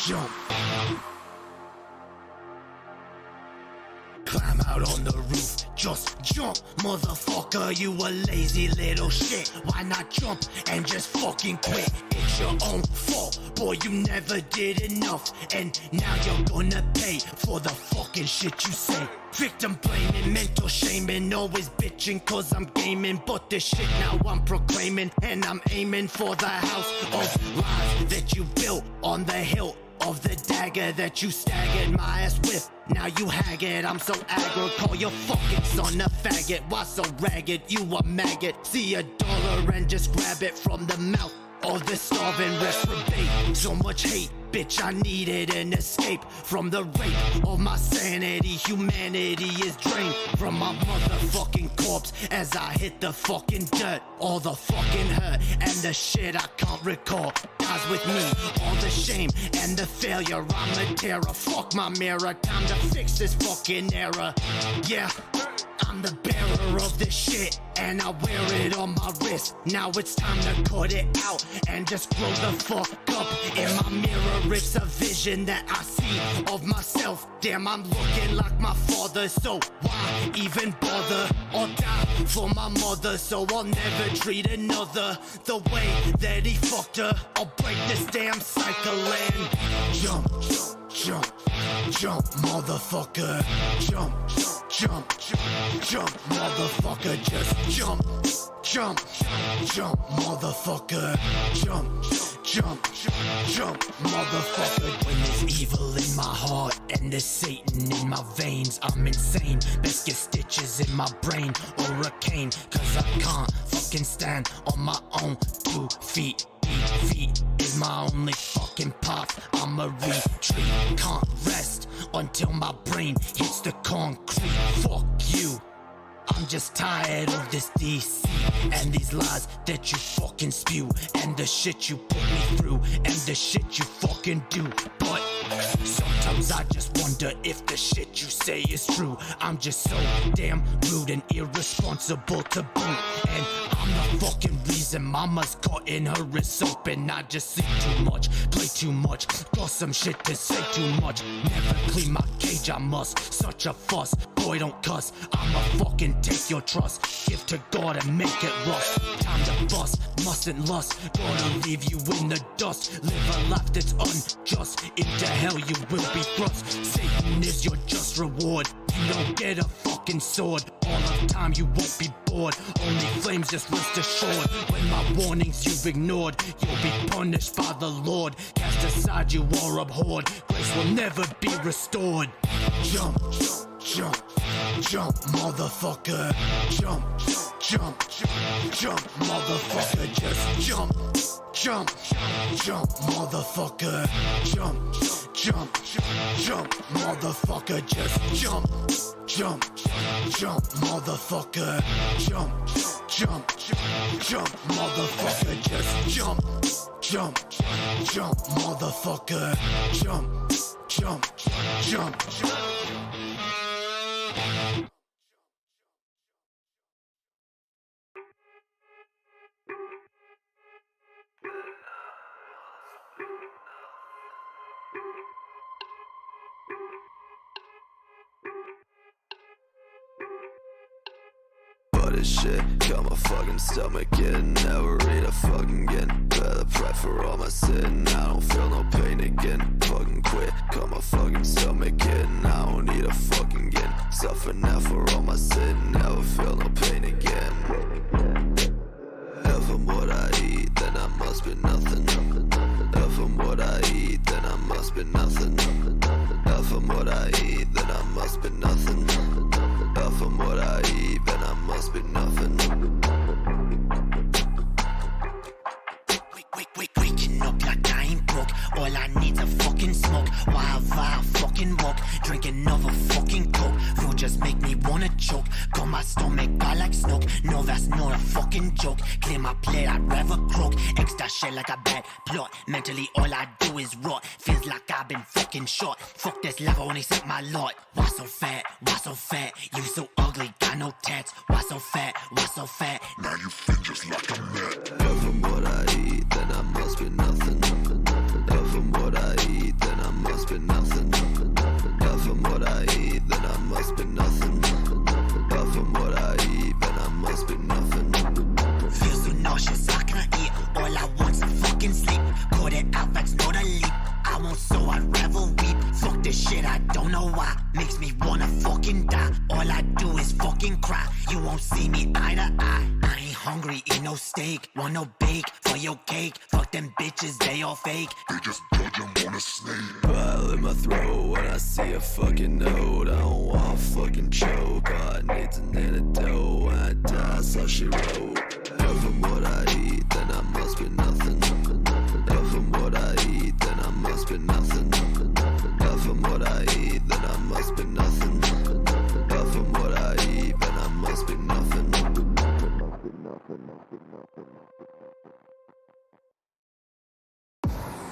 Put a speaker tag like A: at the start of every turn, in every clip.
A: jump. Climb out on the roof, just jump, motherfucker, you a lazy little shit. Why not jump and just fucking quit? It's your own fault, boy, you never did enough. And now you're gonna pay for the fucking shit you say. Victim blaming, mental shaming, always bitching cause I'm gaming. But this shit now I'm proclaiming, and I'm aiming for the house of lies that you built on the hill of the dagger that you staggered my ass with. Now you haggard, I'm so aggro. Call your fucking son a faggot. Why so ragged? You a maggot. See $1 and just grab it from the mouth of the starving reprobate. So much hate, bitch, I needed an escape from the rape of my sanity. Humanity is drained from my motherfucking corpse as I hit the fucking dirt. All the fucking hurt and the shit I can't recall dies with me. All the shame and the failure, I'm a terror. Fuck my mirror, time to fix this fucking error. Yeah, I'm the bearer of this shit, and I wear it on my wrist. Now it's time to cut it out and just grow the fuck up. In my mirror, it's a vision that I see of myself. Damn, I'm looking like my father, so why even bother? I'll die for my mother, so I'll never treat another the way that he fucked her. I'll break this damn cycle and jump, jump, jump, motherfucker. Jump, jump, jump, motherfucker. Just jump, jump, jump, motherfucker. Jump, jump, jump, motherfucker. When there's evil in my heart and there's Satan in my veins, I'm insane. Best get stitches in my brain or a cane, cause I can't fucking stand on my own 2 feet. Feet is my only fucking path. I'ma retreat, can't rest until my brain hits the concrete. Fuck you, I'm just tired of this DC and these lies that you fucking spew, and the shit you put me through, and the shit you fucking do. But sometimes I just wonder if the shit you say is true. I'm just so damn rude and irresponsible to boot, and I'm the fucking reason mama's cutting her wrists open. I just see too much, play too much, got some shit to say too much. Never clean my cage, I must. Such a fuss, boy don't cuss. I'ma fucking take your trust, give to God and make it rust. Time to bust, mustn't lust, gonna leave you in the dust. Live a life that's unjust, into hell you will be thrust. Satan is your just reward, you don't get a fucking sword. All of time you won't be bored, only flames just rest assured. When my warnings you've ignored, you'll be punished by the Lord. Cast aside you are abhorred, grace will never be restored. Jump, jump, jump, motherfucker. Jump, jump, jump, motherfucker. Just jump, jump, jump, motherfucker. Jump, jump, jump, motherfucker. Just jump, jump, jump, motherfucker. Jump, jump, jump, motherfucker. Just jump, jump, jump, motherfucker. Jump, jump, jump, jump.
B: This shit got my fucking stomach in. Never eat a fucking again. Better pray for all my sin. I don't feel no pain again. Fucking quit, got my fucking stomach in. I don't need a fucking again. Suffer now for all my sin. Never feel no pain again. If I'm what I eat, then I must be nothing. If I'm what I eat, then I must be nothing. If I'm what I eat, then I must be nothing. If I'm what I eat, then I must be nothing.
A: Waking up like I ain't broke. All I need's a fucking smoke. While I fucking walk, drink another fucking coke. Food just make me wanna choke. Got my stomach by like smoke. No, that's not a fucking joke. Clear my plate, I'd rather croak. Extra shit like a bad plot. Mentally, all I do is rot. Feels like I've been fucking shot. Fuck this level when they set my lot. Why so fat? Why so fat? You so ugly, got no tats. Why so fat? Why so fat?
B: Now you feel just like a gnat. If I'm what I eat, then I must be nothing. If I'm what I eat, then
A: Feel so nauseous, I can't eat. All I want's a fucking sleep. Caught it out, that's not a leap. I won't, so I'd rather weep. Fuck this shit, I don't know why. Makes me wanna fucking die. All I do is fucking cry. You won't see me eye to eye. I ain't hungry, eat no steak. Want no bake for your cake. Fuck them bitches, they all fake. They just judge them on a snake.
B: Pile in my throat when I see a fucking note. I don't want to fucking choke. All I need's an antidote. When I die, so she wrote. If I'm what I eat, then I must be nothing. If I'm what I eat, then I must be nothing. If I'm what I eat, then I must be nothing. If I'm what I eat, then I must be nothing.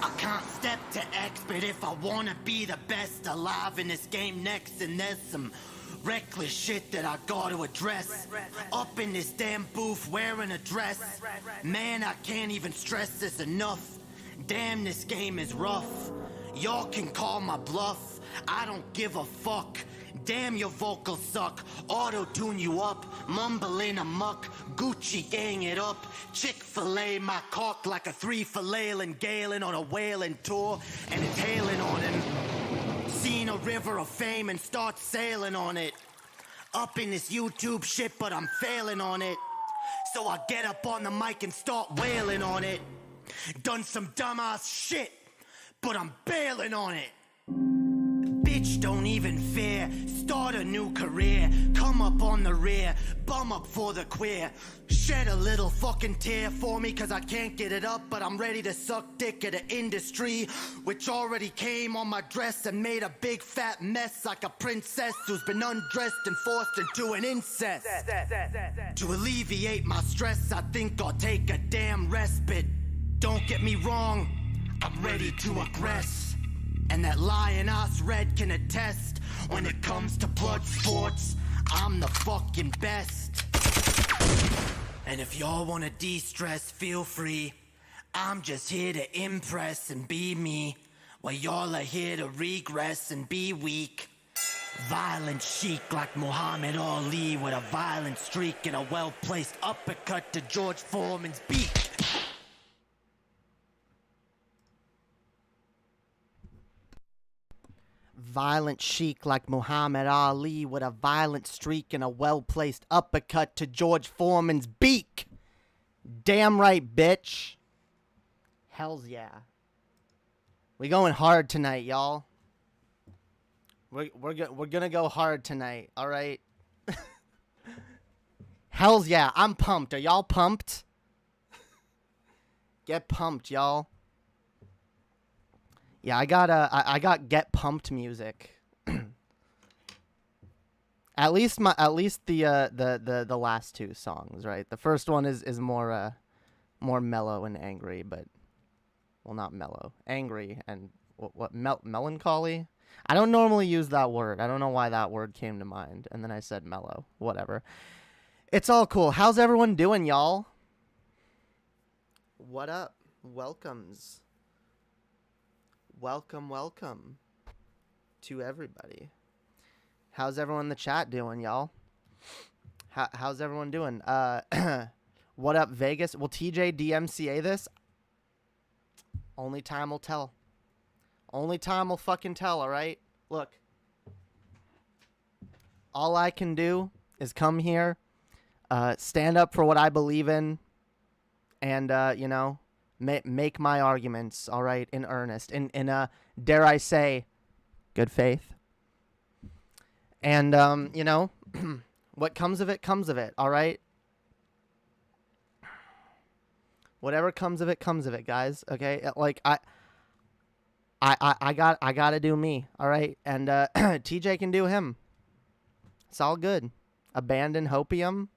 A: I can't step to X, but if I wanna be the best alive in this game next, and there's some reckless shit that I gotta address. Up in this damn booth wearing a dress. Man, I can't even stress this enough. Damn, this game is rough. Y'all can call my bluff. I don't give a fuck. Damn, your vocals suck. Auto-tune you up. Mumbling amuck. Gucci gang it up. Chick-fil-A my cock like a 3 filet Galen on a whaling tour. And it's hailing on him. Seen a river of fame and start sailing on it. Up in this YouTube shit, but I'm failing on it. So I get up on the mic and start wailing on it. Done some dumbass shit, but I'm bailing on it. Bitch, don't even fear. Start a new career. Come up on the rear. Bum up for the queer. Shed a little fucking tear for me, cause I can't get it up, but I'm ready to suck dick at the industry, which already came on my dress and made a big fat mess like a princess who's been undressed and forced into an incest. To alleviate my stress, I think I'll take a damn respite. Don't get me wrong, I'm ready to aggress. And that lion ass red can attest. When it comes to blood sports, I'm the fucking best. And if y'all wanna de-stress, feel free. I'm just here to impress and be me, while y'all are here to regress and be weak. Violent chic like Muhammad Ali, with a violent streak and a well-placed uppercut to George Foreman's beak. Violent chic like Muhammad Ali, with a violent streak and a well-placed uppercut to George Foreman's beak. Damn right, bitch. Hells yeah. We going hard tonight, y'all. We're gonna go hard tonight, all right? Hells yeah, I'm pumped. Are y'all pumped? Get pumped, y'all. Yeah, I got get pumped music. at least the last two songs, right? The first one is more mellow and angry, but well, not mellow, angry and melancholy. I don't normally use that word. I don't know why that word came to mind, and then I said mellow. Whatever. It's all cool. How's everyone doing, y'all? What up? Welcomes. Welcome to everybody. How's everyone in the chat doing, y'all? How's everyone doing? What up, Vegas? Will TJ DMCA this? Only time will tell. Only time will fucking tell, alright? Look. All I can do is come here, stand up for what I believe in, and, you know, make my arguments, all right, in earnest, in dare I say, good faith. And, you know, what comes of it, all right? Whatever comes of it, guys, okay? Like, I gotta do me, all right? And, TJ can do him. It's all good. Abandon Hopium?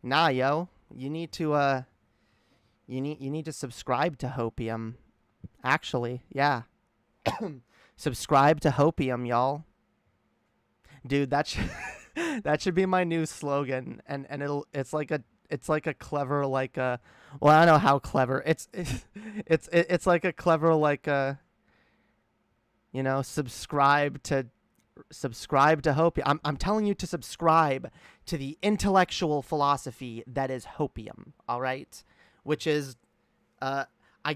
A: Nah, yo. You need to, You need to subscribe to Hopium. Actually, yeah. Subscribe to Hopium, y'all. Dude, that should be my new slogan. And it's like a clever well, I don't know how clever. It's like a clever you know, subscribe to
C: subscribe to Hopium. I'm telling you to subscribe to the intellectual philosophy that is Hopium, all right? Which is, I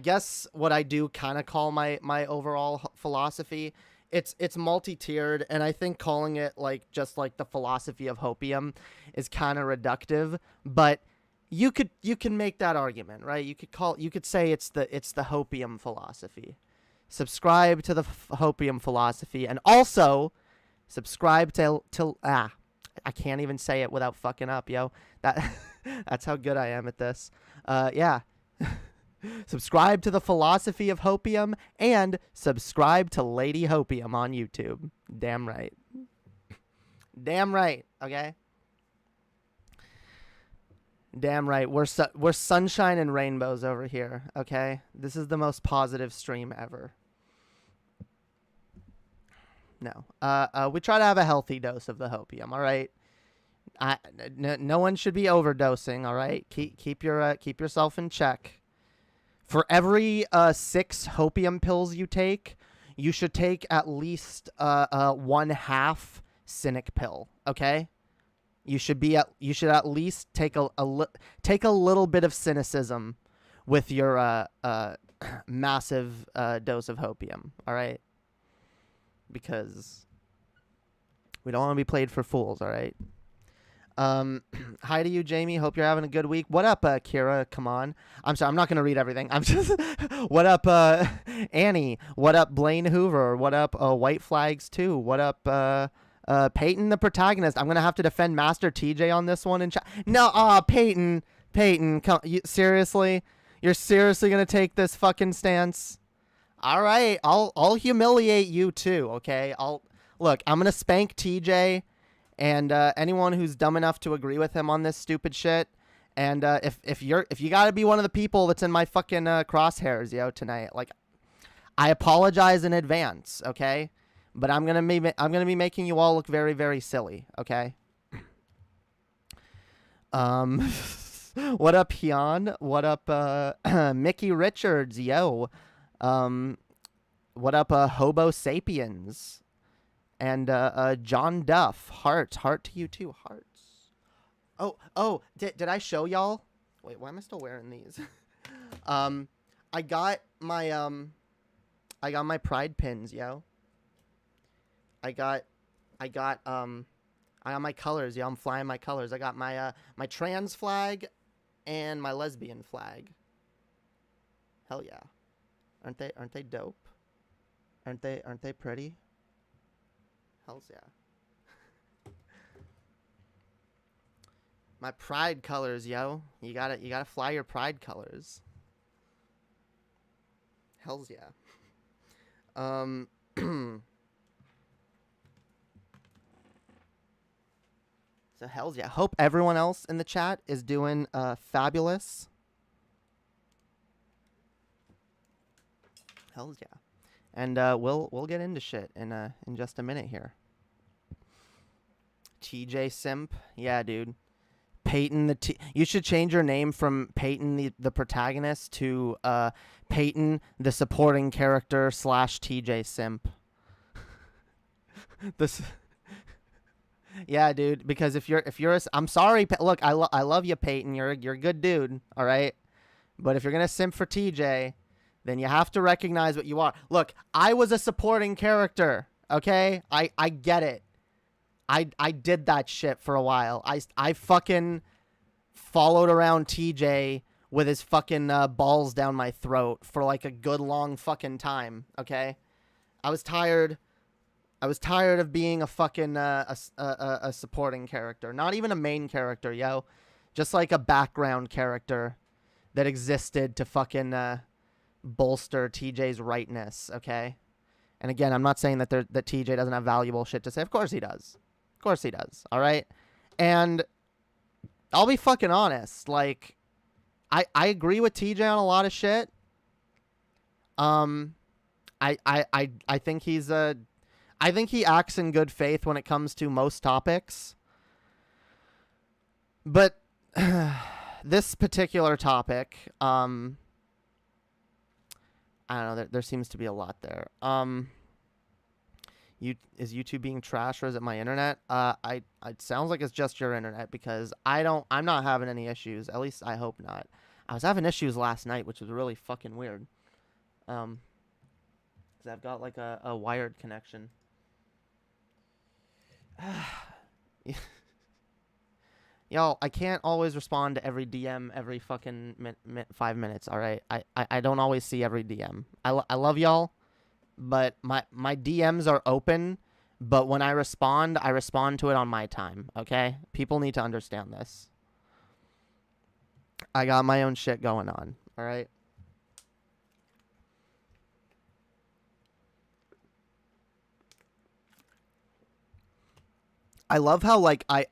C: guess what I do kind of call my overall philosophy. It's multi-tiered, and I think calling it like just like the philosophy of Hopium is kind of reductive, but you can make that argument, right? You could say it's the Hopium philosophy. Subscribe to the Hopium philosophy, and also subscribe to I can't even say it without fucking up, yo. That's how good I am at this. Yeah. Subscribe to the philosophy of Hopium and subscribe to Lady Hopium on YouTube. Damn right. Damn right, okay? Damn right. We're sunshine and rainbows over here, okay? This is the most positive stream ever. No. We try to have a healthy dose of the Hopium, all right? No one should be overdosing, all right? Keep yourself in check. For every 6 Hopium pills you take, you should take at least 1/2 cynic pill, okay? You should at least take a little bit of cynicism with your massive dose of Hopium, all right? Because we don't want to be played for fools, all right? Hi to you, Jamie. Hope you're having a good week. What up, Kira? Come on. I'm sorry, I'm not gonna read everything. I'm just. What up, Annie? What up, Blaine Hoover? What up, White Flags 2? What up, Peyton, the protagonist? I'm gonna have to defend Master TJ on this one. No, Peyton, come. Seriously? You're seriously gonna take this fucking stance? All right, I'll humiliate you too. Okay, look. I'm gonna spank TJ. And anyone who's dumb enough to agree with him on this stupid shit, and if you gotta be one of the people that's in my fucking crosshairs, yo, tonight, like, I apologize in advance, okay? But I'm gonna be making you all look very, very silly, okay? What up, Hyun? What up, Mickey Richards, yo? What up, Hobo Sapiens? And John Duff, heart to you too, hearts. Oh, did I show y'all? Wait, why am I still wearing these? I got my pride pins, yo. I got my colors, yo. I'm flying my colors. I got my my trans flag and my lesbian flag. Hell yeah. Aren't they dope? Aren't they pretty? Hells yeah. My pride colors, yo. You gotta fly your pride colors. Hells yeah. So hells yeah. Hope everyone else in the chat is doing fabulous. Hells yeah. And we'll get into shit in just a minute here. TJ Simp, yeah, dude. Peyton you should change your name from Peyton the protagonist to Peyton the supporting character / TJ Simp. Yeah, dude. Because if you're I'm sorry. Look, I love you, Peyton. You're a good dude. All right. But if you're gonna simp for TJ, then you have to recognize what you are. Look, I was a supporting character, okay? I get it. I did that shit for a while. I fucking followed around TJ with his fucking balls down my throat for like a good long fucking time, okay? I was tired of being a fucking a supporting character. Not even a main character, yo. Just like a background character that existed to fucking bolster TJ's rightness, okay? And again, I'm not saying that TJ doesn't have valuable shit to say. Of course he does. Of course he does, all right? And I'll be fucking honest. Like, I agree with TJ on a lot of shit. I think I think he acts in good faith when it comes to most topics. But this particular topic, I don't know, there seems to be a lot there. Is YouTube being trash or is it my internet? It sounds like it's just your internet because I'm not having any issues. At least I hope not. I was having issues last night, which was really fucking weird. Because I've got like a wired connection. Y'all, I can't always respond to every DM every fucking 5 minutes, all right? I don't always see every DM. I love y'all. But my DMs are open, but when I respond to it on my time, okay? People need to understand this. I got my own shit going on, all right? I love how, like, I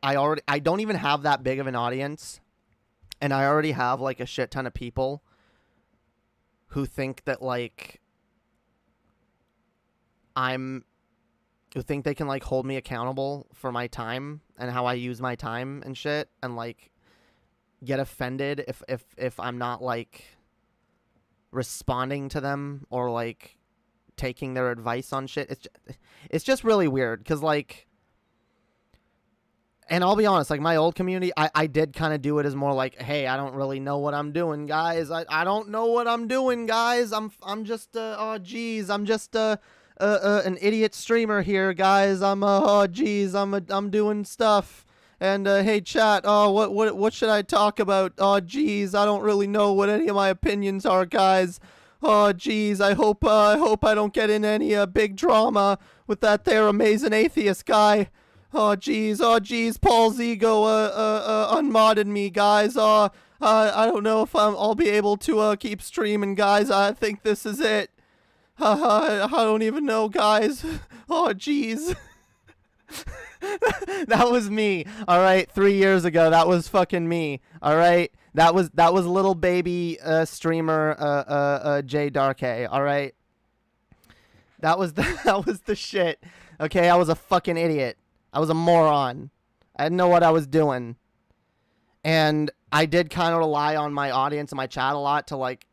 C: don't even have that big of an audience, and I already have, like, a shit ton of people who think that, like, who think they can, like, hold me accountable for my time and how I use my time and shit, and, like, get offended if I'm not, like, responding to them or, like, taking their advice on shit. It's just really weird, because, like, and I'll be honest, like, my old community, I did kind of do it as more like, hey, I don't really know what I'm doing, guys. I don't know what I'm doing, guys. I'm just I'm just an idiot streamer here, guys. I'm doing stuff. And hey, chat. What should I talk about? I don't really know what any of my opinions are, guys. I hope I don't get in any big drama with that there amazing atheist guy. Paul's ego unmodded me, guys. I don't know if I'll be able to keep streaming, guys. I think this is it. I don't even know, guys. That was me. All right, 3 years ago, that was fucking me. All right, that was little baby streamer Jae Darké. All right, that was the shit. Okay, I was a fucking idiot. I was a moron. I didn't know what I was doing, and I did kind of rely on my audience and my chat a lot to, like,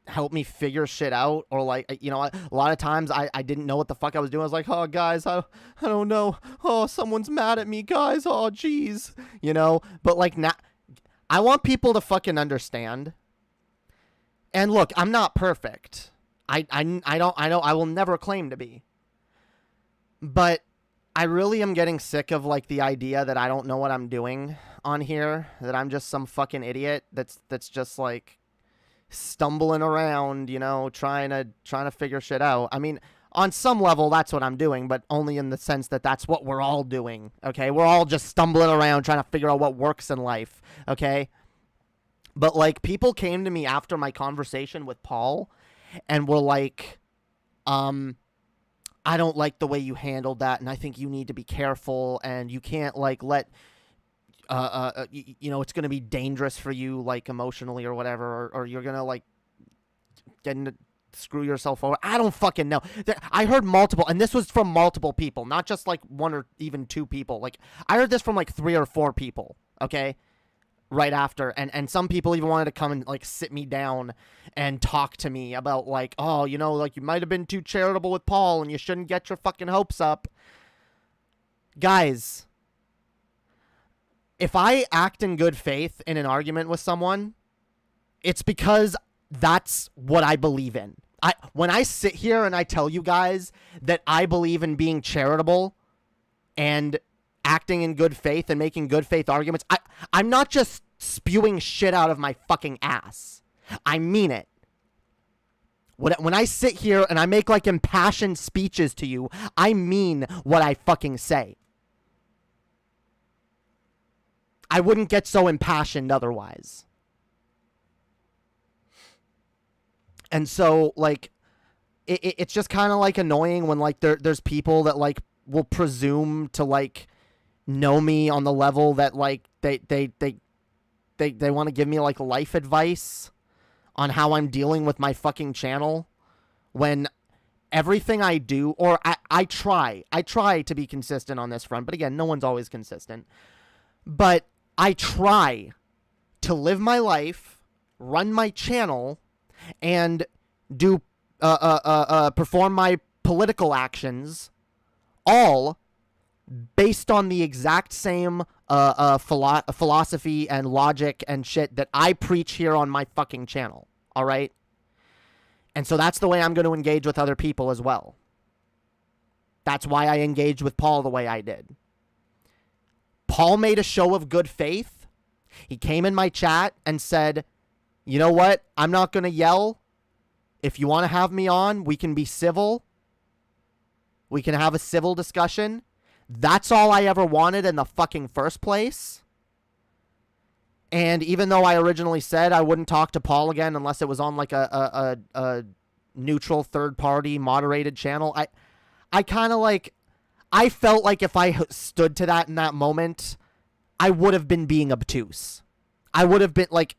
C: help me figure shit out, or, like, you know, a lot of times I didn't know what the fuck I was doing. I was like, oh, guys, I don't know. Oh, someone's mad at me, guys. Oh, jeez. You know, but, like, now I want people to fucking understand. And look, I'm not perfect. I will never claim to be. But I really am getting sick of, like, the idea that I don't know what I'm doing on here, that I'm just some fucking idiot that's just, like, stumbling around, you know, trying to figure shit out. I mean, on some level, that's what I'm doing, but only in the sense that that's what we're all doing, okay? We're all just stumbling around trying to figure out what works in life, okay? But, like, people came to me after my conversation with Paul and were like, I don't like the way you handled that, and I think you need to be careful, and you can't, like, let... you know, it's going to be dangerous for you, like, emotionally or whatever, or you're going to, like, get into, screw yourself over. I don't fucking know. I heard multiple, and this was from multiple people, not just, like, one or even two people. Like, I heard this from, like, 3 or 4 people, okay, right after, and some people even wanted to come and, like, sit me down and talk to me about, like, oh, you know, like, you might have been too charitable with Paul, and you shouldn't get your fucking hopes up. Guys, if I act in good faith in an argument with someone, it's because that's what I believe in. When I sit here and I tell you guys that I believe in being charitable and acting in good faith and making good faith arguments, I'm not just spewing shit out of my fucking ass. I mean it. When I sit here and I make, like, impassioned speeches to you, I mean what I fucking say. I wouldn't get so impassioned otherwise. And so, like, it's just kind of, like, annoying when, like, there's people that, like, will presume to, like, know me on the level that, like, they want to give me, like, life advice on how I'm dealing with my fucking channel, when everything I do, or I try to be consistent on this front, but again, no one's always consistent, but I try to live my life, run my channel, and do perform my political actions, all based on the exact same philosophy and logic and shit that I preach here on my fucking channel. All right? And so that's the way I'm going to engage with other people as well. That's why I engaged with Paul the way I did. Paul made a show of good faith. He came in my chat and said, you know what? I'm not going to yell. If you want to have me on, we can be civil. We can have a civil discussion. That's all I ever wanted in the fucking first place. And even though I originally said I wouldn't talk to Paul again unless it was on like a neutral third party moderated channel, I kind of like, I felt like if I stood to that in that moment, I would have been being obtuse. I would have been like,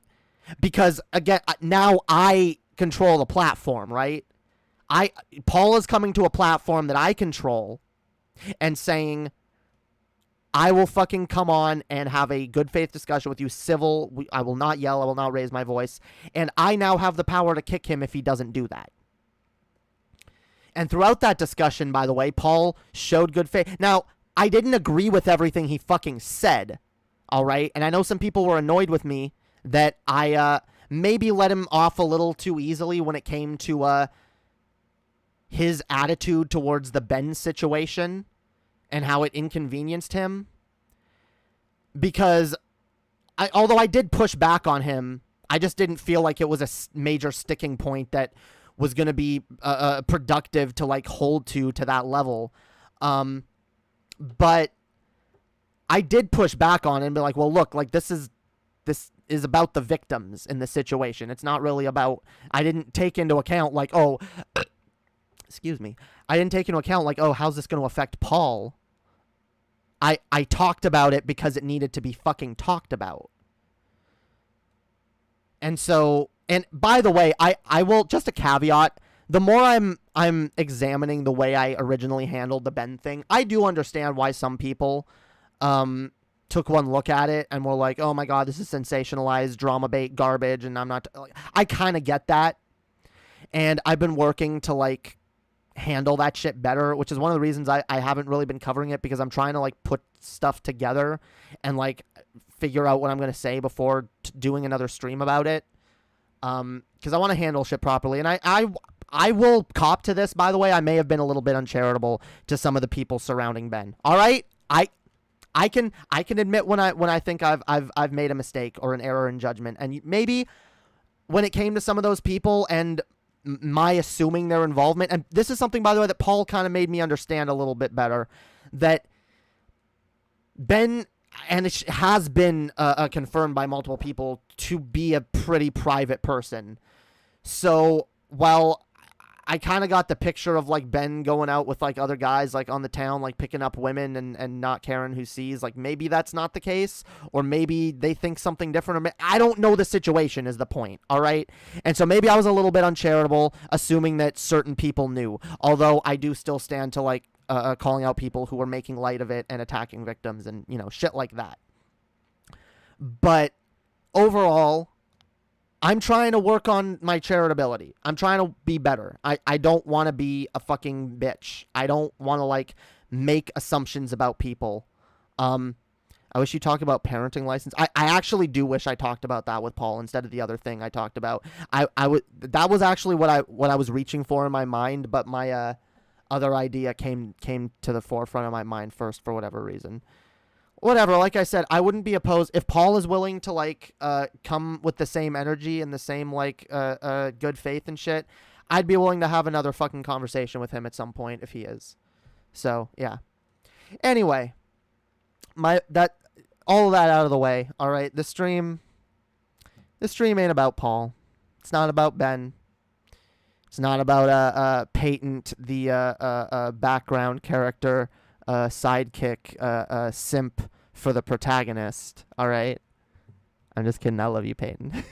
C: because again, now I control the platform, right? Paul is coming to a platform that I control and saying, I will fucking come on and have a good faith discussion with you, civil. I will not yell. I will not raise my voice. And I now have the power to kick him if he doesn't do that. And throughout that discussion, by the way, Paul showed good faith. Now, I didn't agree with everything he fucking said, all right? And I know some people were annoyed with me that I maybe let him off a little too easily when it came to his attitude towards the Ben situation and how it inconvenienced him. Because although I did push back on him, I just didn't feel like it was a major sticking point that was going to be productive to like hold to that level. But I did push back on it and be like, well, look, like this is about the victims in this situation. It's not really about, I didn't take into account like, oh, excuse me. I didn't take into account like, oh, how's this going to affect Paul? I talked about it because it needed to be fucking talked about. And so, and by the way, I will, just a caveat, the more I'm examining the way I originally handled the Ben thing, I do understand why some people took one look at it and were like, oh my God, this is sensationalized drama bait garbage, and I'm not, I kind of get that. And I've been working to like handle that shit better, which is one of the reasons I haven't really been covering it, because I'm trying to like put stuff together and like figure out what I'm going to say before doing another stream about it. Because I want to handle shit properly. And I will cop to this, by the way. I may have been a little bit uncharitable to some of the people surrounding Ben. All right? I can admit when I think I've made a mistake or an error in judgment. And maybe when it came to some of those people and my assuming their involvement, and this is something, by the way, that Paul kind of made me understand a little bit better, that Ben, and it has been confirmed by multiple people, to be a pretty private person. So while I kind of got the picture of like Ben going out with like other guys like on the town, like picking up women and not caring who sees, like maybe that's not the case, or maybe they think something different. I don't know the situation is the point. All right. And so maybe I was a little bit uncharitable, assuming that certain people knew, although I do still stand to like calling out people who were making light of it and attacking victims and, you know, shit like that. But overall, I'm trying to work on my charitability. I'm trying to be better. I don't want to be a fucking bitch. I don't want to like make assumptions about people. I wish you talked about parenting license. I actually do wish I talked about that with Paul instead of the other thing I talked about. That was actually what I was reaching for in my mind, but my other idea came to the forefront of my mind first for whatever reason. Whatever, like I said, I wouldn't be opposed if Paul is willing to like come with the same energy and the same like good faith and shit. I'd be willing to have another fucking conversation with him at some point if he is. So yeah. Anyway, all of that out of the way. All right, this stream ain't about Paul. It's not about Ben. It's not about Patent, the background character, sidekick, simp for the protagonist. All right, I'm just kidding. I love you, Peyton.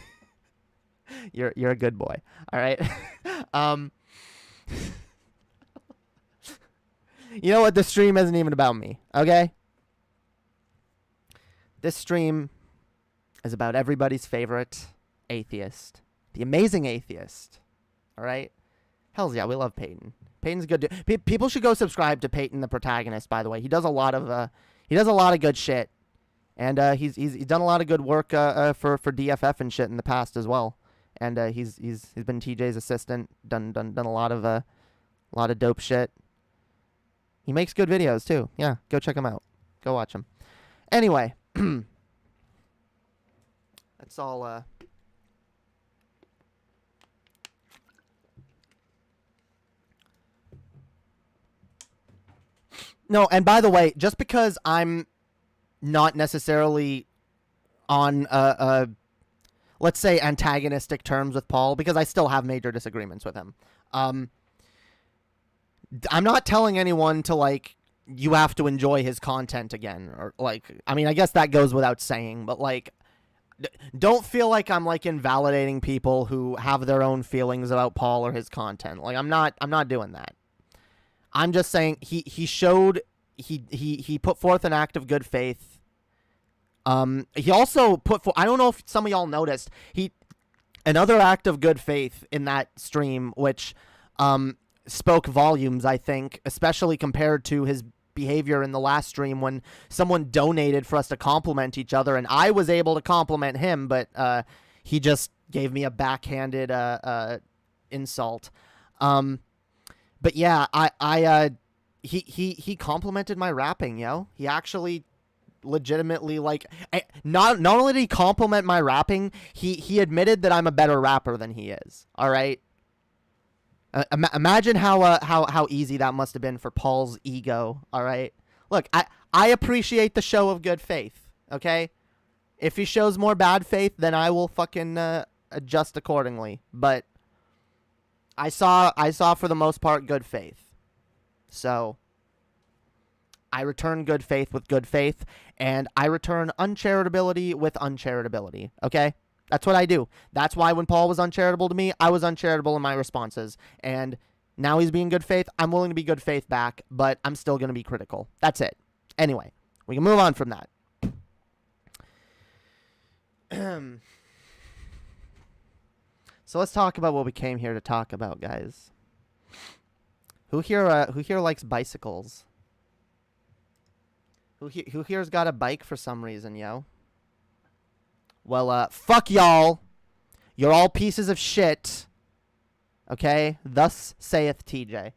C: You're a good boy. All right. You know what? The stream isn't even about me. Okay. This stream is about everybody's favorite atheist, the amazing atheist. All right. Hells yeah, we love Peyton. Peyton's good. People should go subscribe to Peyton, the protagonist. By the way, he does a lot of good shit, and he's done a lot of good work for DFF and shit in the past as well. And he's been TJ's assistant, done a lot of dope shit. He makes good videos too. Yeah, go check him out. Go watch him. Anyway, that's all. No, and by the way, just because I'm not necessarily on let's say antagonistic terms with Paul, because I still have major disagreements with him. I'm not telling anyone to like you have to enjoy his content again, or like, I mean, I guess that goes without saying, but like don't feel like I'm like invalidating people who have their own feelings about Paul or his content. Like I'm not doing that. I'm just saying he put forth an act of good faith. He also put forth, I don't know if some of y'all noticed, another act of good faith in that stream, which spoke volumes, I think, especially compared to his behavior in the last stream when someone donated for us to compliment each other, and I was able to compliment him, but he just gave me a backhanded insult. But yeah, he complimented my rapping, yo. He actually legitimately, like, not only did he compliment my rapping, he admitted that I'm a better rapper than he is. All right. Imagine how easy that must have been for Paul's ego. All right. Look, I appreciate the show of good faith. Okay. If he shows more bad faith, then I will fucking adjust accordingly. But I saw for the most part good faith. So I return good faith with good faith, and I return uncharitability with uncharitability. Okay? That's what I do. That's why when Paul was uncharitable to me, I was uncharitable in my responses. And now he's being good faith. I'm willing to be good faith back, but I'm still going to be critical. That's it. Anyway, we can move on from that. So let's talk about what we came here to talk about, guys. Who here likes bicycles? Who here's got a bike for some reason, yo? Well, fuck y'all. You're all pieces of shit. Okay? Thus saith TJ.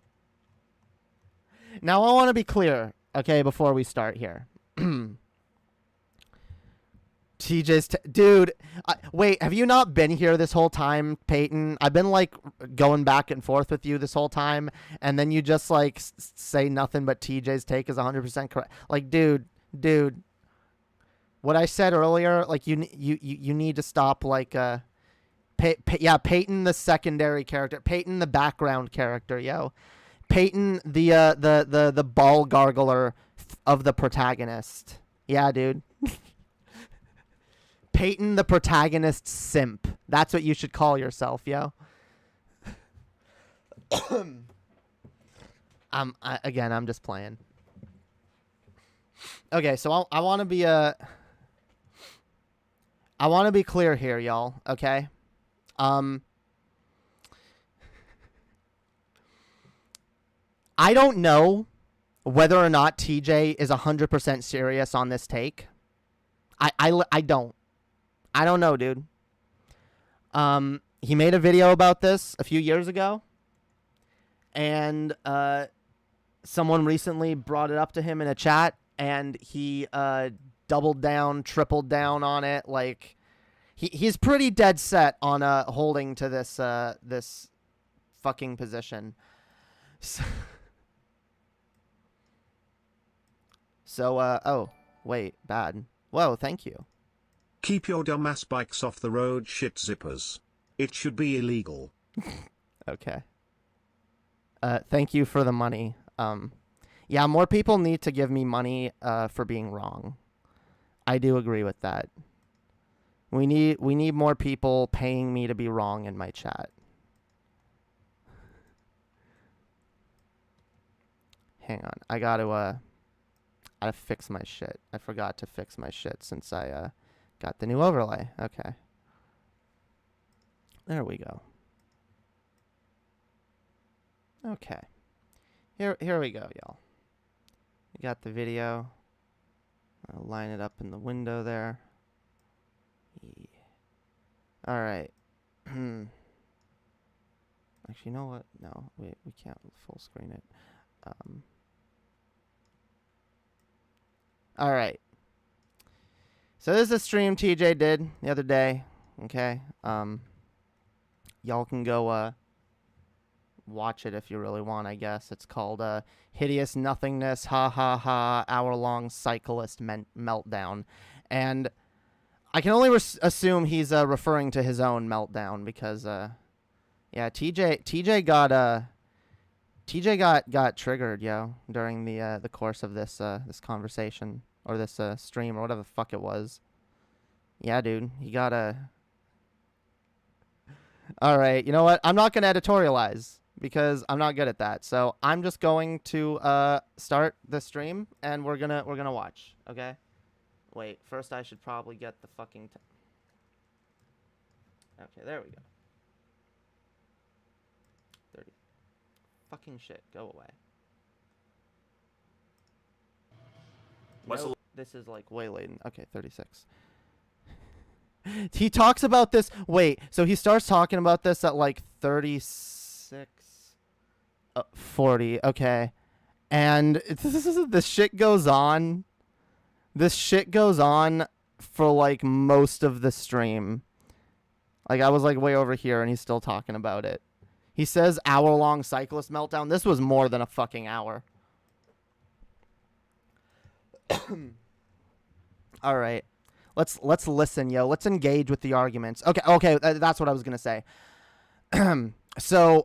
C: Now, I want to be clear, okay, before we start here. TJ's... Dude, wait, have you not been here this whole time, Peyton? I've been, like, going back and forth with you this whole time, and then you just, like, say nothing but TJ's take is 100% correct. Like, dude... What I said earlier, like, you need to stop, like, Peyton the secondary character, Peyton the background character, yo. Peyton the ball gargler of the protagonist. Yeah, dude. Peyton the protagonist simp. That's what you should call yourself, yo. I'm just playing. Okay, so I want to be I want to be clear here, y'all, okay? I don't know whether or not TJ is 100% serious on this take. I don't. I don't know, dude. He made a video about this a few years ago, and someone recently brought it up to him in a chat, and he doubled down, tripled down on it. Like, he's pretty dead set on holding to this this fucking position. So oh, wait, bad. Whoa, thank you.
D: Keep your dumbass bikes off the road, shit zippers. It should be illegal.
C: Okay. Thank you for the money. Yeah, more people need to give me money for being wrong. I do agree with that. We need more people paying me to be wrong in my chat. Hang on. I gotta fix my shit. I forgot to fix my shit since I got the new overlay. Okay. There we go. Okay. Here we go, y'all. We got the video. I'll line it up in the window there. Yeah. All right. Actually, you know what? No, wait, we can't full screen it. All right. So this is a stream TJ did the other day. Okay. Y'all can go watch it if you really want, I guess. It's called Hideous Nothingness, Ha Ha Ha, Hour-Long Cyclist Meltdown. And I can only assume he's referring to his own meltdown because, yeah, TJ got triggered, yo, during the course of this this conversation or this stream or whatever the fuck it was. Yeah, dude, he got All right, you know what? I'm not gonna editorialize because I'm not good at that. So I'm just going to start the stream and we're gonna watch. Okay. Wait. First, I should probably get the fucking. Okay, there we go. 30. Fucking shit. Go away. No, this is like way late. Okay, 36. He talks about this. Wait, so he starts talking about this at like 36, 40. Okay, and this shit goes on. This shit goes on for like most of the stream. Like I was like way over here, and he's still talking about it. He says hour-long cyclist meltdown. This was more than a fucking hour. All right. Let's listen, yo. Let's engage with the arguments. Okay, that's what I was going to say. So,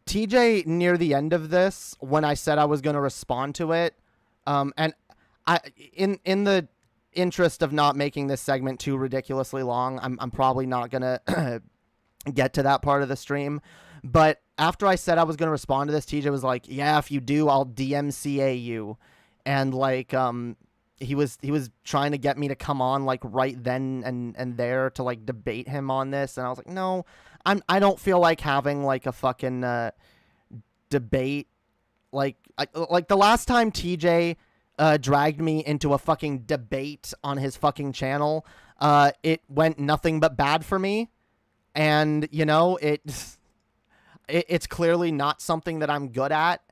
C: TJ, near the end of this, when I said I was going to respond to it, and I in the interest of not making this segment too ridiculously long, I'm probably not going to get to that part of the stream. But after I said I was going to respond to this, TJ was like, "Yeah, if you do, I'll DMCA you." And like he was trying to get me to come on like right then and there to like debate him on this, and I was like, no, I don't feel like having like a fucking debate. Like the last time TJ dragged me into a fucking debate on his fucking channel, it went nothing but bad for me, and you know it's clearly not something that I'm good at,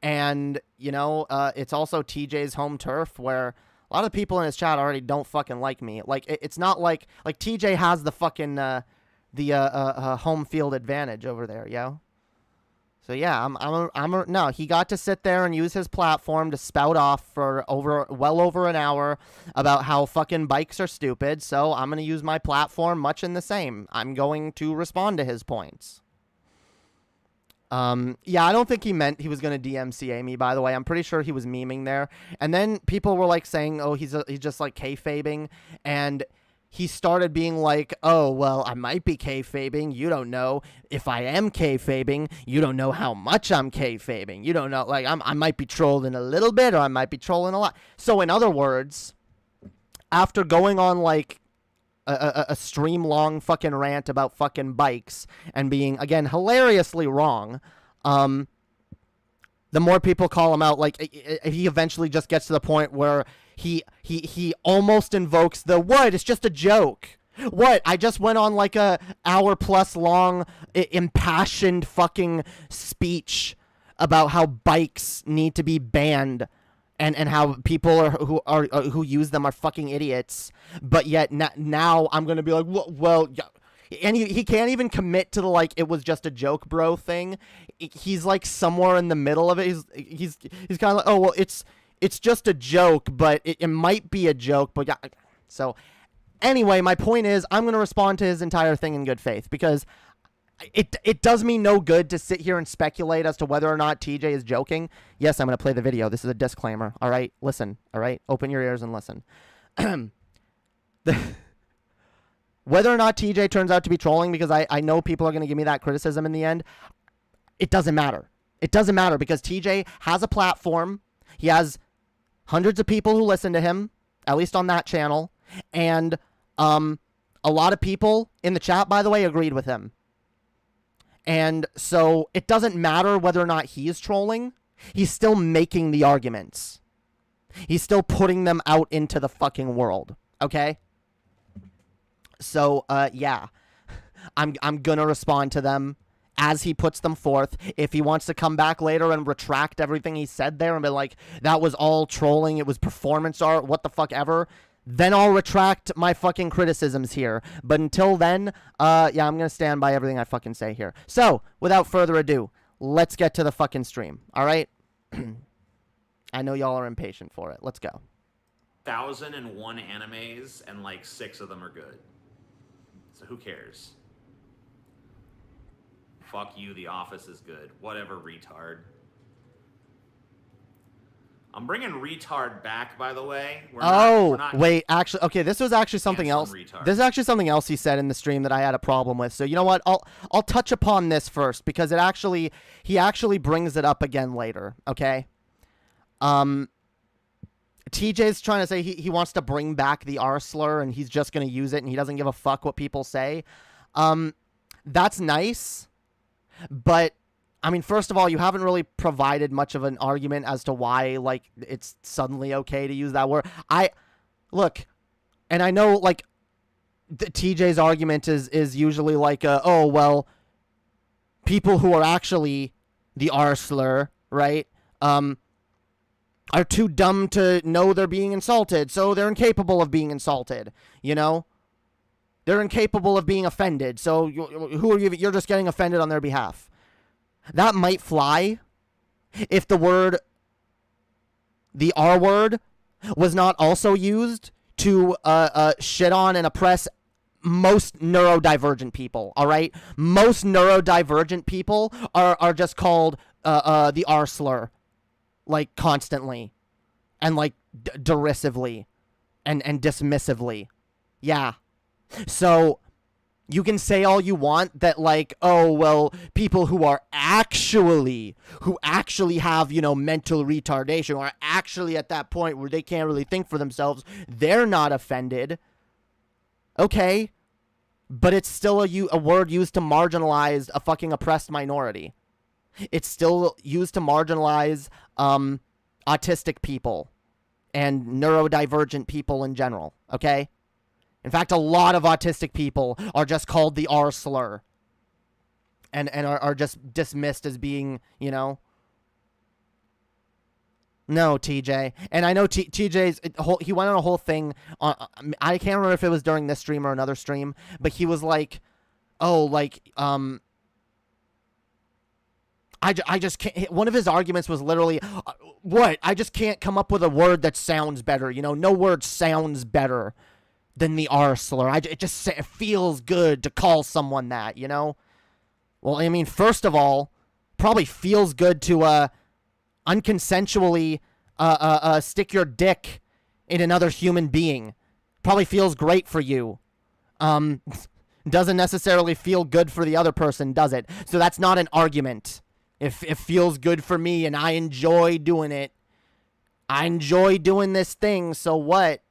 C: and you know it's also TJ's home turf where a lot of people in his chat already don't fucking like me. Like it's not like TJ has the fucking home field advantage over there, yo. So yeah, no. He got to sit there and use his platform to spout off for well over an hour about how fucking bikes are stupid. So I'm gonna use my platform much in the same. I'm going to respond to his points. Yeah, I don't think he meant he was going to DMCA me, by the way. I'm pretty sure he was memeing there. And then people were like saying, oh, he's just like kayfabing. And he started being like, oh, well, I might be kayfabing. You don't know. If I am kayfabing, you don't know how much I'm kayfabing. You don't know. Like, I might be trolling a little bit or I might be trolling a lot. So in other words, after going on like a stream-long fucking rant about fucking bikes and being, again, hilariously wrong, the more people call him out, like, he eventually just gets to the point where he almost invokes the, what, it's just a joke. What, I just went on, like, a hour-plus long, impassioned fucking speech about how bikes need to be banned and how people who use them are fucking idiots, but yet now I'm gonna be like, well, and he can't even commit to the like it was just a joke, bro thing. He's like somewhere in the middle of it. He's kind of like, oh well, it's just a joke, but it might be a joke, but yeah. So anyway, my point is I'm gonna respond to his entire thing in good faith because it does me no good to sit here and speculate as to whether or not TJ is joking. Yes, I'm going to play the video. This is a disclaimer. All right, listen. All right, open your ears and listen. Whether or not TJ turns out to be trolling, because I know people are going to give me that criticism in the end, it doesn't matter. It doesn't matter because TJ has a platform. He has hundreds of people who listen to him, at least on that channel. And a lot of people in the chat, by the way, agreed with him. And so it doesn't matter whether or not he's trolling. He's still making the arguments. He's still putting them out into the fucking world. Okay? So, yeah. I'm gonna respond to them as he puts them forth. If he wants to come back later and retract everything he said there and be like, that was all trolling, it was performance art, what the fuck ever, then I'll retract my fucking criticisms here. But until then, yeah, I'm gonna stand by everything I fucking say here. So, without further ado, let's get to the fucking stream, alright? I know y'all are impatient for it. Let's go.
E: 1,001 animes, and like 6 of them are good. So who cares? Fuck you, The Office is good. Whatever, retard. I'm bringing retard back, by the way. We're not
C: wait, actually, okay, this was actually something else.
E: Retard.
C: This is actually something else he said in the stream that I had a problem with. So you know what? I'll touch upon this first because he actually brings it up again later. Okay. TJ's trying to say he wants to bring back the R slur and he's just gonna use it and he doesn't give a fuck what people say. That's nice. But, I mean, first of all, you haven't really provided much of an argument as to why, like, it's suddenly okay to use that word. Look, and I know, like, TJ's argument is usually like, oh, well, people who are actually the R slur, right, are too dumb to know they're being insulted, so they're incapable of being insulted, you know? They're incapable of being offended, so who are you? You're just getting offended on their behalf. That might fly if the R word, was not also used to shit on and oppress most neurodivergent people, all right? Most neurodivergent people are just called the R slur, like, constantly, and, like, derisively, and dismissively. Yeah. So, you can say all you want that, like, oh, well, people who actually have, you know, mental retardation, or are actually at that point where they can't really think for themselves, they're not offended. Okay. But it's still a word used to marginalize a fucking oppressed minority. It's still used to marginalize autistic people and neurodivergent people in general, okay? In fact, a lot of autistic people are just called the R slur and are just dismissed as being, you know. No, TJ. And I know TJ's, he went on a whole thing on, I can't remember if it was during this stream or another stream, but he was like, oh, like, I just can't, one of his arguments was literally, what? I just can't come up with a word that sounds better, you know? No word sounds better than the R slur. It feels good to call someone that, you know? Well, I mean, first of all, probably feels good to unconsensually stick your dick in another human being. Probably feels great for you. Doesn't necessarily feel good for the other person, does it? So that's not an argument. If it feels good for me and I enjoy doing it, I enjoy doing this thing, so what?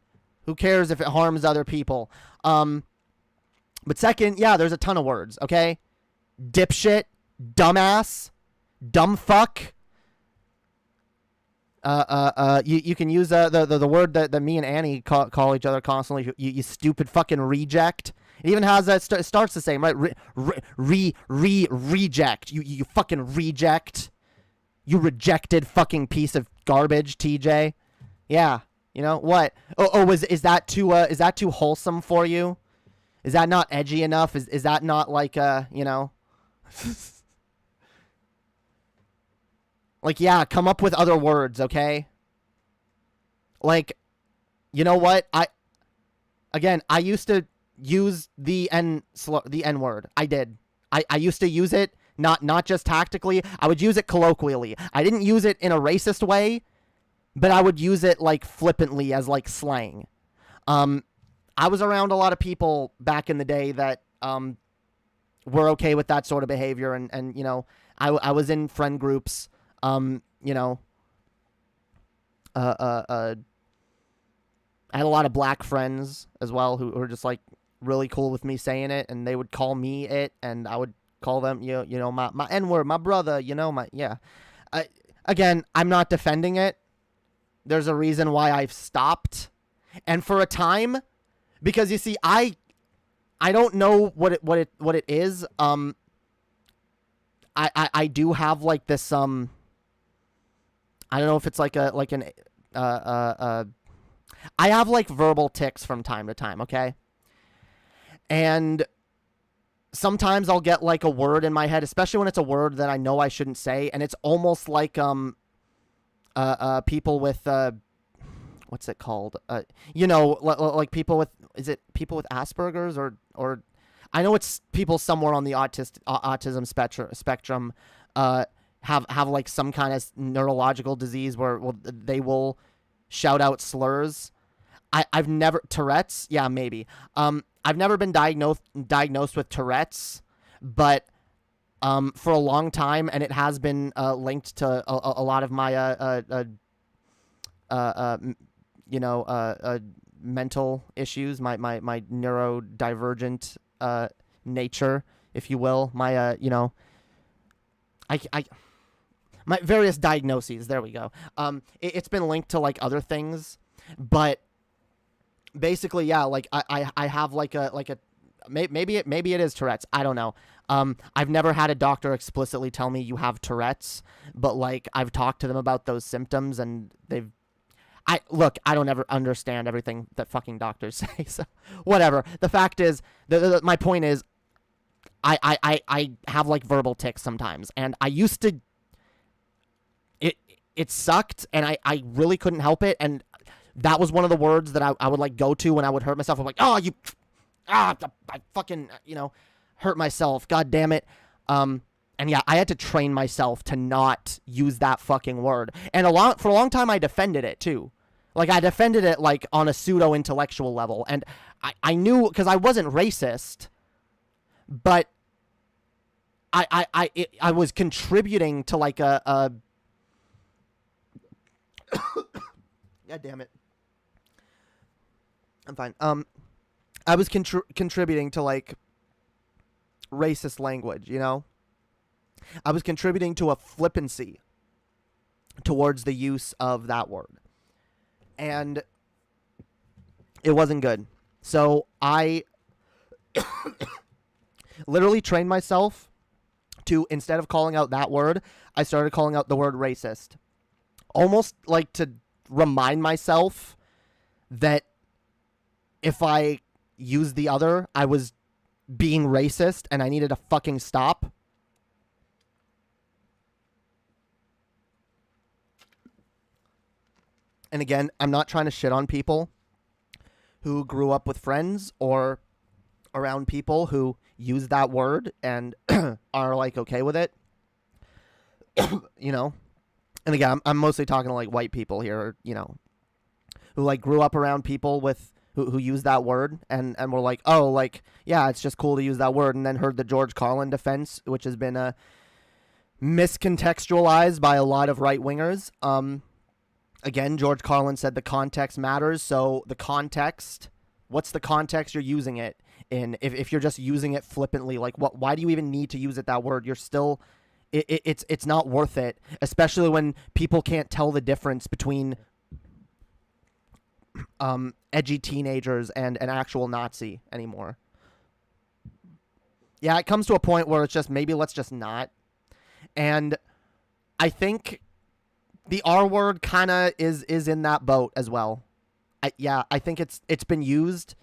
C: Who cares if it harms other people? But second, yeah, there's a ton of words, okay? Dipshit, dumbass, dumbfuck. You can use the word that me and Annie call each other constantly. You stupid fucking reject. It even has that starts the same, right? Reject. You fucking reject. You rejected fucking piece of garbage, TJ. Yeah. You know what? Is that too wholesome for you? Is that not edgy enough? Is that not like you know? Like, yeah, come up with other words, okay? Like, you know what? I used to use the N word. I did. I used to use it not just tactically. I would use it colloquially. I didn't use it in a racist way, but I would use it, like, flippantly as, like, slang. I was around a lot of people back in the day that were okay with that sort of behavior, and you know, I was in friend groups, you know, I had a lot of black friends as well who were just, like, really cool with me saying it, and they would call me it, and I would call them, my N-word, my brother, yeah. Again, I'm not defending it. There's a reason why I've stopped. And for a time, because you see, I don't know what it is. I do have like this I don't know if it's I have like verbal tics from time to time, okay? And sometimes I'll get like a word in my head, especially when it's a word that I know I shouldn't say, and it's almost like people with what's it called? Like people with, is it people with Asperger's or I know it's people somewhere on the autism spectrum have like some kind of neurological disease where they will shout out slurs. I've never, Tourette's, yeah, maybe. I've never been diagnosed with Tourette's, but for a long time, and it has been linked to a lot of my mental issues, my neurodivergent nature, if you will, my my various diagnoses. There we go. It's been linked to like other things, but basically, yeah, like I have like a maybe it is Tourette's. I don't know. I've never had a doctor explicitly tell me you have Tourette's, but like I've talked to them about those symptoms, and I don't ever understand everything that fucking doctors say. So whatever. The fact is, my point is, I have like verbal tics sometimes, and I used to. It sucked, and I really couldn't help it, and that was one of the words that I would like go to when I would hurt myself. I'm like, oh, I fucking, hurt myself. God damn it. And yeah, I had to train myself to not use that fucking word. And for a long time, I defended it too. Like I defended it like on a pseudo intellectual level. And I knew, cause I wasn't racist, but I was contributing to like a God damn it. I'm fine. I was contributing to like racist language, I was contributing to a flippancy towards the use of that word. And it wasn't good. So I literally trained myself to, instead of calling out that word, I started calling out the word racist. Almost like to remind myself that if I used the other, I was being racist and I needed to fucking stop. And again, I'm not trying to shit on people who grew up with friends or around people who use that word and are like okay with it. And again, I'm mostly talking to like white people here, who like grew up around people with who use that word and were like, oh, like, yeah, it's just cool to use that word, and then heard the George Carlin defense, which has been miscontextualized by a lot of right wingers. Again, George Carlin said the context matters. So the context, what's the context you're using it in? If you're just using it flippantly, like why do you even need to use it, that word? You're still, it's not worth it, especially when people can't tell the difference between edgy teenagers and an actual Nazi anymore. Yeah, it comes to a point where it's just, maybe let's just not. And I think the R word kind of is in that boat as well. I think it's been used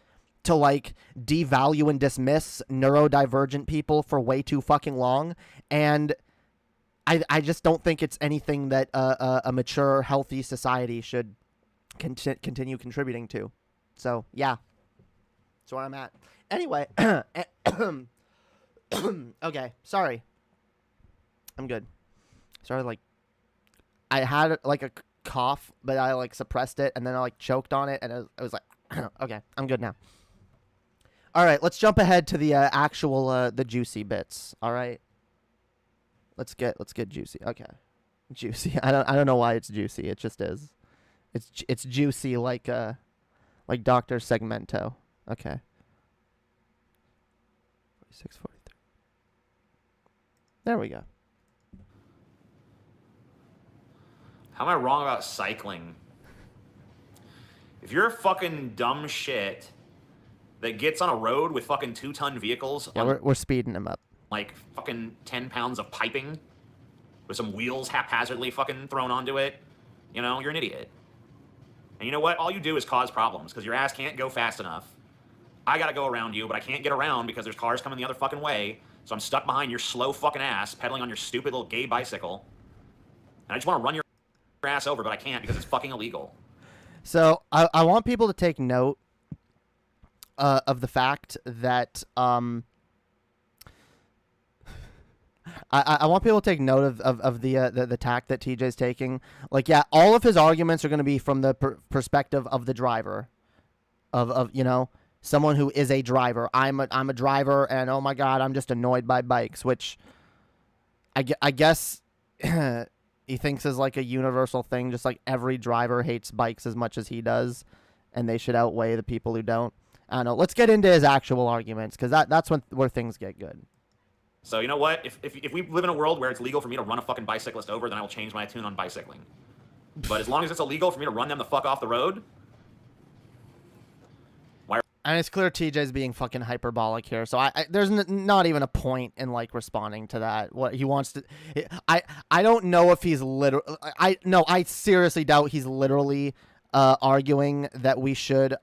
C: to like devalue and dismiss neurodivergent people for way too fucking long, and I just don't think it's anything that a mature, healthy society should continue contributing to. So yeah, that's where I'm at. Anyway, okay, sorry. I'm good. Sorry, like I had like a cough, but I like suppressed it, and then I like choked on it, and I was like, okay, I'm good now. All right, let's jump ahead to the actual the juicy bits. All right, let's get juicy. Okay, juicy. I don't know why it's juicy. It just is. It's juicy like Dr. Segmento. Okay. 46:43. There we go.
E: How am I wrong about cycling? If you're a fucking dumb shit that gets on a road with fucking 2-ton vehicles,
C: Yeah, we're speeding him up.
E: like fucking 10 pounds of piping with some wheels haphazardly fucking thrown onto it, you know, you're an idiot. And you know what? All you do is cause problems because your ass can't go fast enough. I gotta go around you, but I can't get around because there's cars coming the other fucking way. So I'm stuck behind your slow fucking ass pedaling on your stupid little gay bicycle. And I just want to run your ass over, but I can't because it's fucking illegal.
C: So I want people to take note of the fact that I want people to take note of the tack that TJ's taking. Like, yeah, all of his arguments are going to be from the perspective of the driver, of you know, someone who is a driver. I'm a driver, and oh my god, I'm just annoyed by bikes, which I guess he thinks is like a universal thing, just like every driver hates bikes as much as he does, and they should outweigh the people who don't. I don't know. Let's get into his actual arguments, because that's where things get good.
E: So you know what? If we live in a world where it's legal for me to run a fucking bicyclist over, then I will change my tune on bicycling. But as long as it's illegal for me to run them the fuck off the road,
C: and it's clear TJ's being fucking hyperbolic here, so there's not even a point in like responding to that. What he wants to, I don't know if he's I seriously doubt he's literally arguing that we should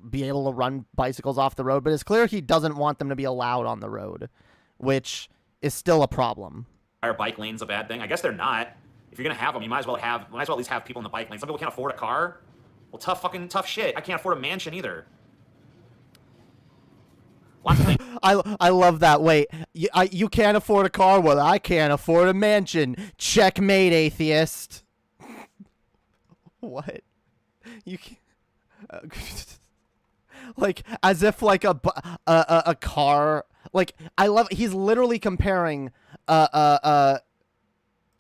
C: be able to run bicycles off the road, but it's clear he doesn't want them to be allowed on the road, which is still a problem.
E: are bike lanes a bad thing? I guess they're not. If you're gonna have them, you might as well at least have people in the bike lane. Some people can't afford a car. Well, tough shit. I can't afford a mansion either. Lots of things.
C: I love that. Wait, you can't afford a car? Well, I can't afford a mansion. Checkmate, atheist. What? You can't... like, as if like a car. Like, I love. He's literally comparing a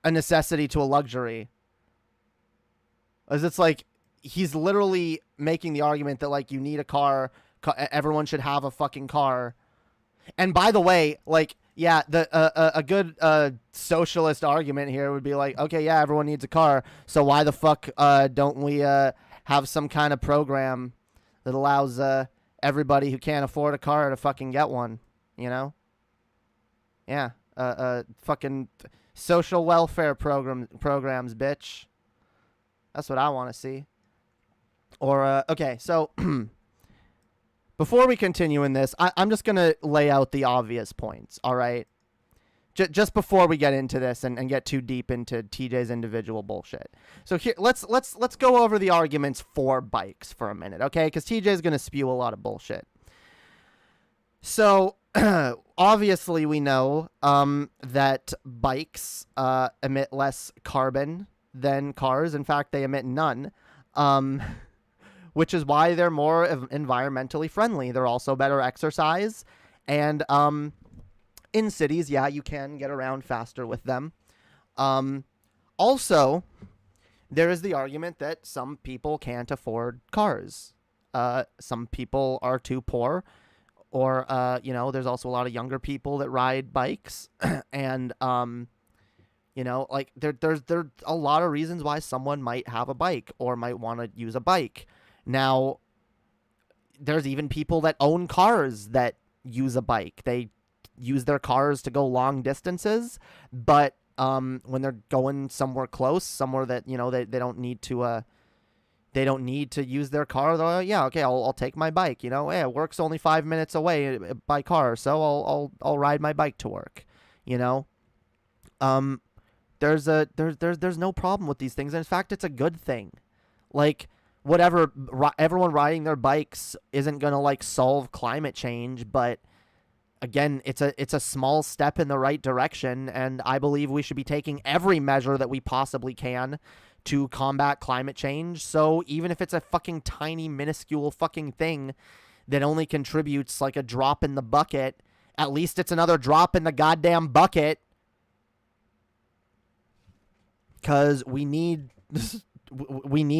C: necessity to a luxury. As it's like he's literally making the argument that like you need a car. Everyone should have a fucking car. And by the way, like, yeah, a good socialist argument here would be like, okay, yeah, everyone needs a car, so why the fuck don't we have some kind of program that allows everybody who can't afford a car to fucking get one, you know? Yeah, fucking social welfare programs, bitch. That's what I want to see. Or, okay, so... Before we continue in this, I'm just going to lay out the obvious points, all right? Just before we get into this and get too deep into TJ's individual bullshit. So here, let's go over the arguments for bikes for a minute, okay? Because TJ's going to spew a lot of bullshit. So, obviously we know that bikes emit less carbon than cars. In fact, they emit none. Which is why they're more environmentally friendly. They're also better exercise. And in cities, yeah, you can get around faster with them. Also, there is the argument that some people can't afford cars. Some people are too poor. Or, you know, there's also a lot of younger people that ride bikes. And, you know, like, there's a lot of reasons why someone might have a bike or might want to use a bike. Now, there's even people that own cars that use a bike. They use their cars to go long distances, but when they're going somewhere close, somewhere that, you know, they don't need to use their car, they're like, yeah, okay, I'll take my bike. You know, hey, work's only 5 minutes away by car, so I'll ride my bike to work. You know, there's no problem with these things. And in fact, it's a good thing. Like, whatever, everyone riding their bikes isn't going to like solve climate change, but again, it's a small step in the right direction, and I believe we should be taking every measure that we possibly can to combat climate change. So even if it's a fucking tiny, minuscule fucking thing that only contributes like a drop in the bucket, at least it's another drop in the goddamn bucket, because we need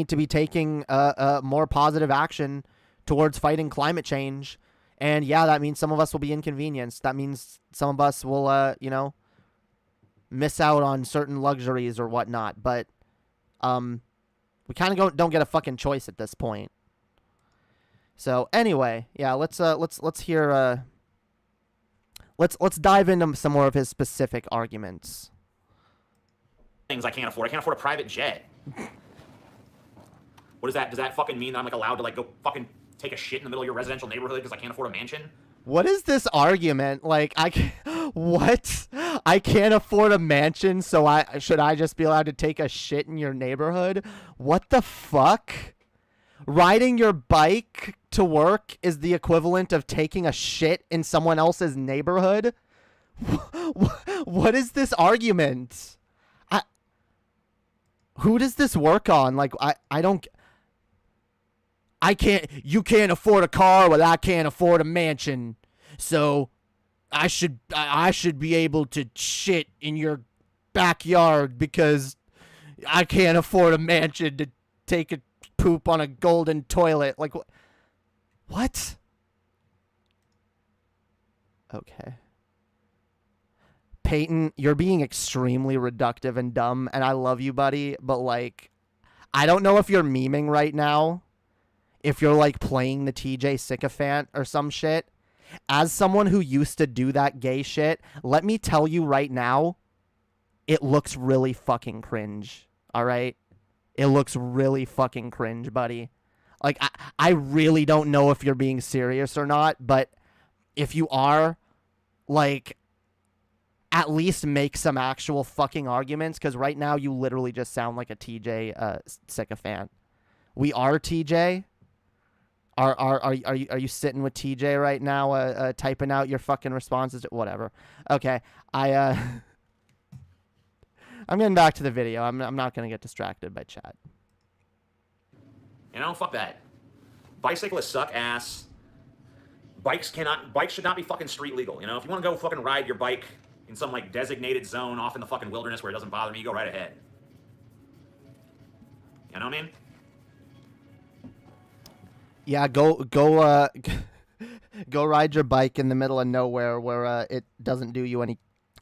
C: to be taking more positive action towards fighting climate change. And yeah, that means some of us will be inconvenienced. That means some of us will, you know, miss out on certain luxuries or whatnot. But we kind of don't get a fucking choice at this point. So anyway, yeah, let's hear let's dive into some more of his specific arguments.
E: Things I can't afford. I can't afford a private jet. What is that? Does that fucking mean that I'm like allowed to like go fucking take a shit in the middle of your residential neighborhood because I can't afford a mansion?
C: What is this argument? Like, what? I can't afford a mansion, so should I just be allowed to take a shit in your neighborhood? What the fuck? Riding your bike to work is the equivalent of taking a shit in someone else's neighborhood? What is this argument? Who does this work on? Like, you can't afford a car, well, I can't afford a mansion. So I should be able to shit in your backyard because I can't afford a mansion to take a poop on a golden toilet. Like, what? Okay. Peyton, you're being extremely reductive and dumb, and I love you, buddy, but, like, I don't know if you're memeing right now, if you're, like, playing the TJ sycophant or some shit. As someone who used to do that gay shit, let me tell you right now, it looks really fucking cringe, all right? It looks really fucking cringe, buddy. Like, I really don't know if you're being serious or not, but if you are, like, at least make some actual fucking arguments, because right now you literally just sound like a TJ sycophant. We are TJ? Are you sitting with TJ right now, typing out your fucking responses? Whatever. Okay, I'm getting back to the video. I'm not gonna get distracted by chat.
E: You know, fuck that. Bicyclists suck ass. Bikes should not be fucking street legal. You know, if you want to go fucking ride your bike in some like designated zone off in the fucking wilderness where it doesn't bother me, you go right ahead. You know what I mean?
C: Yeah, go ride your bike in the middle of nowhere where it doesn't do you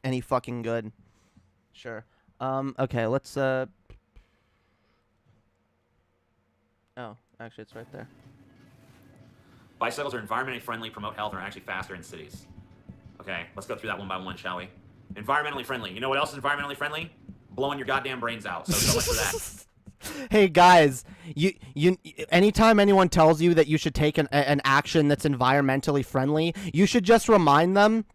C: any fucking good. Sure. Okay, let's oh, actually it's right there.
E: Bicycles are environmentally friendly, promote health, and are actually faster in cities. Okay, let's go through that one by one, shall we? Environmentally friendly. You know what else is environmentally friendly? Blowing your goddamn brains out. So much for that.
C: Hey guys, you anytime anyone tells you that you should take an action that's environmentally friendly, you should just remind them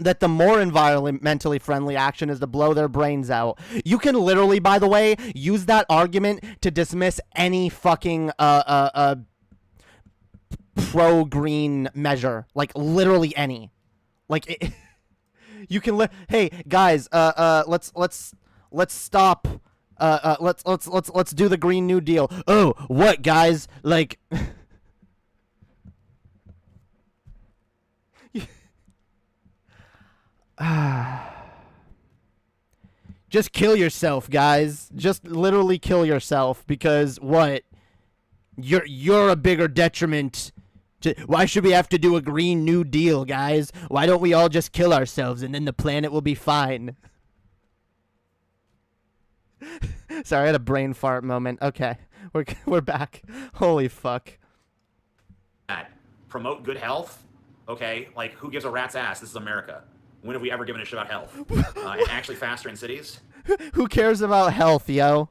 C: that the more environmentally friendly action is to blow their brains out. You can literally, by the way, use that argument to dismiss any fucking pro-green measure, like literally any. Like you can hey guys, let's stop. Let's do the Green New Deal. Oh, what guys? Like, just kill yourself, guys. Just literally kill yourself because what? You're a bigger detriment. Why should we have to do a Green New Deal, guys? Why don't we all just kill ourselves and then the planet will be fine? Sorry, I had a brain fart moment. Okay, we're back. Holy fuck.
E: Promote good health? Okay, like, who gives a rat's ass? This is America. When have we ever given a shit about health? And actually faster in cities?
C: Who cares about health, yo?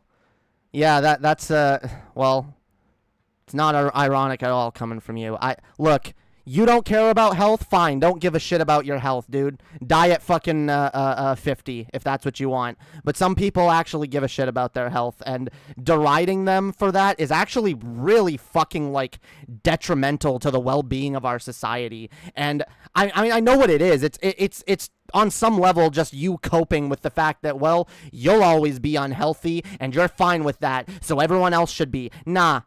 C: Yeah, that's, well, it's not ironic at all coming from you. Look, you don't care about health? Fine, don't give a shit about your health, dude. Die at fucking 50, if that's what you want. But some people actually give a shit about their health, and deriding them for that is actually really fucking, like, detrimental to the well-being of our society. And I mean, I know what it is. It's on some level just you coping with the fact that, well, you'll always be unhealthy, and you're fine with that, so everyone else should be. Nah,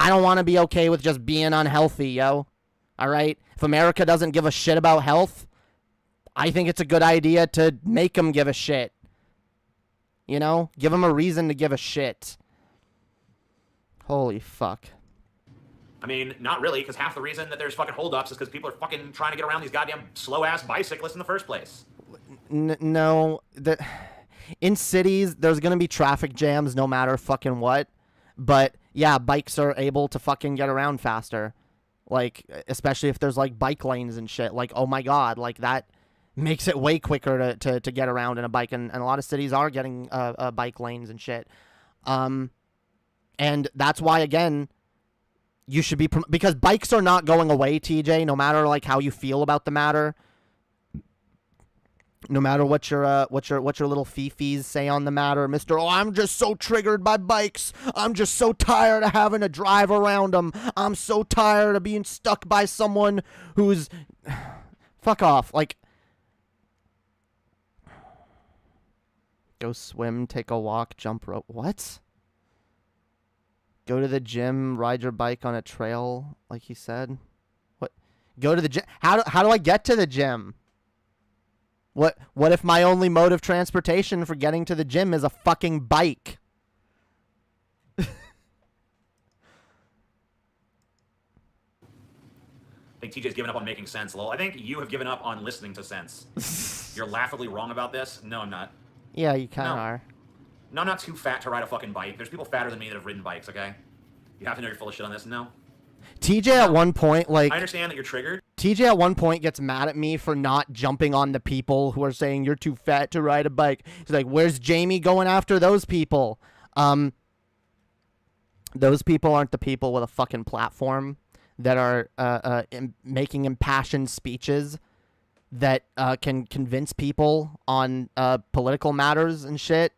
C: I don't want to be okay with just being unhealthy, yo. All right? If America doesn't give a shit about health, I think it's a good idea to make them give a shit. You know? Give them a reason to give a shit. Holy fuck.
E: I mean, not really, because half the reason that there's fucking holdups is because people are fucking trying to get around these goddamn slow-ass bicyclists in the first place.
C: No, in cities there's gonna be traffic jams no matter fucking what. But yeah, bikes are able to fucking get around faster. Like, especially if there's like bike lanes and shit. Like, oh my god, like that makes it way quicker to get around in a bike. And a lot of cities are getting bike lanes and shit. And that's why, again, you should be because bikes are not going away, TJ. No matter like how you feel about the matter. No matter what your little fifis say on the matter, Mr. Oh, I'm just so triggered by bikes. I'm just so tired of having to drive around them. I'm so tired of being stuck by someone who's... Fuck off. Like, go swim, take a walk, jump rope. What? Go to the gym, ride your bike on a trail, like he said. What? Go to the gym. How do I get to the gym? What if my only mode of transportation for getting to the gym is a fucking bike?
E: I think TJ's given up on making sense, lol. I think you have given up on listening to sense. You're laughably wrong about this. No, I'm not.
C: Yeah, you kind of are.
E: No, I'm not too fat to ride a fucking bike. There's people fatter than me that have ridden bikes, okay? You have to know you're full of shit on this. No.
C: TJ at one point, like...
E: I understand that you're triggered.
C: TJ at one point gets mad at me for not jumping on the people who are saying you're too fat to ride a bike. He's like, where's Jamie going after those people? Those people aren't the people with a fucking platform that are making impassioned speeches that can convince people on political matters and shit.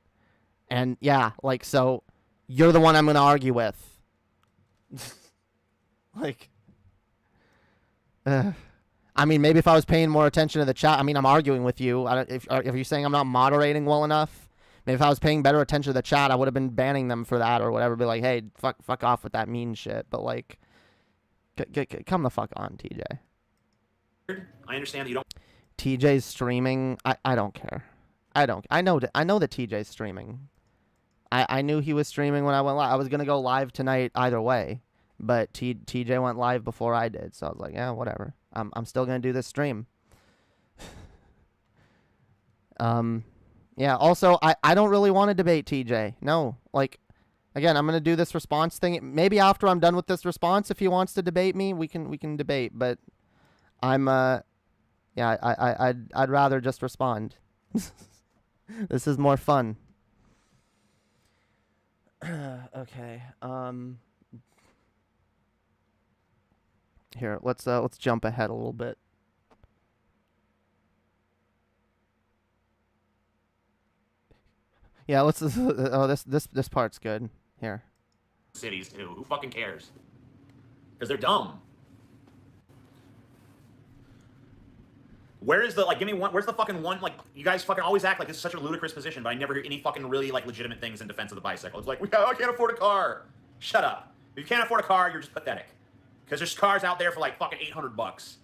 C: And yeah, like, so you're the one I'm going to argue with. Like, I mean, maybe if I was paying more attention to the chat, I mean, I'm arguing with you. If you're saying I'm not moderating well enough, maybe if I was paying better attention to the chat, I would have been banning them for that or whatever. Be like, hey, fuck off with that mean shit. But like, come the fuck on, TJ.
E: I understand that you don't.
C: TJ's streaming. I don't care. I know that TJ's streaming. I knew he was streaming when I went live. I was gonna go live tonight either way. But TJ went live before I did, so I was like, yeah, whatever. I'm still gonna do this stream. Yeah. Also, I don't really want to debate TJ. No, like, again, I'm gonna do this response thing. Maybe after I'm done with this response, if he wants to debate me, we can debate. But I'm yeah, I'd rather just respond. This is more fun. Okay. Here, let's jump ahead a little bit. Yeah, let's. Oh, this part's good. Here.
E: Cities too. Who fucking cares? Because they're dumb. Where is the, like, give me one, where's the fucking one, like, you guys fucking always act like this is such a ludicrous position, but I never hear any fucking really, like, legitimate things in defense of the bicycle. It's like, I can't afford a car. Shut up. If you can't afford a car, you're just pathetic. Because there's cars out there for, like, fucking $800.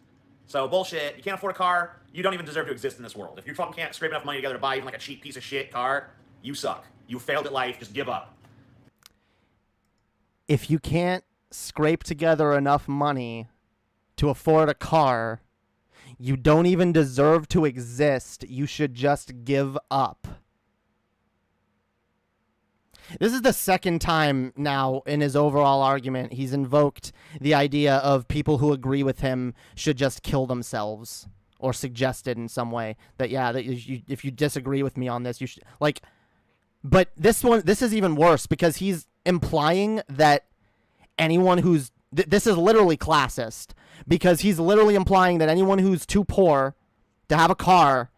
E: So, bullshit. You can't afford a car, you don't even deserve to exist in this world. If you fucking can't scrape enough money together to buy even, like, a cheap piece of shit car, you suck. You failed at life, just give up.
C: If you can't scrape together enough money to afford a car, you don't even deserve to exist. You should just give up. This is the second time now in his overall argument he's invoked the idea of people who agree with him should just kill themselves, or suggested in some way that, yeah, that if you disagree with me on this, you should, like. But this is even worse because he's implying that anyone who's this is literally classist, because he's literally implying that anyone who's too poor to have a car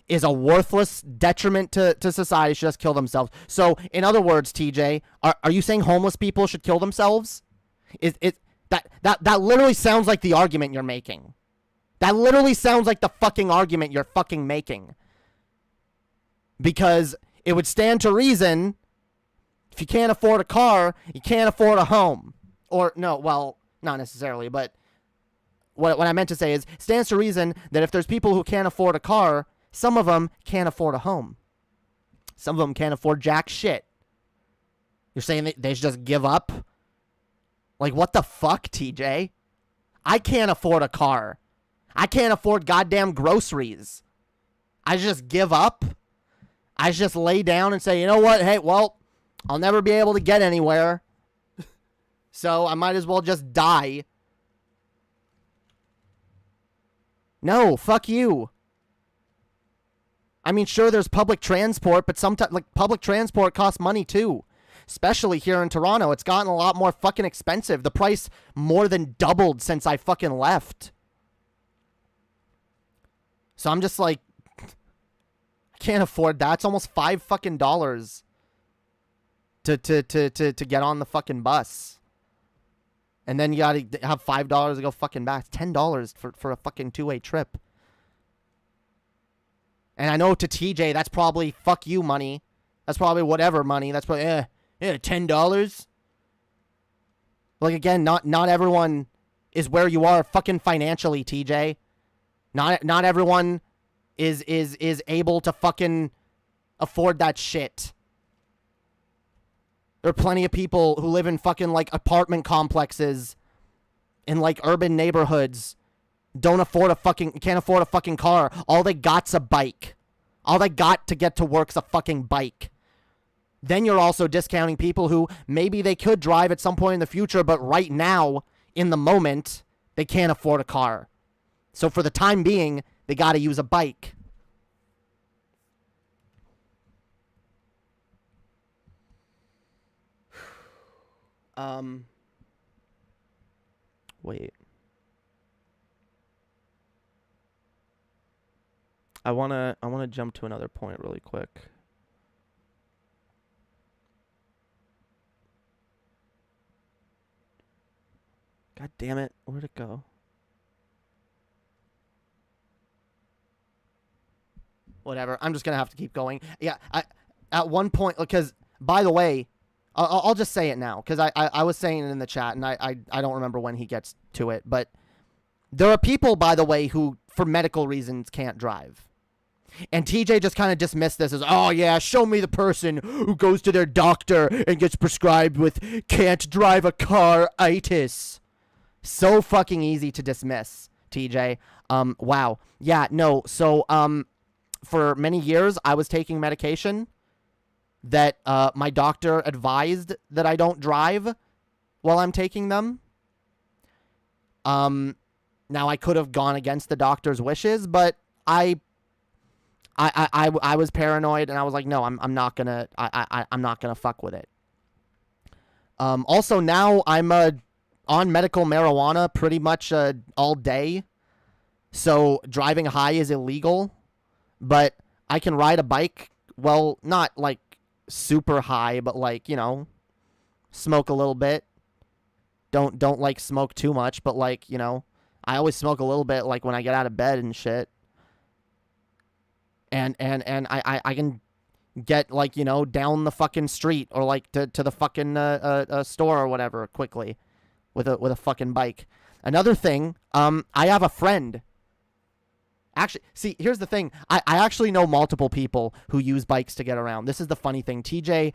C: is a worthless detriment to society, should just kill themselves. So, in other words, TJ, are you saying homeless people should kill themselves? That literally sounds like the argument you're making. That literally sounds like the fucking argument you're fucking making. Because it would stand to reason, if you can't afford a car, you can't afford a home. Or, no, well, not necessarily, but what I meant to say is, it stands to reason that if there's people who can't afford a car, some of them can't afford a home. Some of them can't afford jack shit. You're saying that they should just give up? Like, what the fuck, TJ? I can't afford a car. I can't afford goddamn groceries. I just give up. I just lay down and say, you know what? Hey, well, I'll never be able to get anywhere. So I might as well just die. No, fuck you. I mean, sure, there's public transport, but sometimes, like, public transport costs money too. Especially here in Toronto. It's gotten a lot more fucking expensive. The price more than doubled since I fucking left. So I'm just like, I can't afford that. It's almost $5 fucking to get on the fucking bus. And then you gotta have $5 to go fucking back. It's $10 for a fucking two-way trip. And I know to TJ, that's probably fuck you money. That's probably whatever money. That's probably, $10. Like, again, not everyone is where you are fucking financially, TJ. Not everyone is able to fucking afford that shit. There are plenty of people who live in fucking, like, apartment complexes in, like, urban neighborhoods. Can't afford a fucking car. All they got's a bike. All they got to get to work's a fucking bike. Then you're also discounting people who maybe they could drive at some point in the future, but right now, in the moment, they can't afford a car. So for the time being, they gotta use a bike. Wait. I wanna jump to another point really quick. God damn it, where'd it go? Whatever, I'm just gonna have to keep going. Yeah, at one point, because, by the way, I'll just say it now, because I was saying it in the chat, and I don't remember when he gets to it, but there are people, by the way, who, for medical reasons, can't drive. And TJ just kind of dismissed this as, oh yeah, show me the person who goes to their doctor and gets prescribed with can't drive a car-itis. So fucking easy to dismiss, TJ. Wow. Yeah, no, so, for many years, I was taking medication that my doctor advised that I don't drive while I'm taking them. Now, I could have gone against the doctor's wishes, but I was paranoid, and I was like, no, I'm not gonna fuck with it. Also, now I'm on medical marijuana pretty much all day, so driving high is illegal. But I can ride a bike, well, not, like, super high, but, like, you know, smoke a little bit. Don't like, smoke too much, but, like, you know, I always smoke a little bit, like, when I get out of bed and shit. And I can get, like, you know, down the fucking street or, like, to the fucking store or whatever quickly with a fucking bike. Another thing, I have a friend. Actually, see, here's the thing. I actually know multiple people who use bikes to get around. This is the funny thing. TJ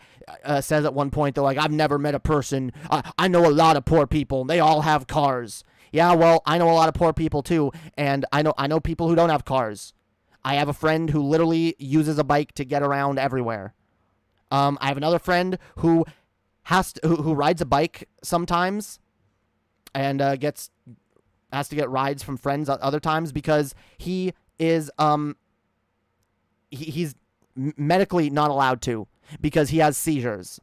C: says at one point, they're like, I've never met a person. I know a lot of poor people. They all have cars. Yeah, well, I know a lot of poor people too. And I know people who don't have cars. I have a friend who literally uses a bike to get around everywhere. I have another friend who who rides a bike sometimes and has to get rides from friends other times because he is he's medically not allowed to because he has seizures.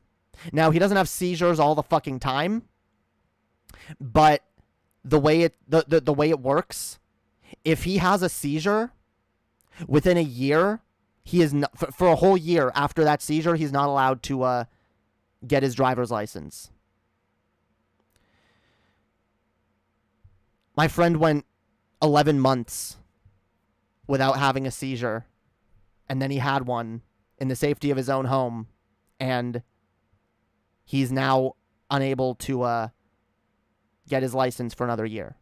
C: Now, he doesn't have seizures all the fucking time, but the way it works, if he has a seizure within a year, he is not, for a whole year after that seizure, he's not allowed to get his driver's license. My friend went 11 months without having a seizure, and then he had one in the safety of his own home, and he's now unable to get his license for another year.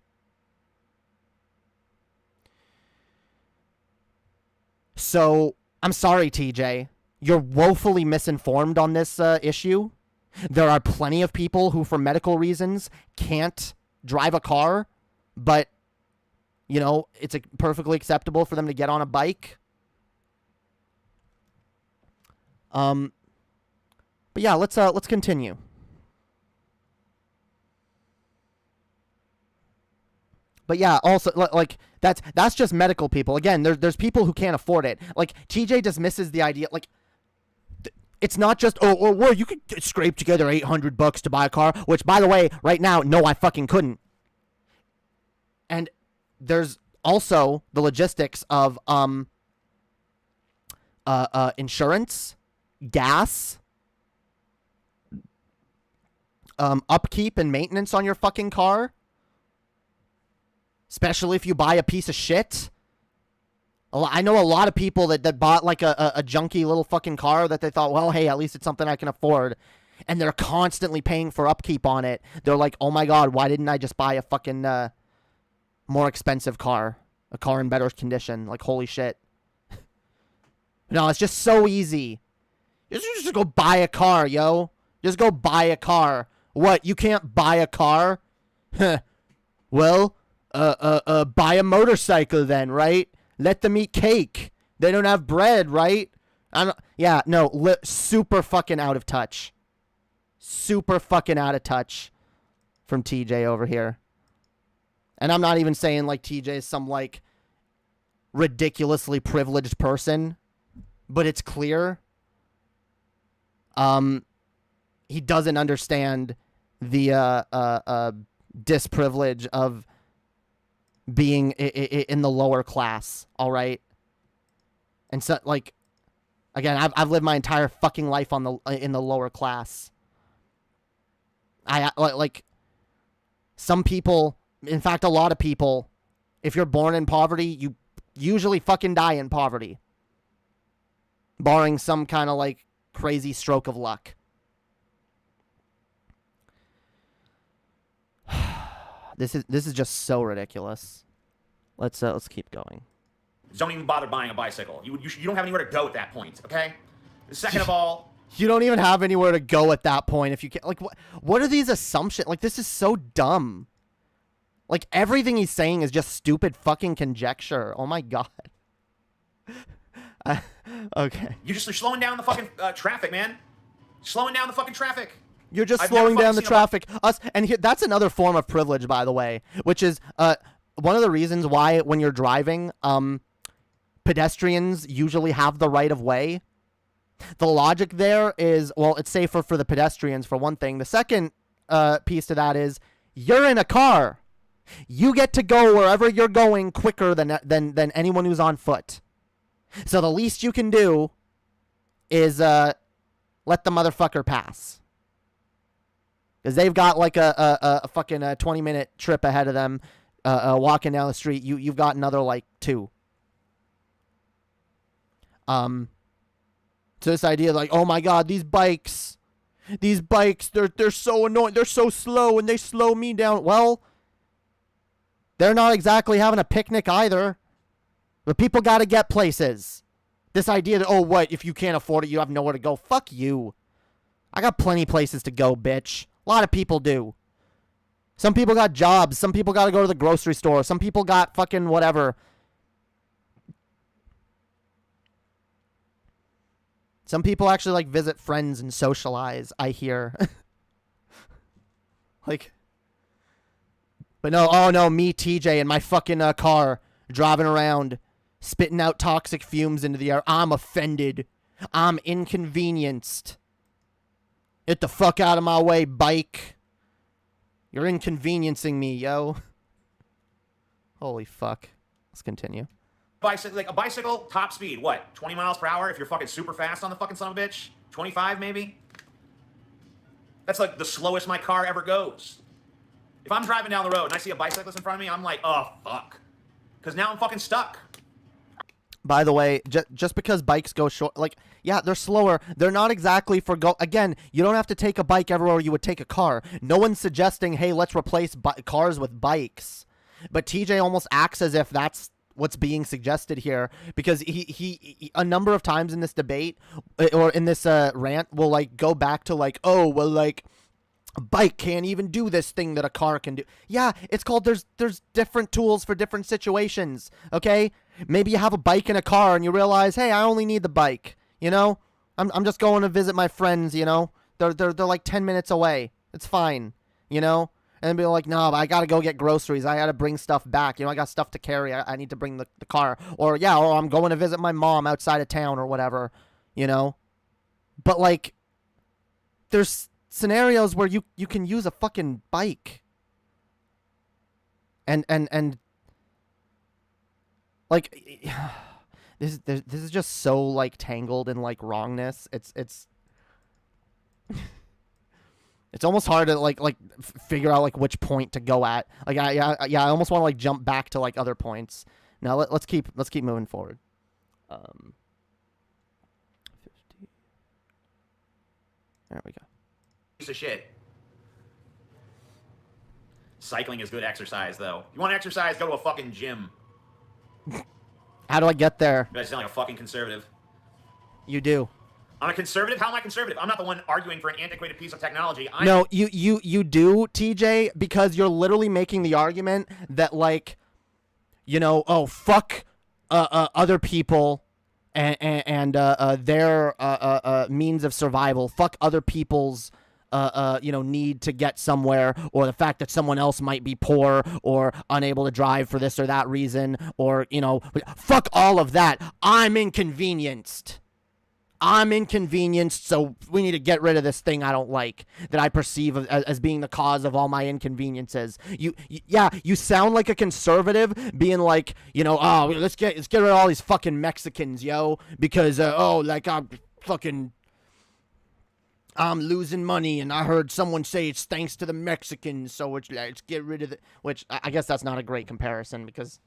C: So, I'm sorry, TJ. You're woefully misinformed on this issue. There are plenty of people who, for medical reasons, can't drive a car, but, you know, it's perfectly acceptable for them to get on a bike But yeah, let's continue. But yeah, also like that's just medical people. Again, there's people who can't afford it. Like TJ dismisses the idea. Like it's not just well you could scrape together $800 to buy a car. Which by the way, right now, no, I fucking couldn't. And there's also the logistics of insurance, gas, upkeep and maintenance on your fucking car. Especially if you buy a piece of shit. I know a lot of people that bought like a junky little fucking car that they thought, well, hey, at least it's something I can afford. And they're constantly paying for upkeep on it. They're like, oh my god, why didn't I just buy a fucking more expensive car? A car in better condition. Like, holy shit. No, it's just so easy. Just go buy a car, yo. Just go buy a car. What, you can't buy a car? Well... buy a motorcycle then, right? Let them eat cake. They don't have bread, right? Super fucking out of touch. Super fucking out of touch from TJ over here. And I'm not even saying like TJ is some like ridiculously privileged person, but it's clear he doesn't understand the disprivilege of being in the lower class, all right? And so, like, again, I've lived my entire fucking life in the lower class. Like, some people, in fact, a lot of people, if you're born in poverty, you usually fucking die in poverty, barring some kind of like crazy stroke of luck. This is just so ridiculous. Let's keep going.
E: Don't even bother buying a bicycle. You don't have anywhere to go at that point, okay? Second of all...
C: You don't even have anywhere to go at that point if you can't... Like, what are these assumptions? Like, this is so dumb. Like, everything he's saying is just stupid fucking conjecture. Oh my god. Okay.
E: You're slowing down the fucking traffic, man. Slowing down the fucking traffic.
C: You're just slowing down the traffic. That's another form of privilege, by the way, which is one of the reasons why when you're driving, pedestrians usually have the right of way. The logic there is, well, it's safer for the pedestrians, for one thing. The second piece to that is you're in a car. You get to go wherever you're going quicker than anyone who's on foot. So the least you can do is let the motherfucker pass. Because they've got like a fucking 20-minute trip ahead of them walking down the street. You've got another like 2. So this idea like, oh my god, these bikes, they're so annoying. They're so slow and they slow me down. Well, they're not exactly having a picnic either. But people got to get places. This idea that, oh, what, if you can't afford it, you have nowhere to go. Fuck you. I got plenty places to go, bitch. A lot of people do. Some people got jobs. Some people got to go to the grocery store. Some people got fucking whatever. Some people actually like visit friends and socialize, I hear. Like, but no, oh no, me, TJ, in my fucking car, driving around, spitting out toxic fumes into the air. I'm offended. I'm inconvenienced. Get the fuck out of my way, bike. You're inconveniencing me, yo. Holy fuck. Let's continue.
E: Like a bicycle, top speed, what? 20 miles per hour if you're fucking super fast on the fucking son of a bitch? 25 maybe? That's like the slowest my car ever goes. If I'm driving down the road and I see a bicyclist in front of me, I'm like, oh, fuck. Because now I'm fucking stuck.
C: By the way, just because bikes go short, like, yeah, they're slower. They're not exactly for again, you don't have to take a bike everywhere you would take a car. No one's suggesting, hey, let's replace cars with bikes. But TJ almost acts as if that's what's being suggested here, because he a number of times in this debate or in this rant will like go back to like, oh, well, like, a bike can't even do this thing that a car can do. Yeah, it's called there's different tools for different situations, okay? Maybe you have a bike and a car and you realize, hey, I only need the bike, you know? I'm just going to visit my friends, you know? They're like 10 minutes away. It's fine, you know? And then be like, no, but I got to go get groceries. I got to bring stuff back. You know, I got stuff to carry. I need to bring the car. Or, yeah, or I'm going to visit my mom outside of town or whatever, you know? But, like, there's scenarios where you can use a fucking bike. And like, this is just so, like, tangled in, like, wrongness. It's it's almost hard to like figure out like which point to go at. Like I almost want to like jump back to like other points. Now let's keep moving forward. 50. There we go.
E: Piece of shit. Cycling is good exercise, though. You want to exercise? Go to a fucking gym.
C: How do I get there?
E: You guys sound like a fucking conservative.
C: You do.
E: I'm a conservative? How am I conservative? I'm not the one arguing for an antiquated piece of technology.
C: No, you do, TJ, because you're literally making the argument that, like, you know, oh, fuck other people and their means of survival. Fuck other people's you know, need to get somewhere, or the fact that someone else might be poor or unable to drive for this or that reason, or, you know, fuck all of that. I'm inconvenienced, so we need to get rid of this thing I don't like, that I perceive as being the cause of all my inconveniences. You sound like a conservative, being like, you know, oh, let's get rid of all these fucking Mexicans, yo, because I'm losing money, and I heard someone say it's thanks to the Mexicans, so let's get rid of it. Which I guess that's not a great comparison, because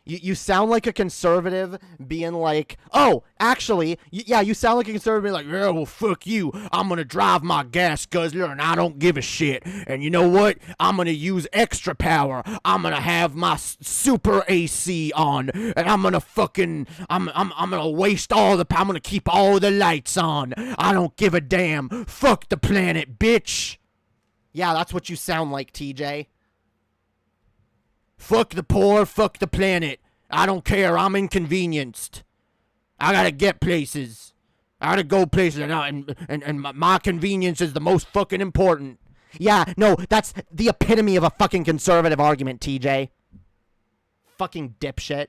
C: you sound like a conservative being like, oh, actually, you sound like a conservative being like, yeah, well, fuck you. I'm going to drive my gas guzzler, and I don't give a shit. And you know what? I'm going to use extra power. I'm going to have my super AC on, and I'm going to fucking, I'm going to waste all the power. I'm going to keep all the lights on. I don't give a damn. Fuck the planet, bitch. Yeah, that's what you sound like, TJ. Fuck the poor, fuck the planet. I don't care, I'm inconvenienced. I gotta get places. I gotta go places, and my convenience is the most fucking important. Yeah, no, that's the epitome of a fucking conservative argument, TJ. Fucking dipshit.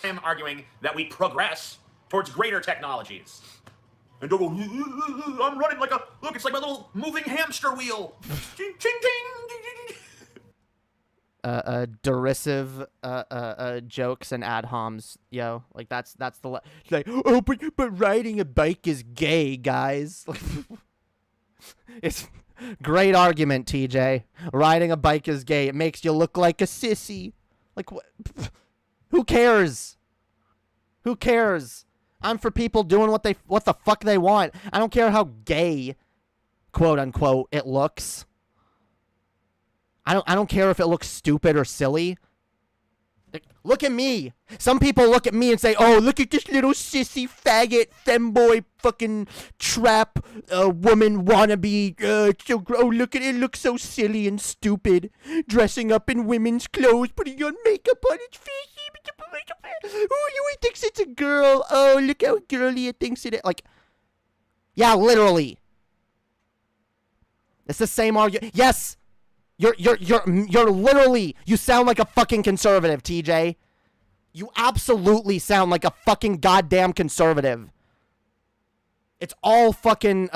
E: I am arguing that we progress towards greater technologies. And don't go, I'm running like a, look, it's like my little moving hamster wheel. Ching, ching, ching.
C: Derisive jokes and ad homs, yo. Like that's the like, oh, but riding a bike is gay, guys. It's great argument, TJ. Riding a bike is gay. It makes you look like a sissy. Like what? Who cares? Who cares? I'm for people doing what the fuck they want. I don't care how gay, quote unquote, it looks. I don't care if it looks stupid or silly. Like, look at me. Some people look at me and say, oh, look at this little sissy, faggot, femboy, fucking trap, woman wannabe. Oh, look at it. It looks so silly and stupid. Dressing up in women's clothes, putting on makeup on its face. Oh, he thinks it's a girl. Oh, look how girly it thinks it is. Like, yeah, literally. It's the same argument. Yes. You're literally, you sound like a fucking conservative, TJ. You absolutely sound like a fucking goddamn conservative. It's all fucking,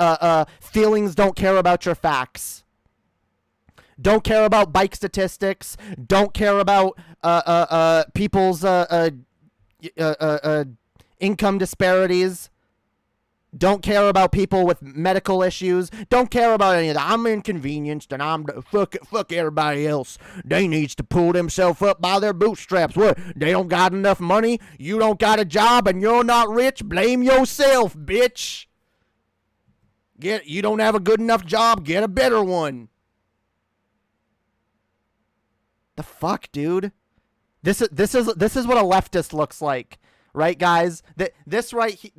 C: feelings don't care about your facts. Don't care about bike statistics. Don't care about, people's, income disparities. Don't care about people with medical issues. Don't care about any of that. I'm inconvenienced, and I'm fuck everybody else. They needs to pull themselves up by their bootstraps. What? They don't got enough money? You don't got a job, and you're not rich? Blame yourself, bitch. You don't have a good enough job? Get a better one. The fuck, dude? This is what a leftist looks like, right, guys? This right here.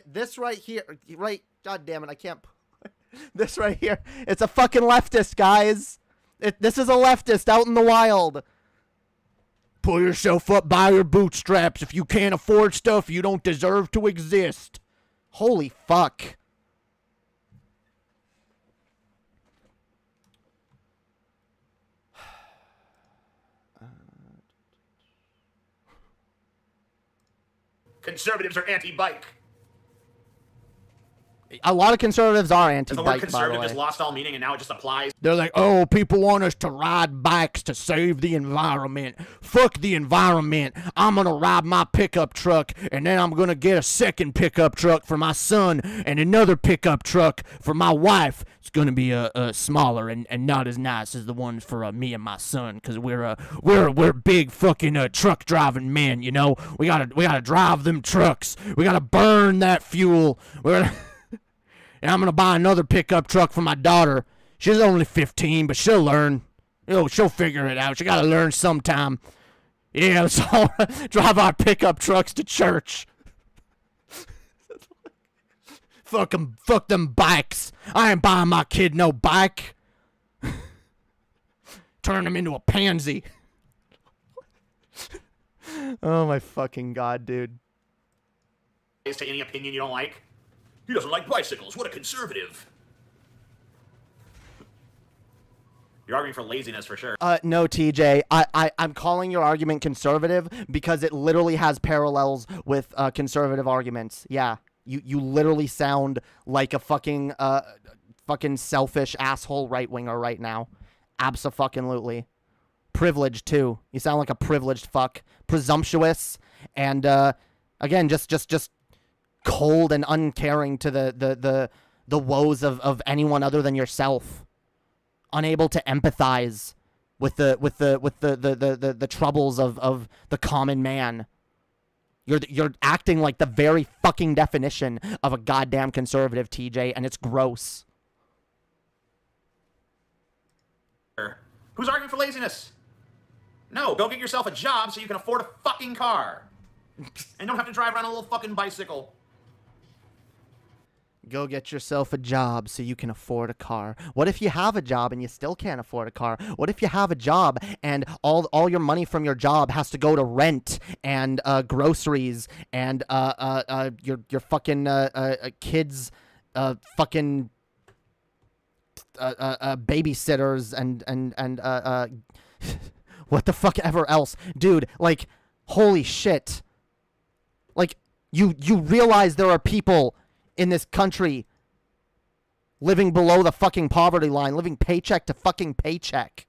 C: This right here, right? God damn it, I can't. This right here, it's a fucking leftist, guys. This is a leftist out in the wild. Pull yourself up by your bootstraps. If you can't afford stuff, you don't deserve to exist. Holy fuck.
E: Conservatives are anti-bike.
C: A lot of conservatives are
E: The word
C: anti-bike, by the
E: conservative
C: way.
E: has lost all meaning, and now it just applies.
C: They're like, oh, people want us to ride bikes to save the environment. Fuck the environment. I'm going to ride my pickup truck, and then I'm going to get a second pickup truck for my son and another pickup truck for my wife. It's going to be smaller and not as nice as the ones for me and my son, because we're big fucking truck driving men, you know? We gotta drive them trucks. We got to burn that fuel. And I'm going to buy another pickup truck for my daughter. She's only 15, but she'll learn. You know, she'll figure it out. She got to learn sometime. Yeah, let's all drive our pickup trucks to church. Fuck them bikes. I ain't buying my kid no bike. Turn him into a pansy. Oh my fucking God, dude.
E: To any opinion you don't like. He doesn't like bicycles. What a conservative. You're arguing for laziness for sure.
C: No, TJ. I'm calling your argument conservative because it literally has parallels with conservative arguments. Yeah. You literally sound like a fucking selfish asshole right-winger right now. Abso-fucking-lutely. Privileged, too. You sound like a privileged fuck. Presumptuous. And, again, just cold and uncaring to the woes of anyone other than yourself. Unable to empathize with the troubles of the common man. You're acting like the very fucking definition of a goddamn conservative, TJ, and it's gross.
E: Who's arguing for laziness? No, go get yourself a job so you can afford a fucking car. And don't have to drive around a little fucking bicycle.
C: Go get yourself a job so you can afford a car. What if you have a job and you still can't afford a car? What if you have a job and all your money from your job has to go to rent and groceries and your fucking kids fucking babysitters and what the fuck ever else, dude? Like, holy shit! Like, you realize there are people in this country living below the fucking poverty line, living paycheck to fucking paycheck.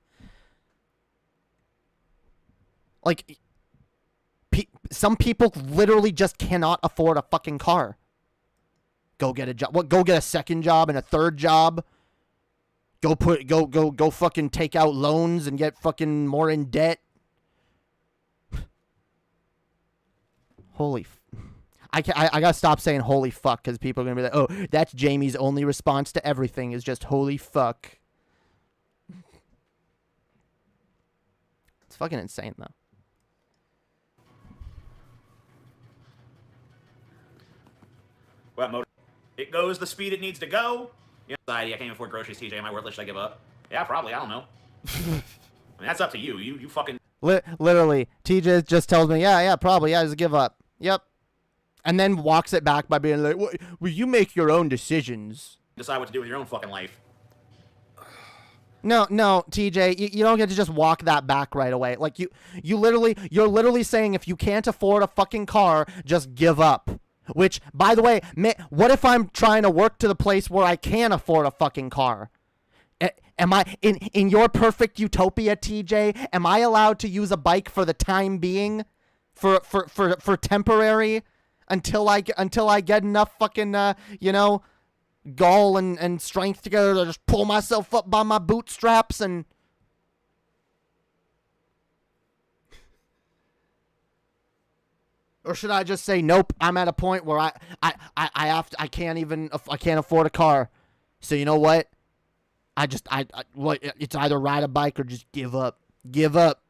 C: Like, some people literally just cannot afford a fucking car. Go get a job. What? Go get a second job and a third job. Go fucking take out loans and get fucking more in debt. Holy I gotta stop saying holy fuck, because people are gonna be like, oh, that's Jamie's only response to everything is just holy fuck. It's fucking insane, though.
E: What it goes the speed it needs to go. You know, I can't even afford groceries, TJ. Am I worthless? Should I give up? Yeah, probably. I don't know. I mean, that's up to you. You fucking...
C: Literally, TJ just tells me, yeah, probably. Yeah, just give up. Yep. And then walks it back by being like, well, you make your own decisions.
E: Decide what to do with your own fucking life.
C: No, TJ, you don't get to just walk that back right away. Like, you're literally saying if you can't afford a fucking car, just give up. Which, by the way, what if I'm trying to work to the place where I can afford a fucking car? Am I, in your perfect utopia, TJ, am I allowed to use a bike for the time being? For temporary? Until I get enough fucking, gall and strength together to just pull myself up by my bootstraps and... Or should I just say, nope, I'm at a point where I can't afford a car. So you know what? It's either ride a bike or just give up. Give up.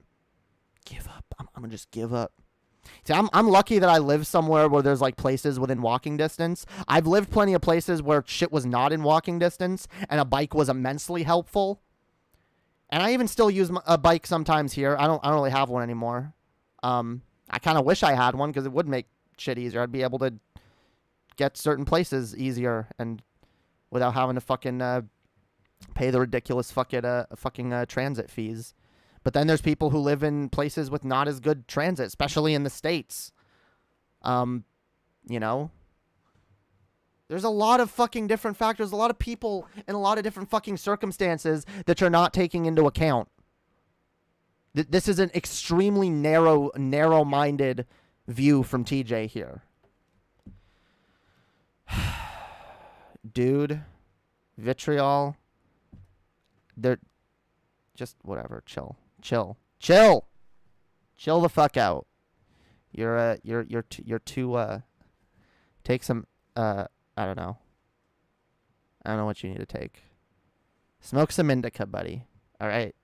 C: I'm gonna just give up. See, I'm lucky that I live somewhere where there's like places within walking distance. I've lived plenty of places where shit was not in walking distance and a bike was immensely helpful. And I even still use a bike sometimes here. I don't really have one anymore. I kind of wish I had one because it would make shit easier. I'd be able to get certain places easier and without having to fucking pay the ridiculous fucking transit fees. But then there's people who live in places with not as good transit, especially in the States. You know, there's a lot of fucking different factors, a lot of people in a lot of different fucking circumstances that you're not taking into account. This is an extremely narrow-minded view from TJ here. Dude, vitriol. They're just whatever. Chill the fuck out. You're too take some I don't know what you need to take. Smoke some indica, buddy. All right.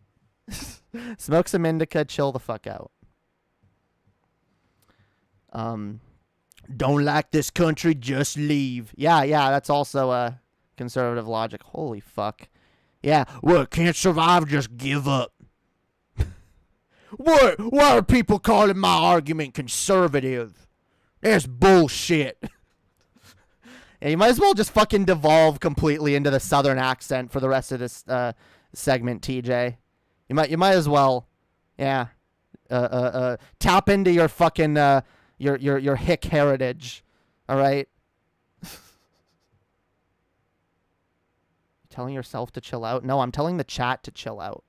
C: Smoke some indica, chill the fuck out. Don't like this country, just leave. Yeah, that's also conservative logic. Holy fuck. Yeah, what, can't survive, just give up. What? Why are people calling my argument conservative? That's bullshit. Yeah, you might as well just fucking devolve completely into the southern accent for the rest of this segment, TJ. You might as well. Yeah. Tap into your fucking your hick heritage. All right? Telling yourself to chill out? No, I'm telling the chat to chill out.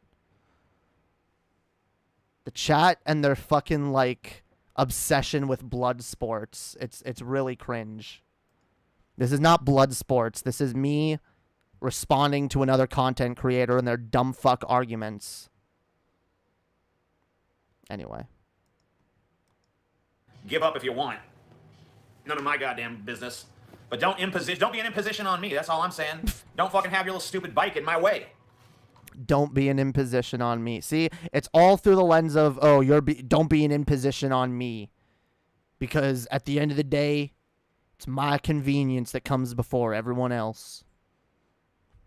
C: The chat and their fucking like obsession with blood sports. It's really cringe. This is not blood sports. This is me responding to another content creator and their dumb fuck arguments. Anyway.
E: Give up if you want. None of my goddamn business. But don't be an imposition on me. That's all I'm saying. Don't fucking have your little stupid bike in my way.
C: Don't be an imposition on me. See, it's all through the lens of, oh, don't be an imposition on me. Because at the end of the day, it's my convenience that comes before everyone else.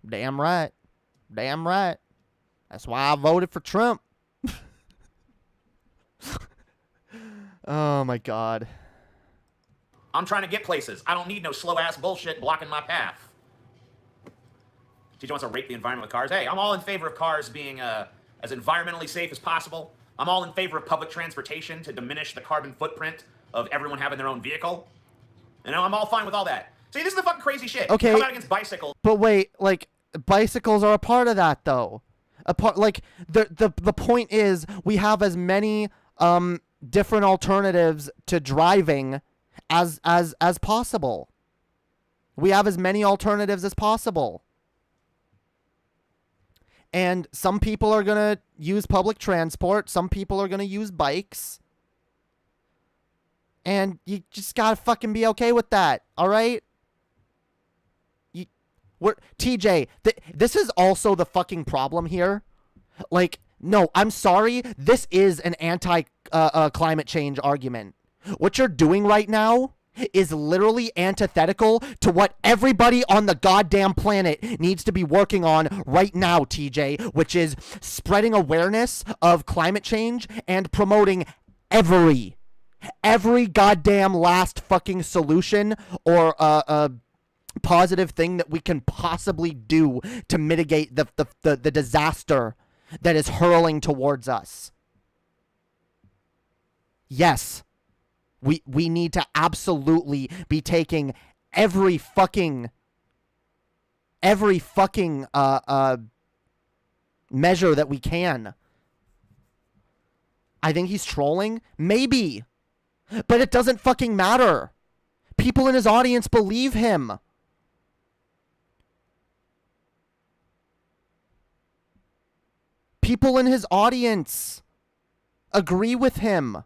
C: Damn right. Damn right. That's why I voted for Trump. Oh, my God.
E: I'm trying to get places. I don't need no slow-ass bullshit blocking my path. TJ wants to rape the environment with cars. Hey, I'm all in favor of cars being as environmentally safe as possible. I'm all in favor of public transportation to diminish the carbon footprint of everyone having their own vehicle. You know, I'm all fine with all that. See, this is the fucking crazy shit.
C: Okay.
E: Come out against bicycles.
C: But wait, like, bicycles are a part of that, though. The point is, we have as many different alternatives to driving as possible. We have as many alternatives as possible. And some people are going to use public transport. Some people are going to use bikes. And you just got to fucking be okay with that. All right? TJ, this is also the fucking problem here. Like, no, I'm sorry. This is an anti-climate change argument. What you're doing right now is literally antithetical to what everybody on the goddamn planet needs to be working on right now, TJ, which is spreading awareness of climate change and promoting every goddamn last fucking solution or positive thing that we can possibly do to mitigate the disaster that is hurling towards us. Yes. We need to absolutely be taking every fucking measure that we can. I think he's trolling. Maybe. But it doesn't fucking matter. People in his audience believe him. People in his audience agree with him.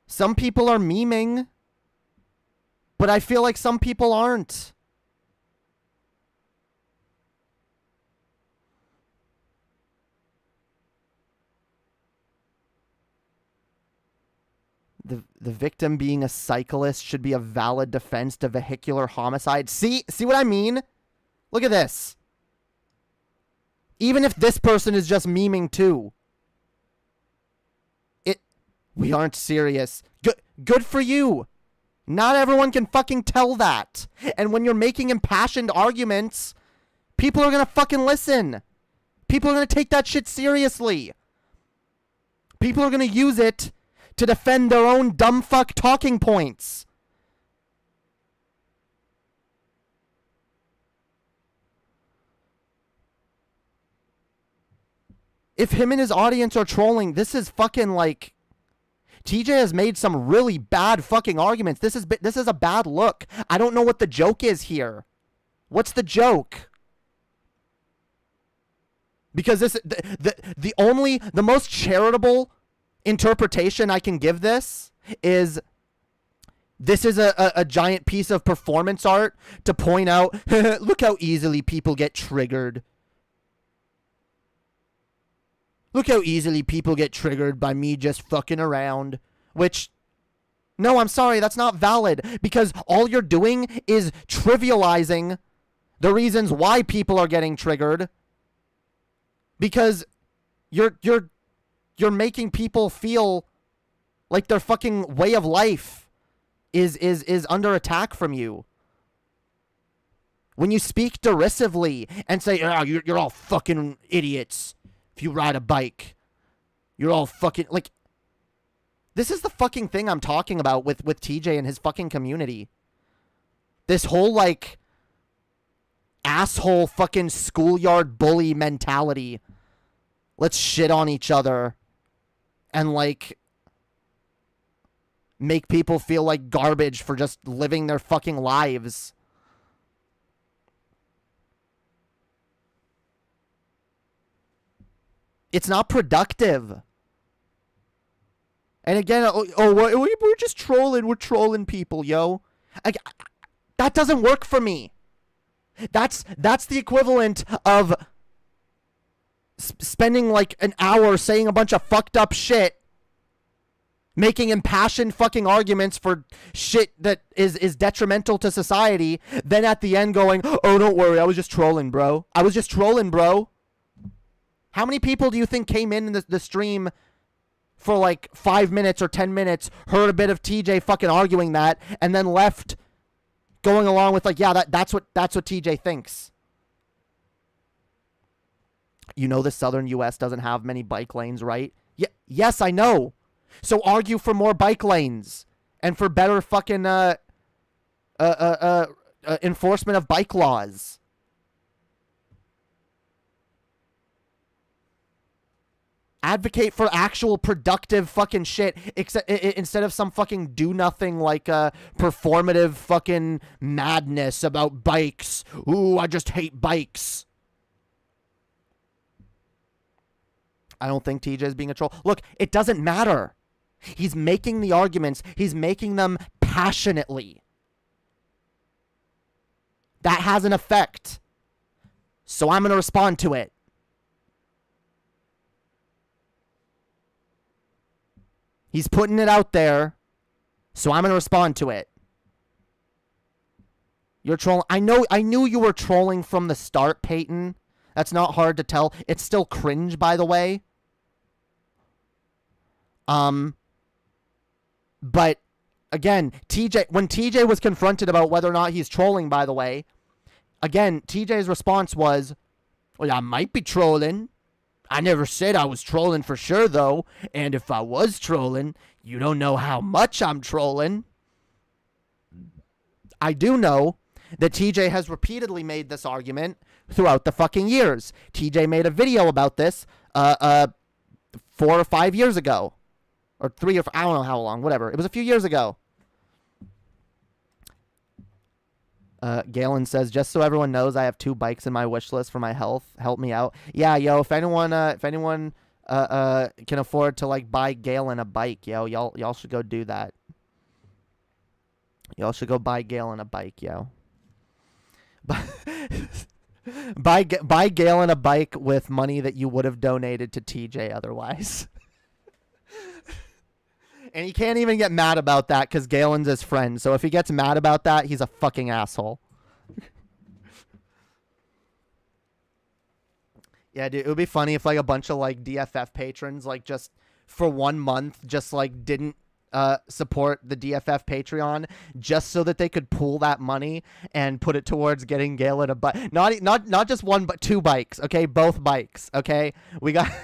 C: Some people are memeing, but I feel like some people aren't. The victim being a cyclist should be a valid defense to vehicular homicide. See what I mean? Look at this. Even if this person is just memeing too. We aren't serious. Good for you. Not everyone can fucking tell that. And when you're making impassioned arguments, people are gonna fucking listen. People are gonna take that shit seriously. People are gonna use it to defend their own dumb fuck talking points. If him and his audience are trolling, this is fucking like... TJ has made some really bad fucking arguments. This is a bad look. I don't know what the joke is here. What's the joke? Because the most charitable interpretation I can give this is a giant piece of performance art to point out, look how easily people get triggered. Look how easily people get triggered by me just fucking around. Which, no, I'm sorry, that's not valid. Because all you're doing is trivializing the reasons why people are getting triggered. Because you're making people feel like their fucking way of life is under attack from you. When you speak derisively and say, oh, you're all fucking idiots. If you ride a bike, you're all fucking... Like, this is the fucking thing I'm talking about with TJ and his fucking community. This whole, like, asshole fucking schoolyard bully mentality. Let's shit on each other. And, like, make people feel like garbage for just living their fucking lives. It's not productive. And again, we're just trolling. We're trolling people, yo. That doesn't work for me. That's the equivalent of spending like an hour saying a bunch of fucked up shit, making impassioned fucking arguments for shit that is detrimental to society, then at the end going, oh, don't worry, I was just trolling, bro. I was just trolling, bro. How many people do you think came in the stream for like 5 minutes or 10 minutes, heard a bit of TJ fucking arguing that, and then left going along with like, yeah, that's what TJ thinks? You know the southern US doesn't have many bike lanes, right? Yes, I know. So argue for more bike lanes and for better fucking enforcement of bike laws. Advocate for actual productive fucking shit instead of some fucking do-nothing like performative fucking madness about bikes. Ooh, I just hate bikes. I don't think TJ is being a troll. Look, it doesn't matter. He's making the arguments. He's making them passionately. That has an effect. So I'm going to respond to it. He's putting it out there, so I'm going to respond to it. You're trolling. I knew you were trolling from the start, Peyton. That's not hard to tell. It's still cringe, by the way. But again, when TJ was confronted about whether or not he's trolling, by the way, again, TJ's response was, well, I might be trolling. I never said I was trolling for sure, though. And if I was trolling, you don't know how much I'm trolling. I do know that TJ has repeatedly made this argument throughout the fucking years. TJ made a video about this 4 or 5 years ago. Or 3 or 4, I don't know how long, whatever. It was a few years ago. Galen says, just so everyone knows, I have 2 bikes in my wish list for my health. Help me out. Yeah, yo, if anyone can afford to like buy Galen a bike, yo, y'all should go do that. Y'all should go buy Galen a bike, yo. buy Galen a bike with money that you would have donated to TJ otherwise. And he can't even get mad about that because Galen's his friend. So if he gets mad about that, he's a fucking asshole. Yeah, dude, it would be funny if like a bunch of like DFF patrons like just for 1 month just like didn't support the DFF Patreon just so that they could pool that money and put it towards getting Galen a bike. Not just one, but 2 bikes. Okay, both bikes. Okay, we gotta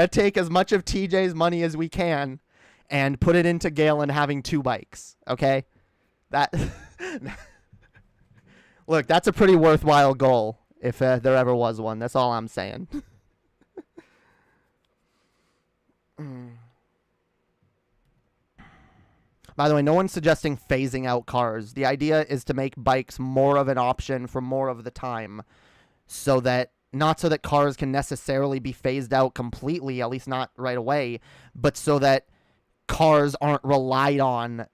C: take as much of TJ's money as we can and put it into Galen having 2 bikes. Okay, that look, that's a pretty worthwhile goal if there ever was one. That's all I'm saying. By the way, no one's suggesting phasing out cars. The idea is to make bikes more of an option for more of the time, so that not so that cars can necessarily be phased out completely, at least not right away, but so that cars aren't relied on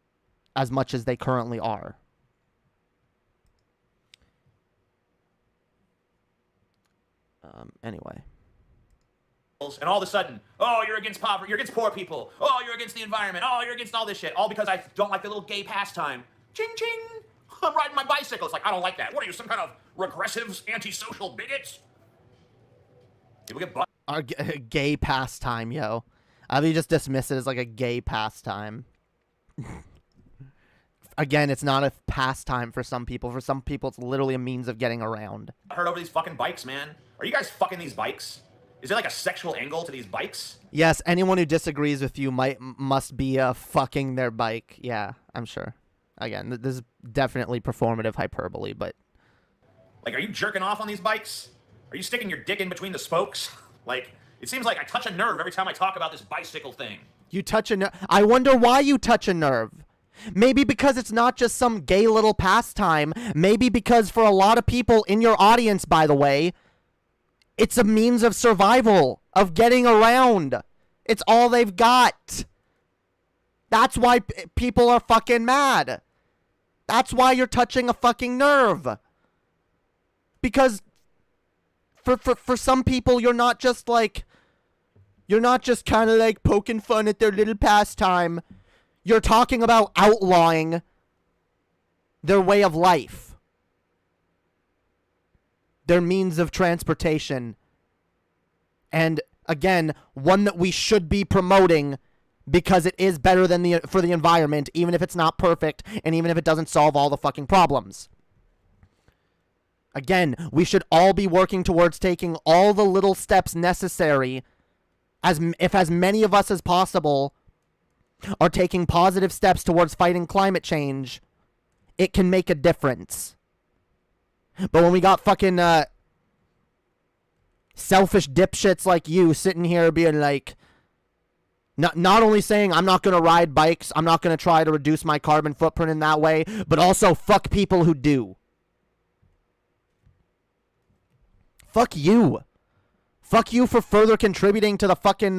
C: as much as they currently are. Anyway.
E: And all of a sudden, oh, you're against poverty, you're against poor people, oh, you're against the environment, oh, you're against all this shit, all because I don't like the little gay pastime. Ching ching! I'm riding my bicycle. It's like, I don't like that. What are you, some kind of regressive, antisocial bigots? People get butt.
C: Our gay pastime, yo. I mean, you just dismiss it as like a gay pastime. Again, it's not a pastime for some people. For some people, it's literally a means of getting around.
E: I heard over these fucking bikes, man. Are you guys fucking these bikes? Is there like a sexual angle to these bikes?
C: Yes, anyone who disagrees with you must be fucking their bike. Yeah, I'm sure. Again, this is definitely performative hyperbole, but...
E: Like, are you jerking off on these bikes? Are you sticking your dick in between the spokes? Like, it seems like I touch a nerve every time I talk about this bicycle thing.
C: You touch a nerve? I wonder why you touch a nerve. Maybe because it's not just some gay little pastime. Maybe because for a lot of people in your audience, by the way... It's a means of survival, of getting around. It's all they've got. That's why people are fucking mad. That's why you're touching a fucking nerve. Because for some people, you're not just kind of like poking fun at their little pastime. You're talking about outlawing their way of life. Their means of transportation. And again, one that we should be promoting because it is better than for the environment, even if it's not perfect and even if it doesn't solve all the fucking problems. Again, we should all be working towards taking all the little steps necessary, if as many of us as possible are taking positive steps towards fighting climate change, it can make a difference. But when we got fucking selfish dipshits like you sitting here being like, not only saying I'm not going to ride bikes, I'm not going to try to reduce my carbon footprint in that way, but also fuck people who do. Fuck you. Fuck you for further contributing to the fucking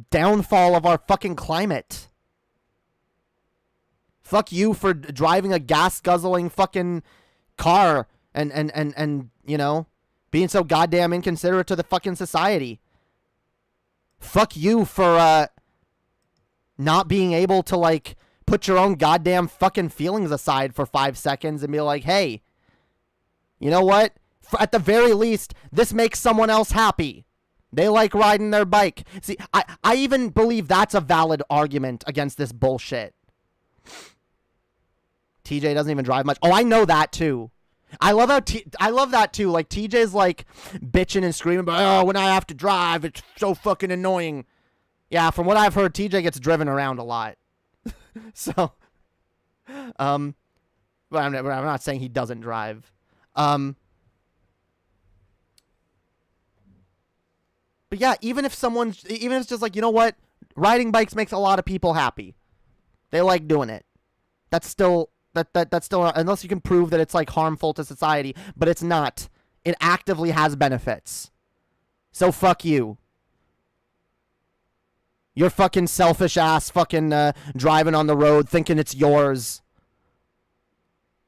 C: downfall of our fucking climate. Fuck you for driving a gas-guzzling fucking car and you know, being so goddamn inconsiderate to the fucking society. Fuck you for not being able to, like, put your own goddamn fucking feelings aside for 5 seconds and be like, hey, you know what? At the very least, this makes someone else happy. They like riding their bike. See, I even believe that's a valid argument against this bullshit. TJ doesn't even drive much. Oh, I know that too. I love that too. Like, TJ's like bitching and screaming about, oh, when I have to drive, it's so fucking annoying. Yeah, from what I've heard, TJ gets driven around a lot. So, but I'm not saying he doesn't drive. But yeah, even if it's just like, you know what, riding bikes makes a lot of people happy. They like doing it. That's still unless you can prove that it's like harmful to society, but it's not. It actively has benefits. So fuck you. You're fucking selfish ass fucking driving on the road thinking it's yours.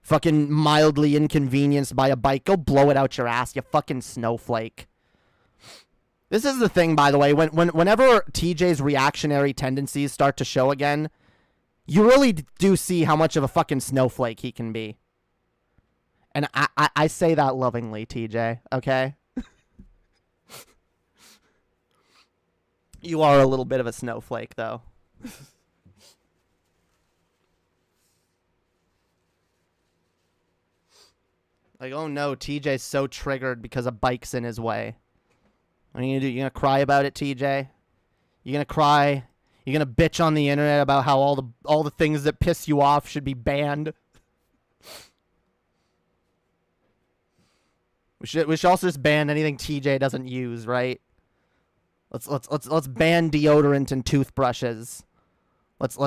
C: Fucking mildly inconvenienced by a bike. Go blow it out your ass, you fucking snowflake. This is the thing, by the way. Whenever TJ's reactionary tendencies start to show again, you really do see how much of a fucking snowflake he can be. And I say that lovingly, TJ, okay? You are a little bit of a snowflake, though. Like, oh no, TJ's so triggered because a bike's in his way. What are you gonna do? You gonna cry about it, TJ? You gonna cry? You gonna bitch on the internet about how all the things that piss you off should be banned? We should also just ban anything TJ doesn't use, right? Let's ban deodorant and toothbrushes. Let's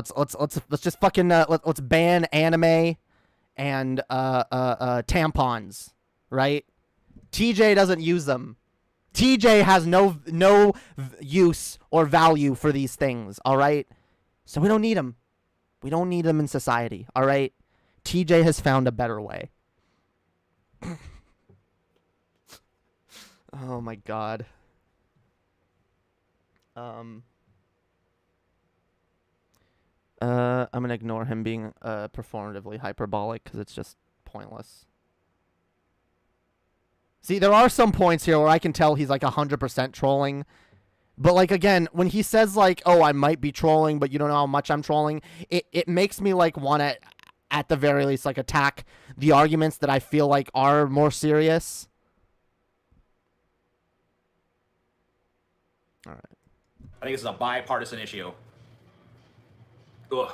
C: just fucking let's ban anime and tampons, right? TJ doesn't use them. TJ has no use or value for these things, all right? So we don't need them. We don't need them in society, all right? TJ has found a better way. Oh my god. I'm gonna ignore him being performatively hyperbolic because it's just pointless. See, there are some points here where I can tell he's like 100% trolling. But like, again, when he says like, oh, I might be trolling, but you don't know how much I'm trolling, it makes me like want to, at the very least, like attack the arguments that I feel like are more serious. All right.
E: I think this is a bipartisan issue. Ugh.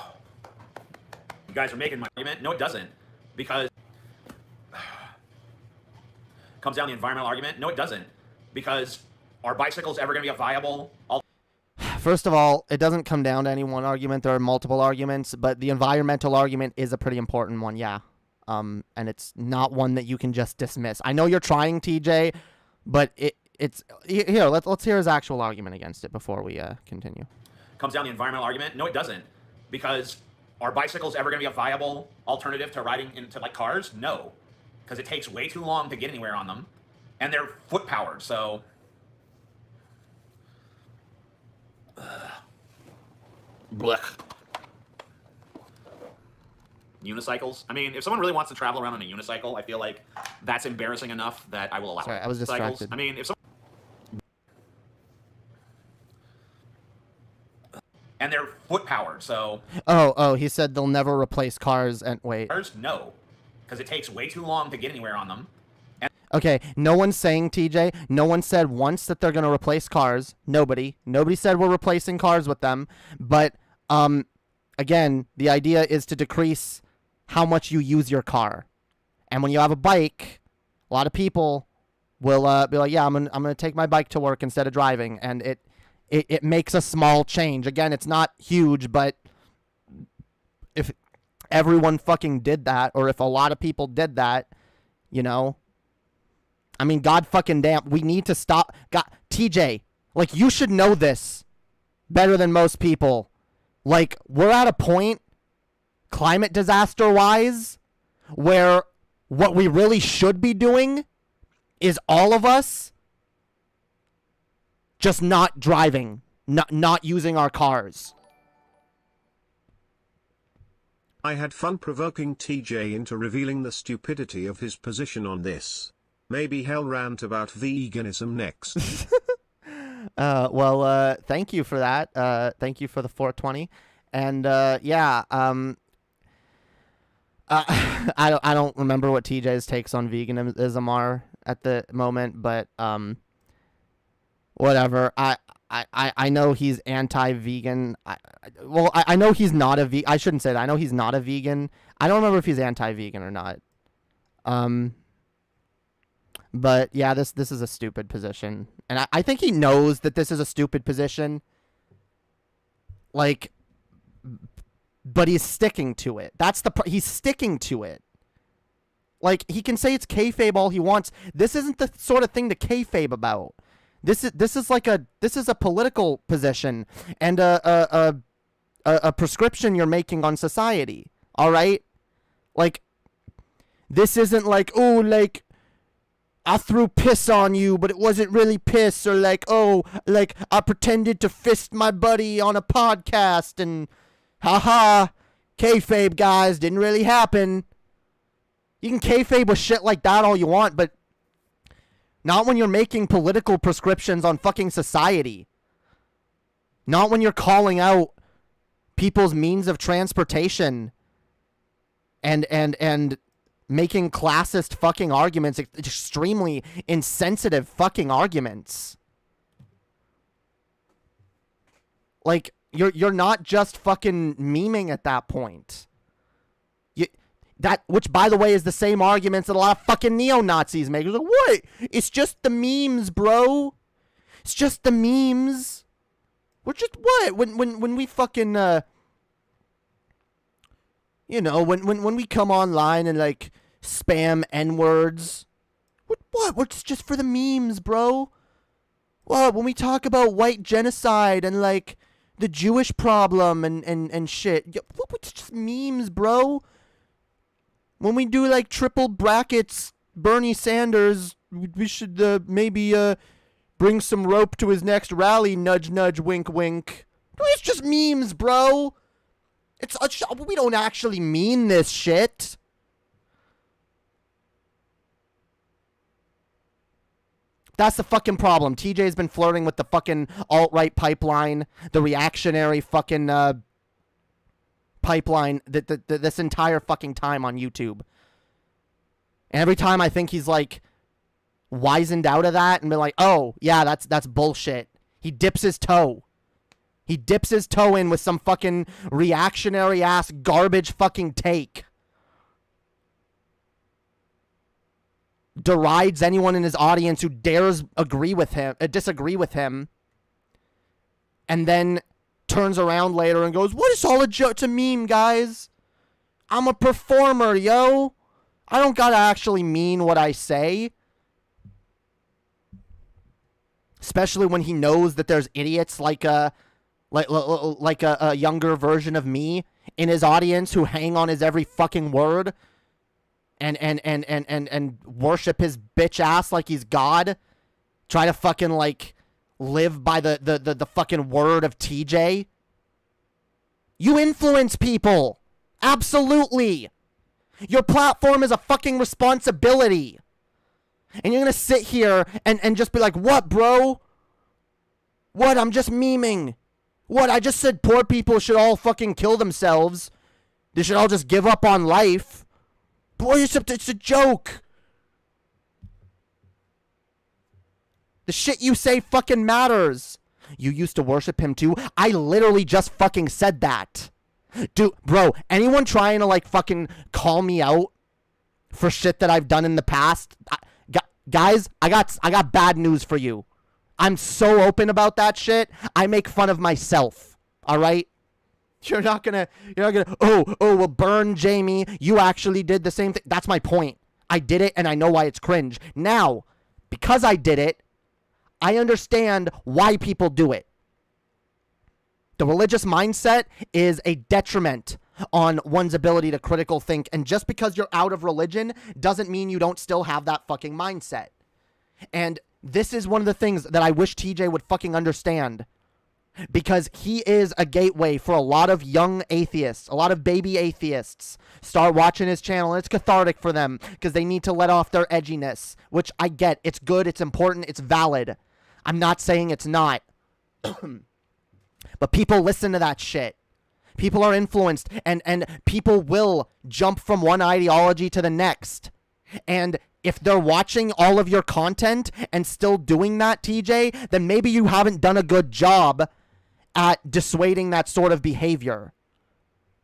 E: You guys are making my argument. No, it doesn't. Because comes down to the environmental argument. No, it doesn't. Because are bicycles ever going to be a viable
C: First of all, it doesn't come down to any one argument. There are multiple arguments, but the environmental argument is a pretty important one, yeah. And it's not one that you can just dismiss. I know you're trying, TJ, but it's here. Let's hear his actual argument against it before we continue.
E: Comes down to the environmental argument. No, it doesn't. Because are bicycles ever going to be a viable alternative to riding into like cars? No, because it takes way too long to get anywhere on them, and they're foot powered. So, blech. Unicycles. I mean, if someone really wants to travel around on a unicycle, I feel like that's embarrassing enough that I will allow.
C: Sorry, I was distracted.
E: I mean, if someone and they're foot powered, so.
C: Oh, he said they'll never replace cars. And wait.
E: Cars, no, because it takes way too long to get anywhere on them.
C: Okay, no one's saying, TJ, no one said once that they're going to replace cars. Nobody said we're replacing cars with them. But, again, the idea is to decrease how much you use your car. And when you have a bike, a lot of people will be like, yeah, I'm gonna take my bike to work instead of driving. And it makes a small change. Again, it's not huge, but if everyone fucking did that, or if a lot of people did that, you know, I mean, God fucking damn, we need to stop. God, TJ, like, you should know this better than most people. Like, we're at a point, climate disaster-wise, where what we really should be doing is all of us just not driving, not using our cars.
D: I had fun provoking TJ into revealing the stupidity of his position on this. Maybe he'll rant about veganism next.
C: Well, thank you for that. Thank you for the 420. And, yeah, I don't remember what TJ's takes on veganism are at the moment, but, whatever. I know he's anti-vegan. I know he's not a vegan. I shouldn't say that. I know he's not a vegan. I don't remember if he's anti-vegan or not. But yeah, this is a stupid position, and I think he knows that this is a stupid position. Like, but he's sticking to it. He's sticking to it. Like, he can say it's kayfabe all he wants. This isn't the sort of thing to kayfabe about. This is a political position and a prescription you're making on society. All right, like, this isn't like, oh, like, I threw piss on you, but it wasn't really piss, or like, oh, like, I pretended to fist my buddy on a podcast and haha, kayfabe, guys, didn't really happen. You can kayfabe with shit like that all you want, but not when you're making political prescriptions on fucking society. Not when you're calling out people's means of transportation and making classist fucking arguments, extremely insensitive fucking arguments. Like, you're not just fucking memeing at that point. Which, by the way, is the same arguments that a lot of fucking neo-Nazis make. It's like, what? It's just the memes, bro. It's just the memes. We're just, what? When we fucking, you know, when we come online and, like, spam N-words. What? It's just for the memes, bro. What? When we talk about white genocide and, like, the Jewish problem and shit. It's just memes, bro. When we do, like, triple brackets Bernie Sanders, we should maybe bring some rope to his next rally, nudge, nudge, wink, wink. It's just memes, bro. We don't actually mean this shit. That's the fucking problem. TJ's been flirting with the fucking alt-right pipeline, the reactionary fucking pipeline this entire fucking time on YouTube. And every time I think he's like wizened out of that and been like, oh, yeah, that's bullshit. He dips his toe. He dips his toe in with some fucking reactionary ass garbage fucking take. Derides anyone in his audience who dares disagree with him. And then turns around later and goes, what is all a joke? It's a meme, guys. I'm a performer, yo. I don't gotta actually mean what I say. Especially when he knows that there's idiots like a younger version of me in his audience who hang on his every fucking word and worship his bitch ass like he's God. Try to fucking like live by the fucking word of TJ. You influence people. Absolutely. Your platform is a fucking responsibility. And you're gonna sit here and just be like, what, bro? What? I'm just memeing. What? I just said poor people should all fucking kill themselves. They should all just give up on life. Boy, it's a joke. The shit you say fucking matters. You used to worship him too? I literally just fucking said that. Dude, bro, anyone trying to like fucking call me out for shit that I've done in the past? Guys, I got bad news for you. I'm so open about that shit. I make fun of myself. All right? You're not gonna, well, burn Jamie. You actually did the same thing. That's my point. I did it and I know why it's cringe. Now, because I did it, I understand why people do it. The religious mindset is a detriment on one's ability to critical think. And just because you're out of religion doesn't mean you don't still have that fucking mindset. And this is one of the things that I wish TJ would fucking understand. Because he is a gateway for a lot of young atheists, a lot of baby atheists. Start watching his channel and it's cathartic for them because they need to let off their edginess, which I get. It's good, it's important, it's valid. I'm not saying it's not. But people listen to that shit. People are influenced and people will jump from one ideology to the next. And if they're watching all of your content and still doing that, TJ, then maybe you haven't done a good job at dissuading that sort of behavior.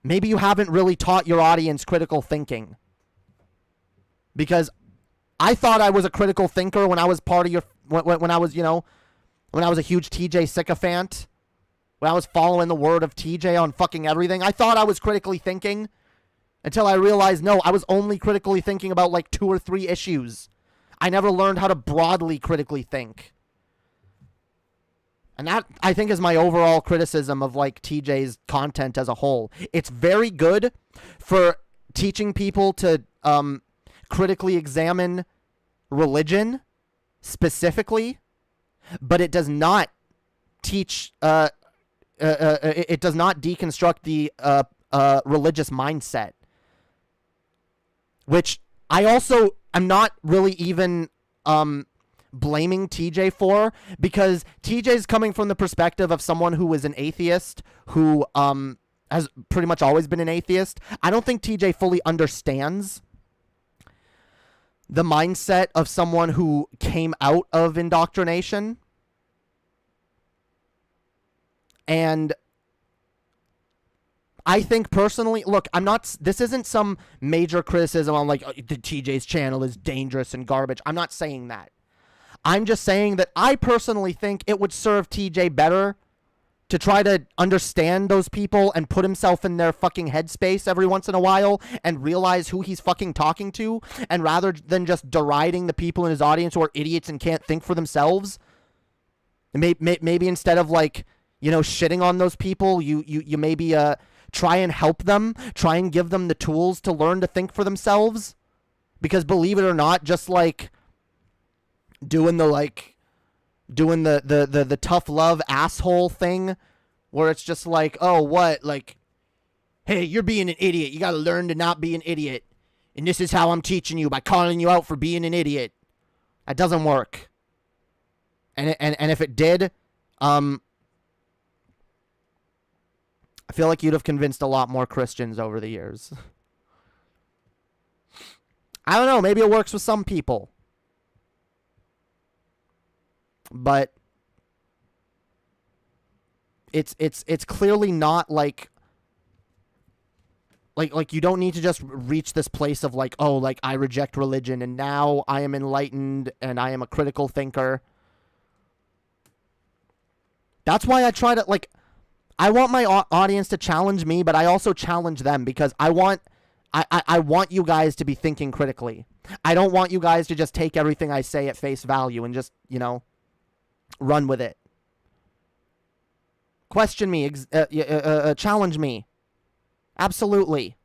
C: Maybe you haven't really taught your audience critical thinking. Because I thought I was a critical thinker when I was part of your... When I was, when I was a huge TJ sycophant. When I was following the word of TJ on fucking everything. I thought I was critically thinking. Until I realized, no, I was only critically thinking about like 2 or 3 issues. I never learned how to broadly critically think. And that, I think, is my overall criticism of like TJ's content as a whole. It's very good for teaching people to critically examine religion specifically, but it does not teach, it does not deconstruct the religious mindset. Which I also am not really even blaming TJ for, because TJ's coming from the perspective of someone who is an atheist, who has pretty much always been an atheist. I don't think TJ fully understands the mindset of someone who came out of indoctrination. And I think personally, look, this isn't some major criticism on like, the TJ's channel is dangerous and garbage. I'm not saying that. I'm just saying that I personally think it would serve TJ better to try to understand those people and put himself in their fucking headspace every once in a while and realize who he's fucking talking to, and rather than just deriding the people in his audience who are idiots and can't think for themselves, maybe instead of like, you know, shitting on those people, you maybe try and help them, try and give them the tools to learn to think for themselves. Because believe it or not, just like doing the tough love asshole thing, where it's just like, oh, what, like, hey, you're being an idiot, you gotta learn to not be an idiot, and this is how I'm teaching you, by calling you out for being an idiot. That doesn't work. And if it did, I feel like you'd have convinced a lot more Christians over the years. I don't know, maybe it works with some people. But it's clearly not like you don't need to just reach this place of like, oh, like, I reject religion and now I am enlightened and I am a critical thinker. That's why I try to, like, I want my audience to challenge me, but I also challenge them, because I want you guys to be thinking critically. I don't want you guys to just take everything I say at face value and just, you know, run with it. Question me, challenge me. Absolutely.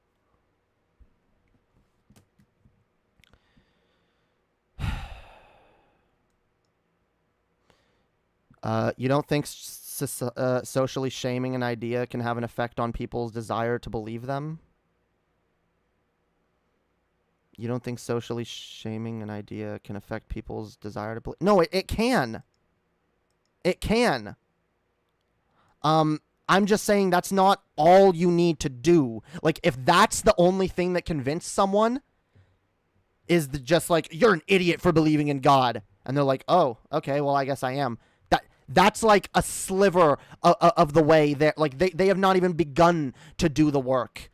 C: You don't think socially shaming an idea can have an effect on people's desire to believe them? You don't think socially shaming an idea can affect people's desire to believe? No, it can. It can. I'm just saying that's not all you need to do. Like, if that's the only thing that convinced someone, is just like, you're an idiot for believing in God, and they're like, oh, okay, well, I guess I am. That's like a sliver of the way that, like, they have not even begun to do the work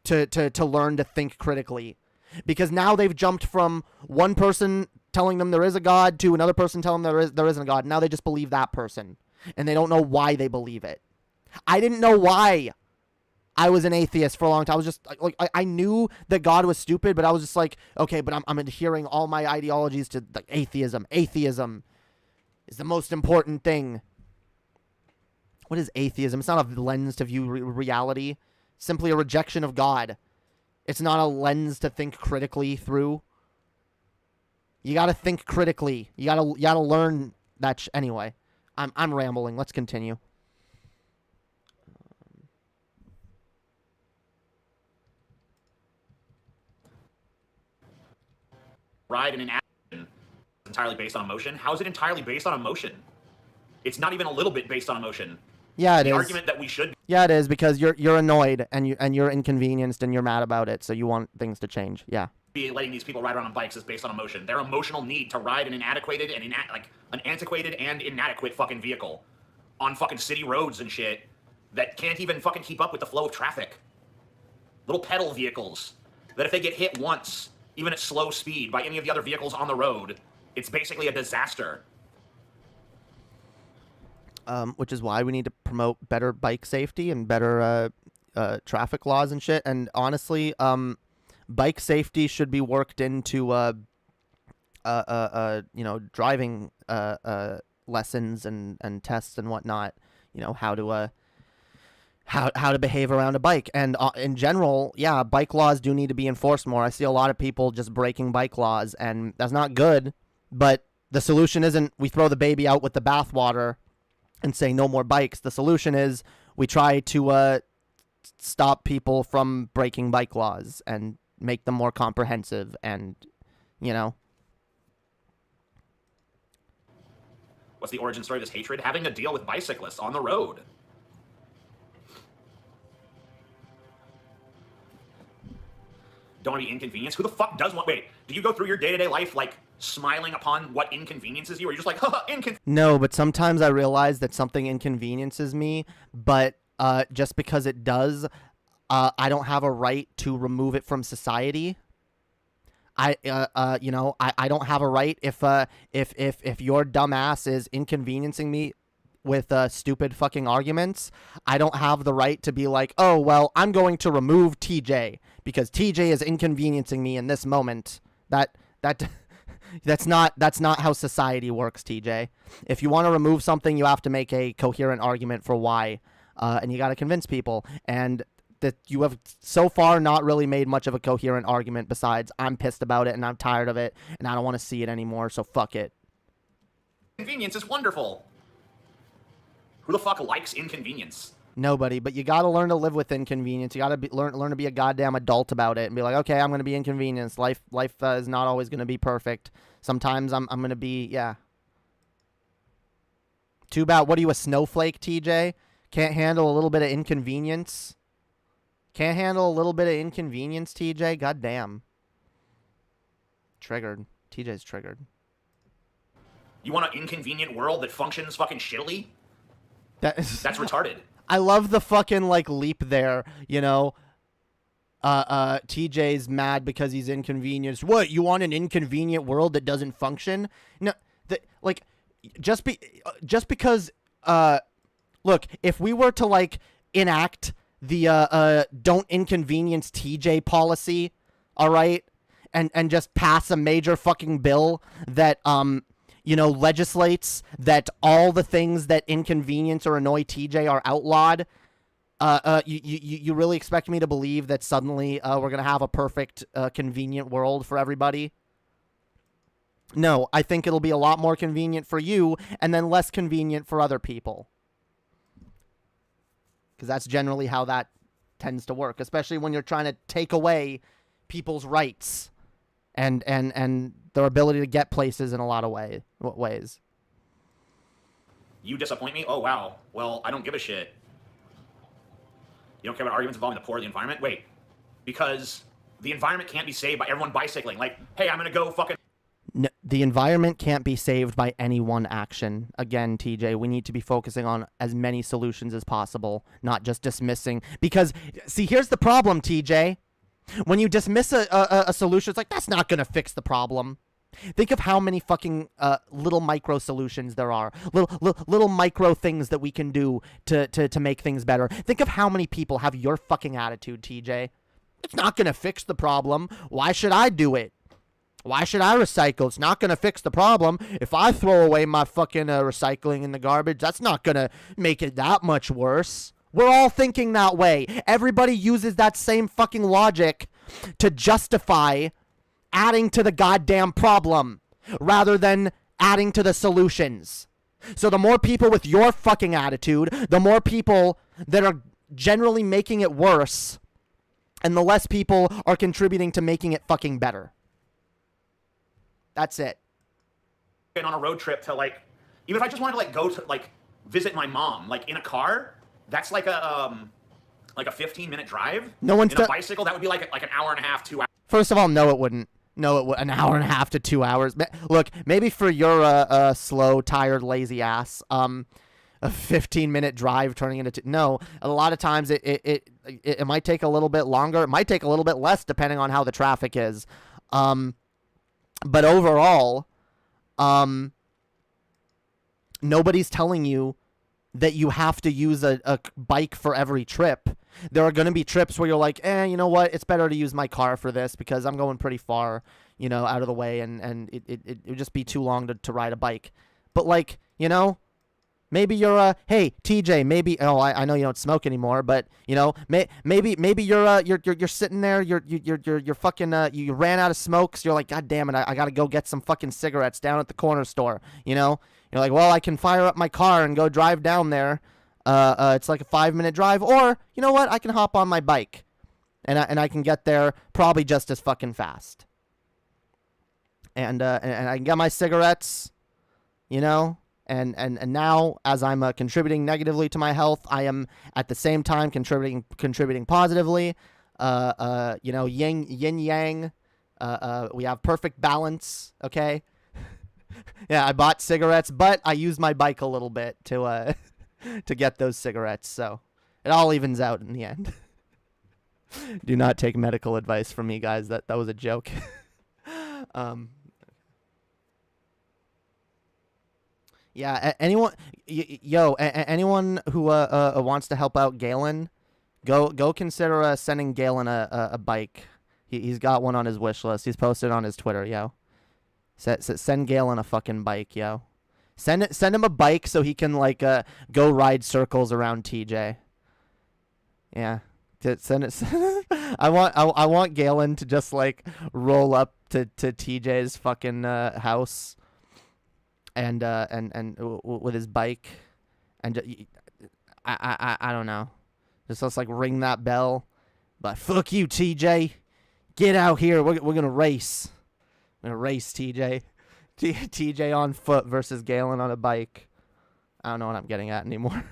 C: to learn to think critically. Because now they've jumped from one person telling them there is a God to another person telling them there isn't a God. Now they just believe that person, and they don't know why they believe it. I didn't know why I was an atheist for a long time. I was just like, I knew that God was stupid, but I was just like, okay, but I'm adhering all my ideologies to like atheism. Atheism is the most important thing. What is atheism? It's not a lens to view reality. Simply a rejection of God. It's not a lens to think critically through. You gotta think critically. You gotta learn that. Anyway, I'm rambling. Let's continue.
E: Ride in an action entirely based on emotion. How is it entirely based on emotion? It's not even a little bit based on emotion.
C: Yeah, it is.
E: The argument that we should.
C: Yeah, it is, because you're annoyed and you're inconvenienced and you're mad about it, so you want things to change. Yeah.
E: Be letting these people ride around on bikes is based on emotion. Their emotional need to ride in an antiquated and inadequate fucking vehicle on fucking city roads and shit that can't even fucking keep up with the flow of traffic. Little pedal vehicles that if they get hit once, even at slow speed, by any of the other vehicles on the road, it's basically a disaster.
C: Which is why we need to promote better bike safety and better traffic laws and shit. And honestly, bike safety should be worked into driving lessons and tests and whatnot. You know, how to behave around a bike. And in general, yeah, bike laws do need to be enforced more. I see a lot of people just breaking bike laws, and that's not good. But the solution isn't we throw the baby out with the bathwater and say no more bikes. The solution is we try to stop people from breaking bike laws and make them more comprehensive and, you know.
E: What's the origin story of this hatred? Having to deal with bicyclists on the road. Don't want to be inconvenienced? Who the fuck does want... Wait, do you go through your day-to-day life, like, smiling upon what inconveniences you? Or you're just like, haha,
C: No, but sometimes I realize that something inconveniences me, but just because it does, I don't have a right to remove it from society. I don't have a right if your dumbass is inconveniencing me with stupid fucking arguments. I don't have the right to be like, oh, well, I'm going to remove TJ because TJ is inconveniencing me in this moment. That's not how society works, TJ. If you want to remove something, you have to make a coherent argument for why, and you got to convince people. And that you have so far not really made much of a coherent argument besides I'm pissed about it and I'm tired of it and I don't want to see it anymore, so fuck it.
E: Inconvenience is wonderful. Who the fuck likes inconvenience?
C: Nobody, but you got to learn to live with inconvenience. You got to learn to be a goddamn adult about it and be like, okay, I'm going to be inconvenienced. Life is not always going to be perfect. Sometimes I'm going to be, yeah. Too bad. What are you, a snowflake, TJ? Can't handle a little bit of inconvenience? Can't handle a little bit of inconvenience, TJ? Goddamn. Triggered. TJ's triggered.
E: You want an inconvenient world that functions fucking shittily?
C: That's
E: retarded.
C: I love the fucking, like, leap there, you know? TJ's mad because he's inconvenienced. What, you want an inconvenient world that doesn't function? No, like, just because, look, if we were to, like, enact the don't inconvenience TJ policy, all right, and just pass a major fucking bill that legislates that all the things that inconvenience or annoy TJ are outlawed, you really expect me to believe that suddenly we're gonna have a perfect convenient world for everybody? No, I think it'll be a lot more convenient for you and then less convenient for other people. Because that's generally how that tends to work, especially when you're trying to take away people's rights and their ability to get places in a lot of ways.
E: You disappoint me? Oh, wow. Well, I don't give a shit. You don't care about arguments involving the poor or the environment? Wait. Because the environment can't be saved by everyone bicycling. Like, hey, I'm going to go fucking...
C: No, the environment can't be saved by any one action. Again, TJ, we need to be focusing on as many solutions as possible, not just dismissing. Because, see, here's the problem, TJ. When you dismiss a solution, it's like, that's not going to fix the problem. Think of how many fucking little micro solutions there are. Little micro things that we can do to make things better. Think of how many people have your fucking attitude, TJ. It's not going to fix the problem. Why should I do it? Why should I recycle? It's not going to fix the problem. If I throw away my fucking recycling in the garbage, that's not going to make it that much worse. We're all thinking that way. Everybody uses that same fucking logic to justify adding to the goddamn problem rather than adding to the solutions. So the more people with your fucking attitude, the more people that are generally making it worse, and the less people are contributing to making it fucking better. That's it.
E: On a road trip to, like, even if I just wanted to, like, go to, like, visit my mom, like, in a car, that's like a 15-minute drive.
C: No one's
E: in a bicycle, that would be like an hour and a half, 2 hours.
C: First of all, no, it wouldn't. No, it would. An hour and a half to 2 hours. Look, maybe for your slow, tired, lazy ass, a 15-minute drive turning into no. A lot of times it might take a little bit longer. It might take a little bit less depending on how the traffic is. But overall, nobody's telling you that you have to use a bike for every trip. There are going to be trips where you're like, you know what? It's better to use my car for this because I'm going pretty far, out of the way, and it would just be too long to ride a bike. But, like, maybe you're hey, TJ, maybe I know you don't smoke anymore, but maybe you're sitting there, you're fucking you ran out of smokes, you're like, God damn it, I got to go get some fucking cigarettes down at the corner store, You're like, well, I can fire up my car and go drive down there. It's like a 5-minute drive, or you know what? I can hop on my bike and I can get there probably just as fucking fast. And I can get my cigarettes, you know, and now as I'm contributing negatively to my health, I am at the same time contributing positively. You know, yin yang. We have perfect balance. Okay. Yeah, I bought cigarettes, but I used my bike a little bit to to get those cigarettes, so it all evens out in the end. Do not take medical advice from me, guys. That was a joke. Yeah, anyone anyone who wants to help out Galen, go consider sending Galen a bike. He's got one on his wish list. He's posted on his Twitter, yo. Send Galen a fucking bike, yo. Send him a bike so he can like go ride circles around TJ. Yeah. Send it. I want Galen to just like roll up to TJ's fucking house and with his bike and I don't know. Just like ring that bell. But fuck you, TJ. Get out here. We're gonna race. I'm gonna race TJ. TJ on foot versus Galen on a bike. I don't know what I'm getting at anymore.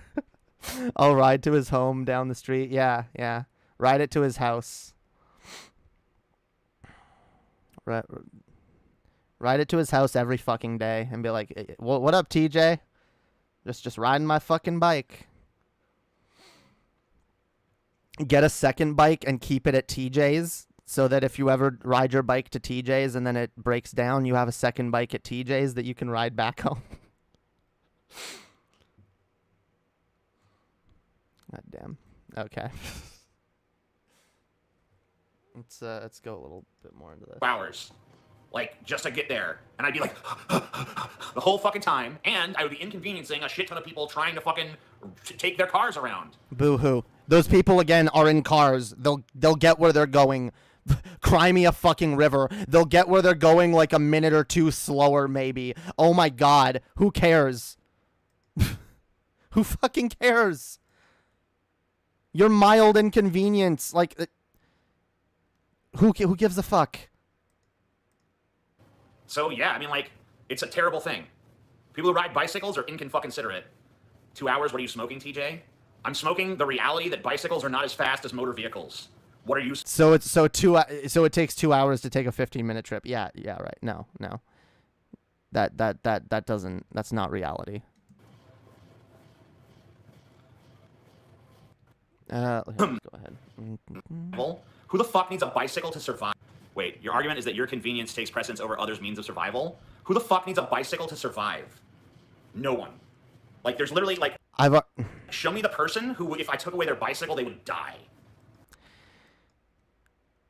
C: I'll ride to his home down the street. Yeah. Ride it to his house. Ride it to his house every fucking day and be like, "What up, TJ? Just riding my fucking bike." Get a second bike and keep it at TJ's so that if you ever ride your bike to TJ's and then it breaks down, you have a second bike at TJ's that you can ride back home. God damn. Okay. Let's go a little bit more into this.
E: Hours. Like, just to get there. And I'd be like, the whole fucking time. And I would be inconveniencing a shit ton of people trying to fucking take their cars around.
C: Boo-hoo. Those people, again, are in cars. They'll get where they're going. Cry me a fucking river. They'll get where they're going like a minute or two slower, maybe. Oh my god. Who cares? Who fucking cares? Your mild inconvenience. Like, who gives a fuck?
E: So, yeah, I mean, like, it's a terrible thing. People who ride bicycles are inconsiderate. 2 hours, what are you smoking, TJ? I'm smoking the reality that bicycles are not as fast as motor vehicles. What are you...
C: So it takes 2 hours to take a 15-minute trip. Yeah, right. No. That's not reality. Let's go ahead.
E: Who the fuck needs a bicycle to survive? Wait, your argument is that your convenience takes precedence over others' means of survival? Who the fuck needs a bicycle to survive? No one. Like, there's literally, like... Show me the person who, if I took away their bicycle, they would die.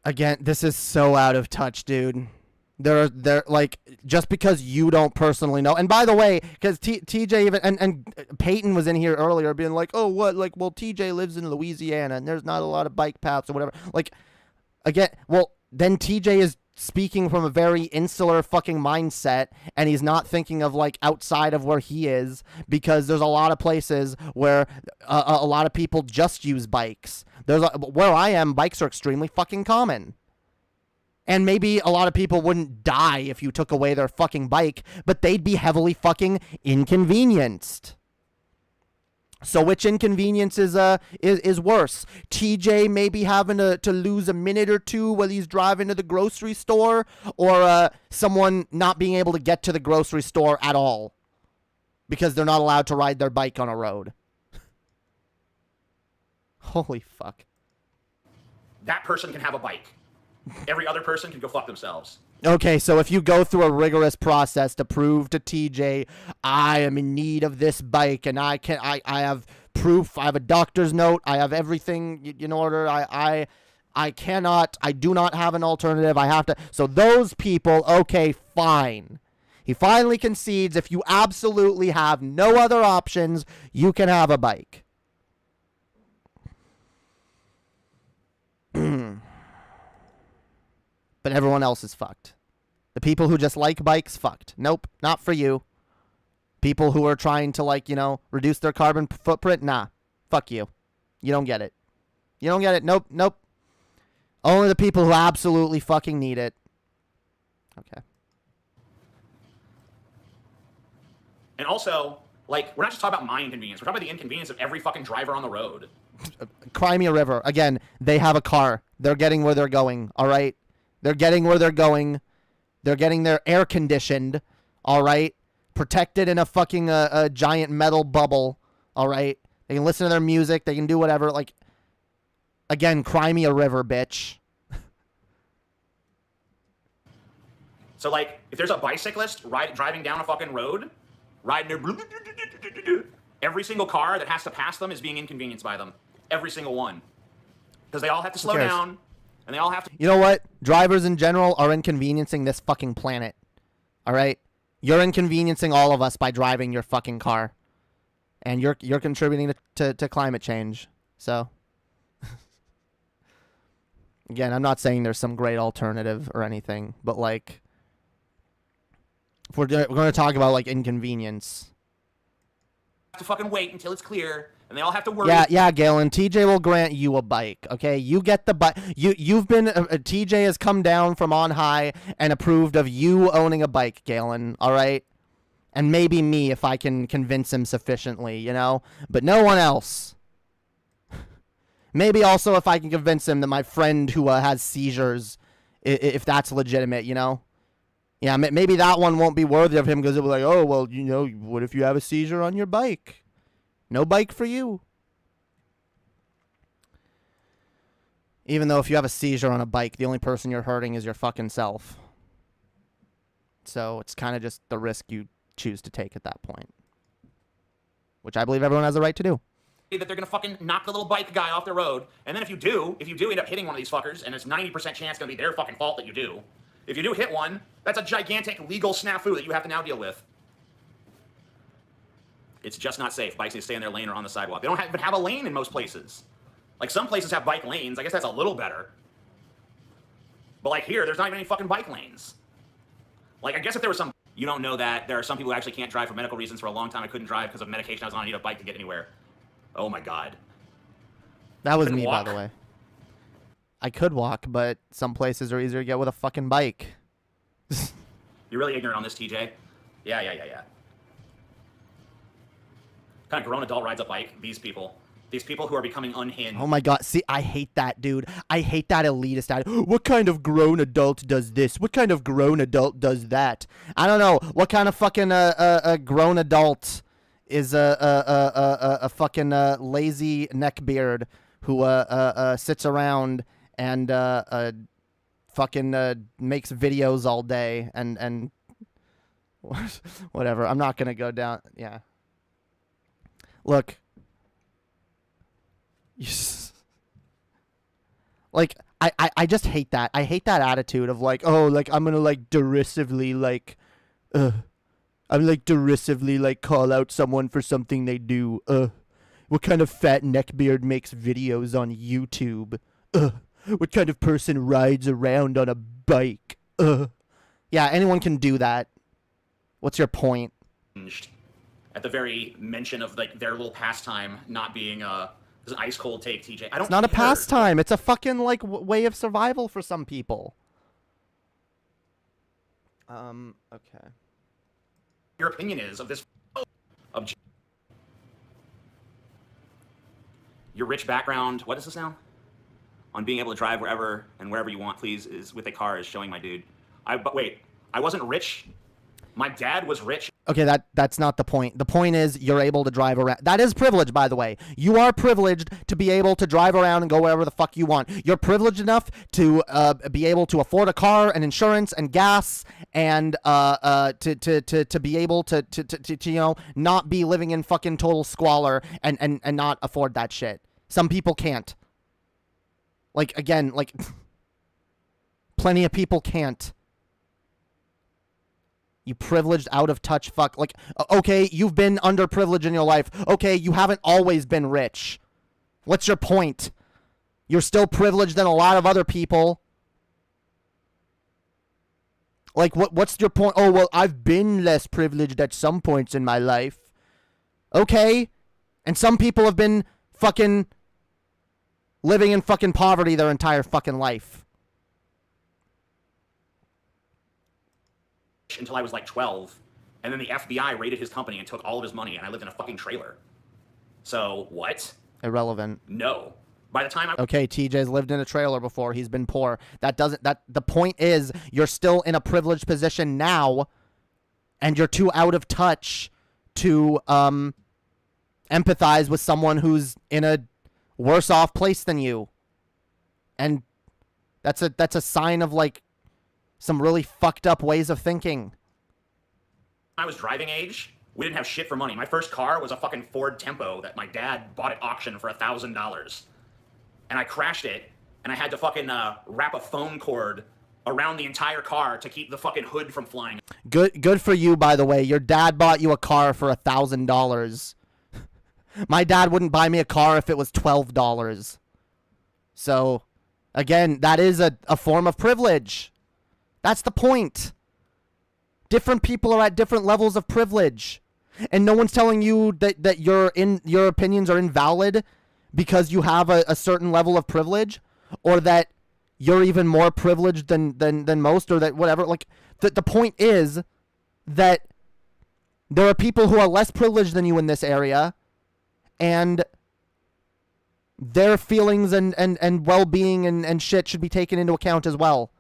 C: Again, this is so out of touch, dude. They're like, just because you don't personally know. And by the way, because TJ even and Peyton was in here earlier being like, oh, what? Like, well, TJ lives in Louisiana and there's not a lot of bike paths or whatever. Like, again, well, then TJ is speaking from a very insular fucking mindset, and he's not thinking of like outside of where he is, because there's a lot of places where a lot of people just use bikes. Where I am, bikes are extremely fucking common. And maybe a lot of people wouldn't die if you took away their fucking bike, but they'd be heavily fucking inconvenienced. So which inconvenience is worse? TJ maybe having to lose a minute or two while he's driving to the grocery store, or someone not being able to get to the grocery store at all because they're not allowed to ride their bike on a road. Holy fuck.
E: That person can have a bike. Every other person can go fuck themselves.
C: Okay, so if you go through a rigorous process to prove to TJ, I am in need of this bike, and I have proof, I have a doctor's note, I have everything in order, I do not have an alternative, I have to, so those people, okay, fine. He finally concedes, if you absolutely have no other options, you can have a bike. But everyone else is fucked. The people who just like bikes, fucked. Nope, not for you. People who are trying to, like, reduce their carbon footprint, nah. Fuck you. You don't get it. You don't get it. Nope. Only the people who absolutely fucking need it. Okay.
E: And also, like, we're not just talking about my inconvenience. We're talking about the inconvenience of every fucking driver on the road.
C: Crimea River. Again, they have a car. They're getting where they're going, all right? They're getting where they're going. They're getting their air conditioned, all right? Protected in a fucking a giant metal bubble, all right? They can listen to their music. They can do whatever. Like, again, Crimea River, bitch.
E: So, like, if there's a bicyclist driving down a fucking road, riding their... Every single car that has to pass them is being inconvenienced by them. Every single one. Because they all have to slow down, and they all have to...
C: You know what? Drivers in general are inconveniencing this fucking planet. All right? You're inconveniencing all of us by driving your fucking car. And you're contributing to climate change. So... Again, I'm not saying there's some great alternative or anything, but, like... If we're going to talk about, like, inconvenience...
E: to fucking wait until it's clear, and they all have to worry.
C: Yeah, Galen. TJ will grant you a bike. Okay, you get the bike. You've been TJ has come down from on high and approved of you owning a bike, Galen. All right, and maybe me if I can convince him sufficiently, you know. But no one else. Maybe also if I can convince him that my friend who has seizures, if that's legitimate, you know. Yeah, maybe that one won't be worthy of him because it'll be like, oh, well, you know, what if you have a seizure on your bike? No bike for you. Even though if you have a seizure on a bike, the only person you're hurting is your fucking self. So it's kind of just the risk you choose to take at that point. Which I believe everyone has the right to do.
E: That they're going to fucking knock the little bike guy off the road. And then if you do end up hitting one of these fuckers, and it's 90% chance going to be their fucking fault that you do. If you do hit one, that's a gigantic legal snafu that you have to now deal with. It's just not safe. Bikes need to stay in their lane or on the sidewalk. They don't even have a lane in most places. Like, some places have bike lanes. I guess that's a little better. But, like, here, there's not even any fucking bike lanes. Like, I guess if there was some... You don't know that there are some people who actually can't drive for medical reasons. For a long time, I couldn't drive because of medication. I was on a need a bike to get anywhere. Oh, my God.
C: That was me, by the way. I could walk, but some places are easier to get with a fucking bike.
E: You're really ignorant on this, TJ. Yeah. What kind of grown adult rides a bike? These people. These people who are becoming unhinged.
C: Oh my God. See, I hate that, dude. I hate that elitist attitude. What kind of grown adult does this? What kind of grown adult does that? I don't know. What kind of fucking grown adult is a fucking lazy neckbeard who sits around and fucking makes videos all day and whatever. I'm not gonna go down. Yeah. Look. Like I just hate that. I hate that attitude of like, oh, like I'm gonna like derisively like, I'm like derisively like call out someone for something they do. What kind of fat neckbeard makes videos on YouTube? What kind of person rides around on a bike? Yeah, anyone can do that. What's your point?
E: At the very mention of like their little pastime not being an ice cold take, TJ. I don't.
C: It's not
E: care.
C: a pastime. It's a fucking like way of survival for some people. Okay.
E: Your opinion is of this of your rich background. What is this now? On being able to drive wherever and wherever you want, please, is with a car is showing my dude. But wait, I wasn't rich. My dad was rich.
C: Okay, that's not the point. The point is you're able to drive around. That is privilege, by the way. You are privileged to be able to drive around and go wherever the fuck you want. You're privileged enough to be able to afford a car and insurance and gas and to be able to you know not be living in fucking total squalor and not afford that shit. Some people can't. Like, again, like, plenty of people can't. You privileged, out of touch fuck. Like, okay, you've been underprivileged in your life. Okay, you haven't always been rich. What's your point? You're still privileged than a lot of other people. Like, what's your point? Oh, well, I've been less privileged at some points in my life. Okay. And some people have been fucking living in fucking poverty their entire fucking life.
E: Until I was like 12, and then the FBI raided his company and took all of his money, and I lived in a fucking trailer. So, what?
C: Irrelevant.
E: No. By the time I...
C: Okay, TJ's lived in a trailer before. He's been poor. The point is, you're still in a privileged position now, and you're too out of touch to empathize with someone who's in a worse off place than you. And that's a sign of, like, some really fucked up ways of thinking.
E: I was driving age, we didn't have shit for money. My first car was a fucking Ford Tempo that my dad bought at auction for $1,000. And I crashed it, and I had to fucking wrap a phone cord around the entire car to keep the fucking hood from flying.
C: Good for you, by the way. Your dad bought you a car for $1,000. My dad wouldn't buy me a car if it was $12. So, again, that is a form of privilege. That's the point. Different people are at different levels of privilege. And no one's telling you that your opinions are invalid because you have a certain level of privilege, or that you're even more privileged than most, or that whatever. Like, the point is that there are people who are less privileged than you in this area, and their feelings and well-being and shit should be taken into account as well.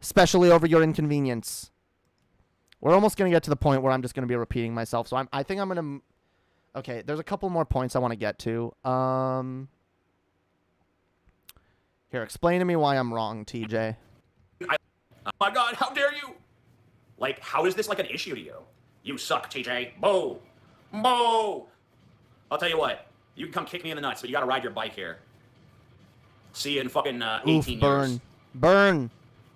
C: Especially over your inconvenience. We're almost going to get to the point where I'm just going to be repeating myself. So I think I'm going to... Okay, there's a couple more points I want to get to. Here, explain to me why I'm wrong, TJ.
E: Oh my god, how dare you? Like, how is this like an issue to you? You suck, TJ. Boo. Boo. I'll tell you what. You can come kick me in the nuts, but you got to ride your bike here. See you in fucking 18
C: burn.
E: years.
C: Burn.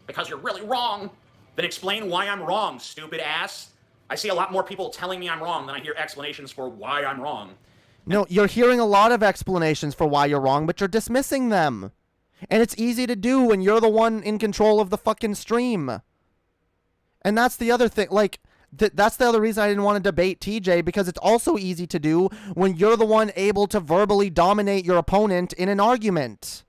E: Because you're really wrong. Then explain why I'm wrong, stupid ass. I see a lot more people telling me I'm wrong than I hear explanations for why I'm wrong.
C: No, you're hearing a lot of explanations for why you're wrong, but you're dismissing them. And it's easy to do when you're the one in control of the fucking stream. And that's the other thing. Like, that's the other reason I didn't want to debate TJ, because it's also easy to do when you're the one able to verbally dominate your opponent in an argument.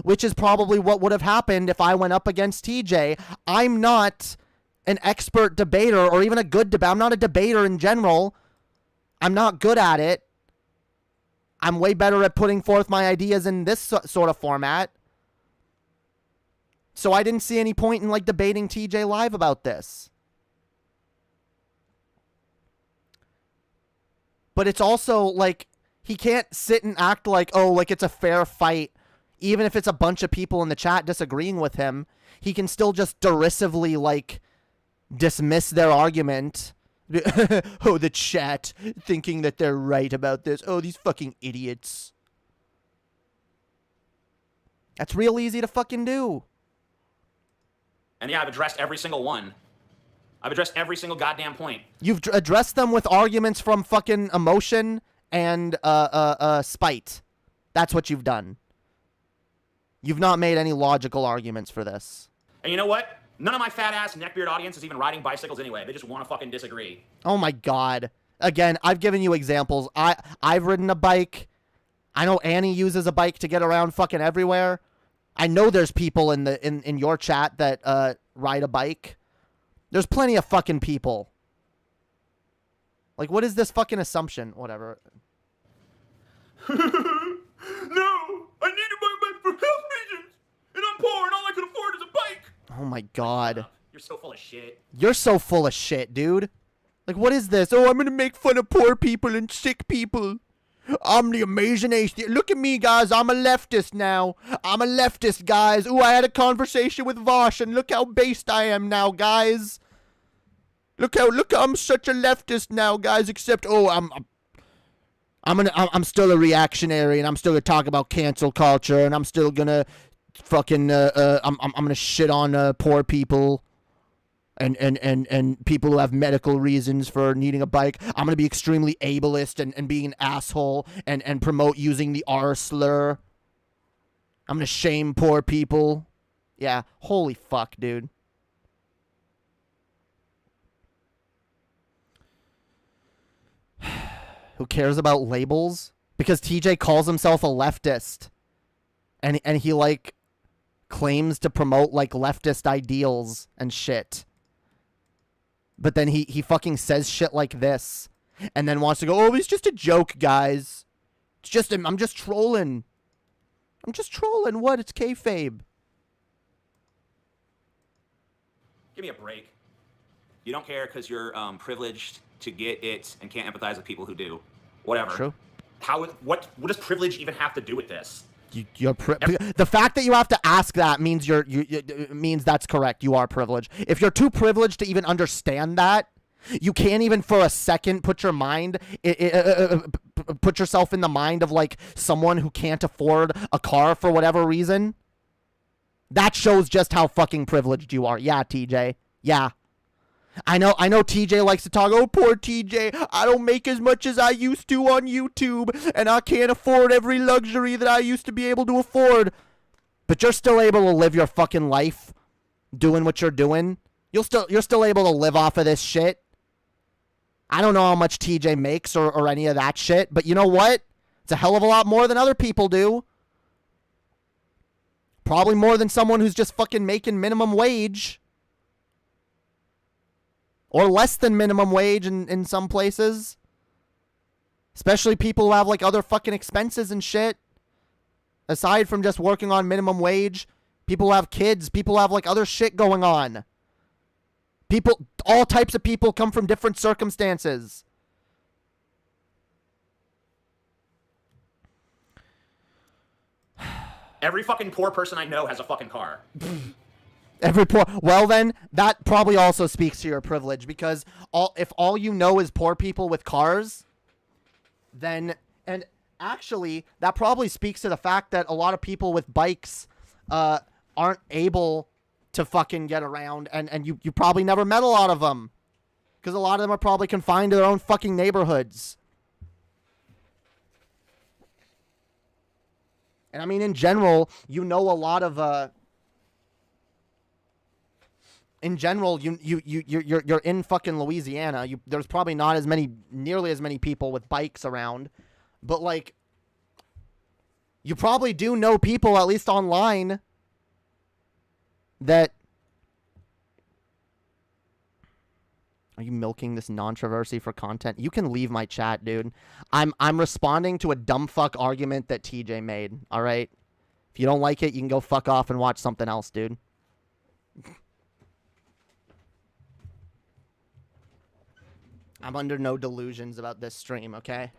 C: Which is probably what would have happened if I went up against TJ. I'm not an expert debater or even a good debater. I'm not a debater in general. I'm not good at it. I'm way better at putting forth my ideas in this sort of format. So I didn't see any point in, like, debating TJ live about this. But it's also, like, he can't sit and act like, oh, like it's a fair fight. Even if it's a bunch of people in the chat disagreeing with him, he can still just derisively, like, dismiss their argument. Oh, the chat thinking that they're right about this. Oh, these fucking idiots. That's real easy to fucking do.
E: And yeah, I've addressed every single one. I've addressed every single goddamn point.
C: You've addressed them with arguments from fucking emotion and spite. That's what you've done. You've not made any logical arguments for this.
E: And you know what? None of my fat-ass neckbeard audience is even riding bicycles anyway. They just want to fucking disagree.
C: Oh my god. Again, I've given you examples. I've ridden a bike. I know Annie uses a bike to get around fucking everywhere. I know there's people in your chat that ride a bike. There's plenty of fucking people. Like, what is this fucking assumption? Whatever.
E: No! I needed my bike for health reasons! And I'm poor and all I can afford is a bike!
C: Oh my god.
E: You're so full of shit.
C: You're so full of shit, dude. Like, what is this? Oh, I'm gonna make fun of poor people and sick people. I'm the amazing atheist. Look at me, guys. I'm a leftist now. I'm a leftist, guys. Ooh, I had a conversation with Vosh, and look how based I am now, guys. Look, I'm such a leftist now, guys. Except, oh, I'm still a reactionary, and I'm still gonna talk about cancel culture, and I'm still gonna fucking I'm gonna shit on poor people. And people who have medical reasons for needing a bike. I'm going to be extremely ableist and being an asshole and promote using the R slur. I'm going to shame poor people. Yeah, holy fuck, dude. Who cares about labels? Because TJ calls himself a leftist. and he like claims to promote like leftist ideals and shit. But then he fucking says shit like this and then wants to go, "Oh, it's just a joke, guys. I'm just trolling. I'm just trolling. What? It's kayfabe."
E: Give me a break. You don't care because you're privileged to get it and can't empathize with people who do. Whatever.
C: True.
E: What does privilege even have to do with this?
C: The fact that you have to ask that means means that's correct. You are privileged. If you're too privileged to even understand that, you can't even for a second put your mind, put yourself in the mind of like someone who can't afford a car for whatever reason. That shows just how fucking privileged you are. Yeah, TJ. Yeah. I know TJ likes to talk, "Oh, poor TJ, I don't make as much as I used to on YouTube, and I can't afford every luxury that I used to be able to afford." But you're still able to live your fucking life doing what you're doing. You're still able to live off of this shit. I don't know how much TJ makes or any of that shit, but you know what? It's a hell of a lot more than other people do. Probably more than someone who's just fucking making minimum wage. Or less than minimum wage in some places. Especially people who have like other fucking expenses and shit. Aside from just working on minimum wage. People who have kids. People who have like other shit going on. All types of people come from different circumstances.
E: Every fucking poor person I know has a fucking car.
C: Well then, that probably also speaks to your privilege, because if all you know is poor people with cars, then, and actually that probably speaks to the fact that a lot of people with bikes aren't able to fucking get around, and you probably never met a lot of them, because a lot of them are probably confined to their own fucking neighborhoods. And I mean, in general, you know, a lot of in general, you're in fucking Louisiana. There's probably not nearly as many people with bikes around, but like, you probably do know people, at least online, that. Are you milking this controversy for content? You can leave my chat, dude. I'm responding to a dumb fuck argument that TJ made. All right. If you don't like it, you can go fuck off and watch something else, dude. I'm under no delusions about this stream, okay?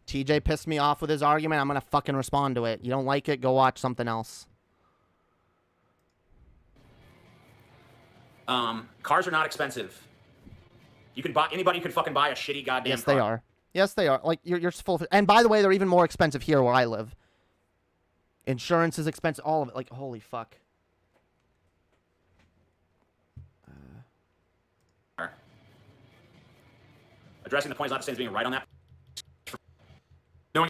C: TJ pissed me off with his argument. I'm gonna fucking respond to it. You don't like it, go watch something else.
E: Cars are not expensive. You can buy, anybody could fucking buy a shitty goddamn
C: Yes,
E: car.
C: they are. Yes, they are. Like, you're full of... And by the way, they're even more expensive here where I live. Insurance is expensive. All of it. Like, holy fuck.
E: Addressing the point is not the same as being right on that. Knowing,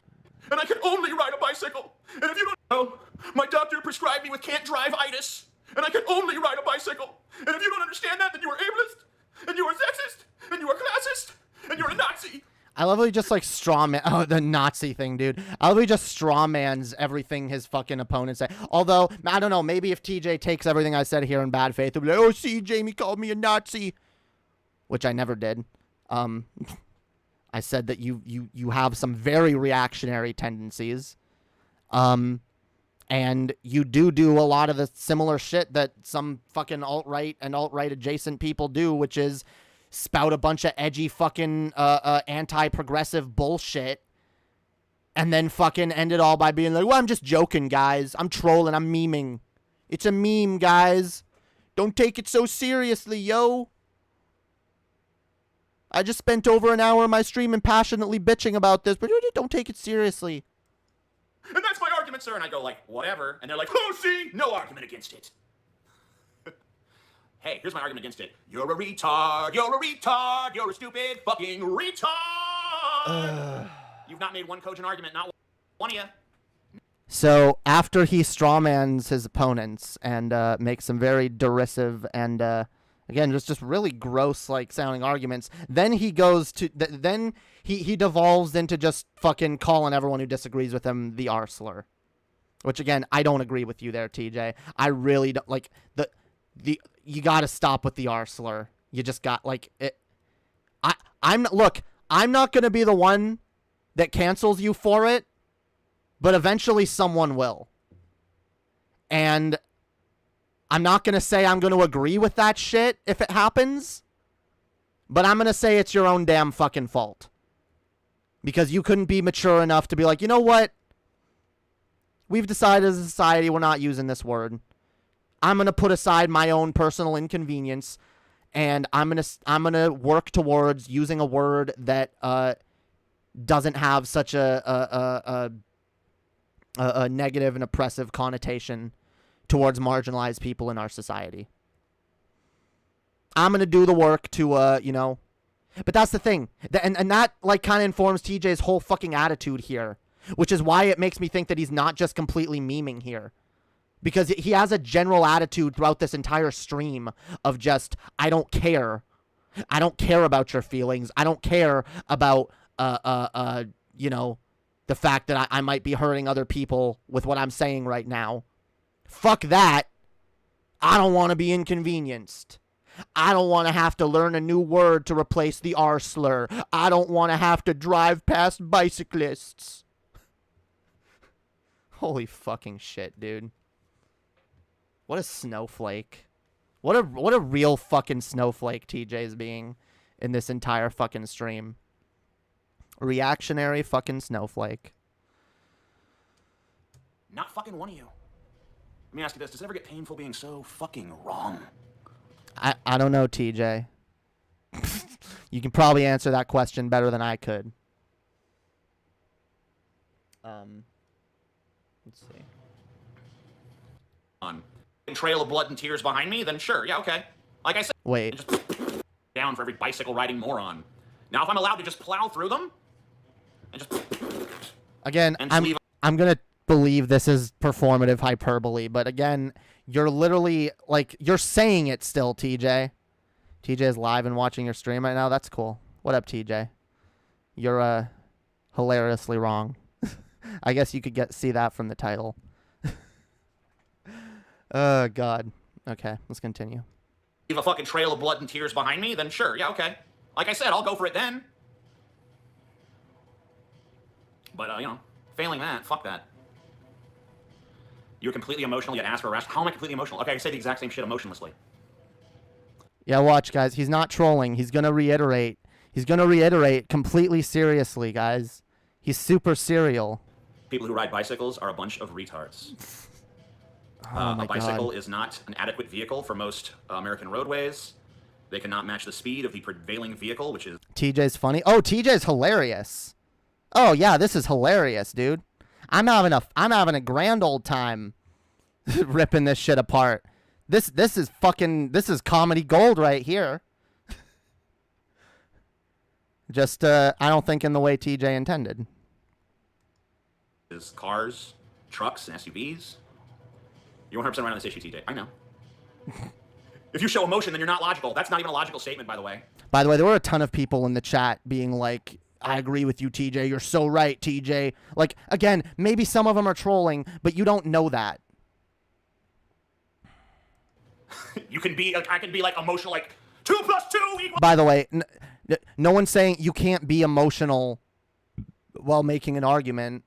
E: and I can only ride a bicycle. And if you don't know, my doctor prescribed me with can't drive-itis. And I can only ride a bicycle. And if you don't understand that, then you are ableist. And you are sexist. And you are classist. And you're a Nazi.
C: I love how he just like straw man. Oh, the Nazi thing, dude. I love how he just straw mans everything his fucking opponents say. Although, I don't know, maybe if TJ takes everything I said here in bad faith, he'll be like, "Oh, see, Jamie called me a Nazi," which I never did. I said that you have some very reactionary tendencies, and you do a lot of the similar shit that some fucking alt-right and alt-right adjacent people do, which is spout a bunch of edgy fucking anti-progressive bullshit, and then fucking end it all by being like, "Well, I'm just joking, guys. I'm trolling. I'm memeing. It's a meme, guys. Don't take it so seriously, yo. I just spent over an hour of my stream and passionately bitching about this, but don't take it seriously."
E: And that's my argument, sir. And I go like, whatever. And they're like, "Oh, see, no argument against it." Hey, here's my argument against it. You're a retard. You're a retard. You're a stupid fucking retard. You've not made one cogent argument, not one of you.
C: So after he strawmans his opponents and makes some very derisive and again just really gross like sounding arguments, then he goes to then he devolves into just fucking calling everyone who disagrees with him the R slur. Which again, I don't agree with you there, TJ. I really don't like the you got to stop with the R slur. You just got like it. I'm not going to be the one that cancels you for it, but eventually someone will. And I'm not going to say I'm going to agree with that shit if it happens, but I'm going to say it's your own damn fucking fault. Because you couldn't be mature enough to be like, you know what? We've decided as a society we're not using this word. I'm going to put aside my own personal inconvenience, and I'm going to work towards using a word that doesn't have such a negative and oppressive connotation towards marginalized people in our society. I'm going to do the work to, you know, but that's the thing. And that, like, kind of informs TJ's whole fucking attitude here, which is why it makes me think that he's not just completely memeing here. Because he has a general attitude throughout this entire stream of just, I don't care. I don't care about your feelings. I don't care about, you know, the fact that I might be hurting other people with what I'm saying right now. Fuck that. I don't want to be inconvenienced. I don't want to have to learn a new word to replace the R slur. I don't want to have to drive past bicyclists. Holy fucking shit, dude. What a snowflake. What a real fucking snowflake TJ's being in this entire fucking stream. Reactionary fucking snowflake.
E: Not fucking one of you. Let me ask you this. Does it ever get painful being so fucking wrong?
C: I don't know, TJ. You can probably answer that question better than I could. Let's see.
E: On trail of blood and tears behind me, then sure, yeah, okay. Like I said,
C: wait.
E: Just down for every bicycle riding moron. Now, if I'm allowed to just plow through them, and just
C: again,
E: and
C: I'm gonna believe this is performative hyperbole, but again, you're literally like you're saying it still, TJ. TJ is live and watching your stream right now. That's cool. What up, TJ? You're hilariously wrong. I guess you could see that from the title. Oh, God. Okay, let's continue.
E: Leave a fucking trail of blood and tears behind me, then sure, yeah, okay. Like I said, I'll go for it then. But, you know, failing that, fuck that. You're completely emotional, yet ask for a rest. How am I completely emotional? Okay, I say the exact same shit emotionlessly.
C: Yeah, watch, guys. He's not trolling. He's going to reiterate. He's going to reiterate completely seriously, guys. He's super serial.
E: People who ride bicycles are a bunch of retards.
C: Oh my
E: a bicycle
C: God.
E: is not an adequate vehicle for most American roadways. They cannot match the speed of the prevailing vehicle, which is...
C: TJ's funny. Oh, TJ's hilarious. Oh, yeah, this is hilarious, dude. I'm having a grand old time ripping this shit apart. This is comedy gold right here. Just, I don't think in the way TJ intended.
E: Is cars, trucks, and SUVs. You're 100% right on this issue, TJ. I know. If you show emotion, then you're not logical. That's not even a logical statement, by the way.
C: By the way, there were a ton of people in the chat being like, I agree with you, TJ. You're so right, TJ. Like, again, maybe some of them are trolling, but you don't know that.
E: You can be, I can be like emotional, like 2 + 2 =
C: By the way, no one's saying you can't be emotional while making an argument.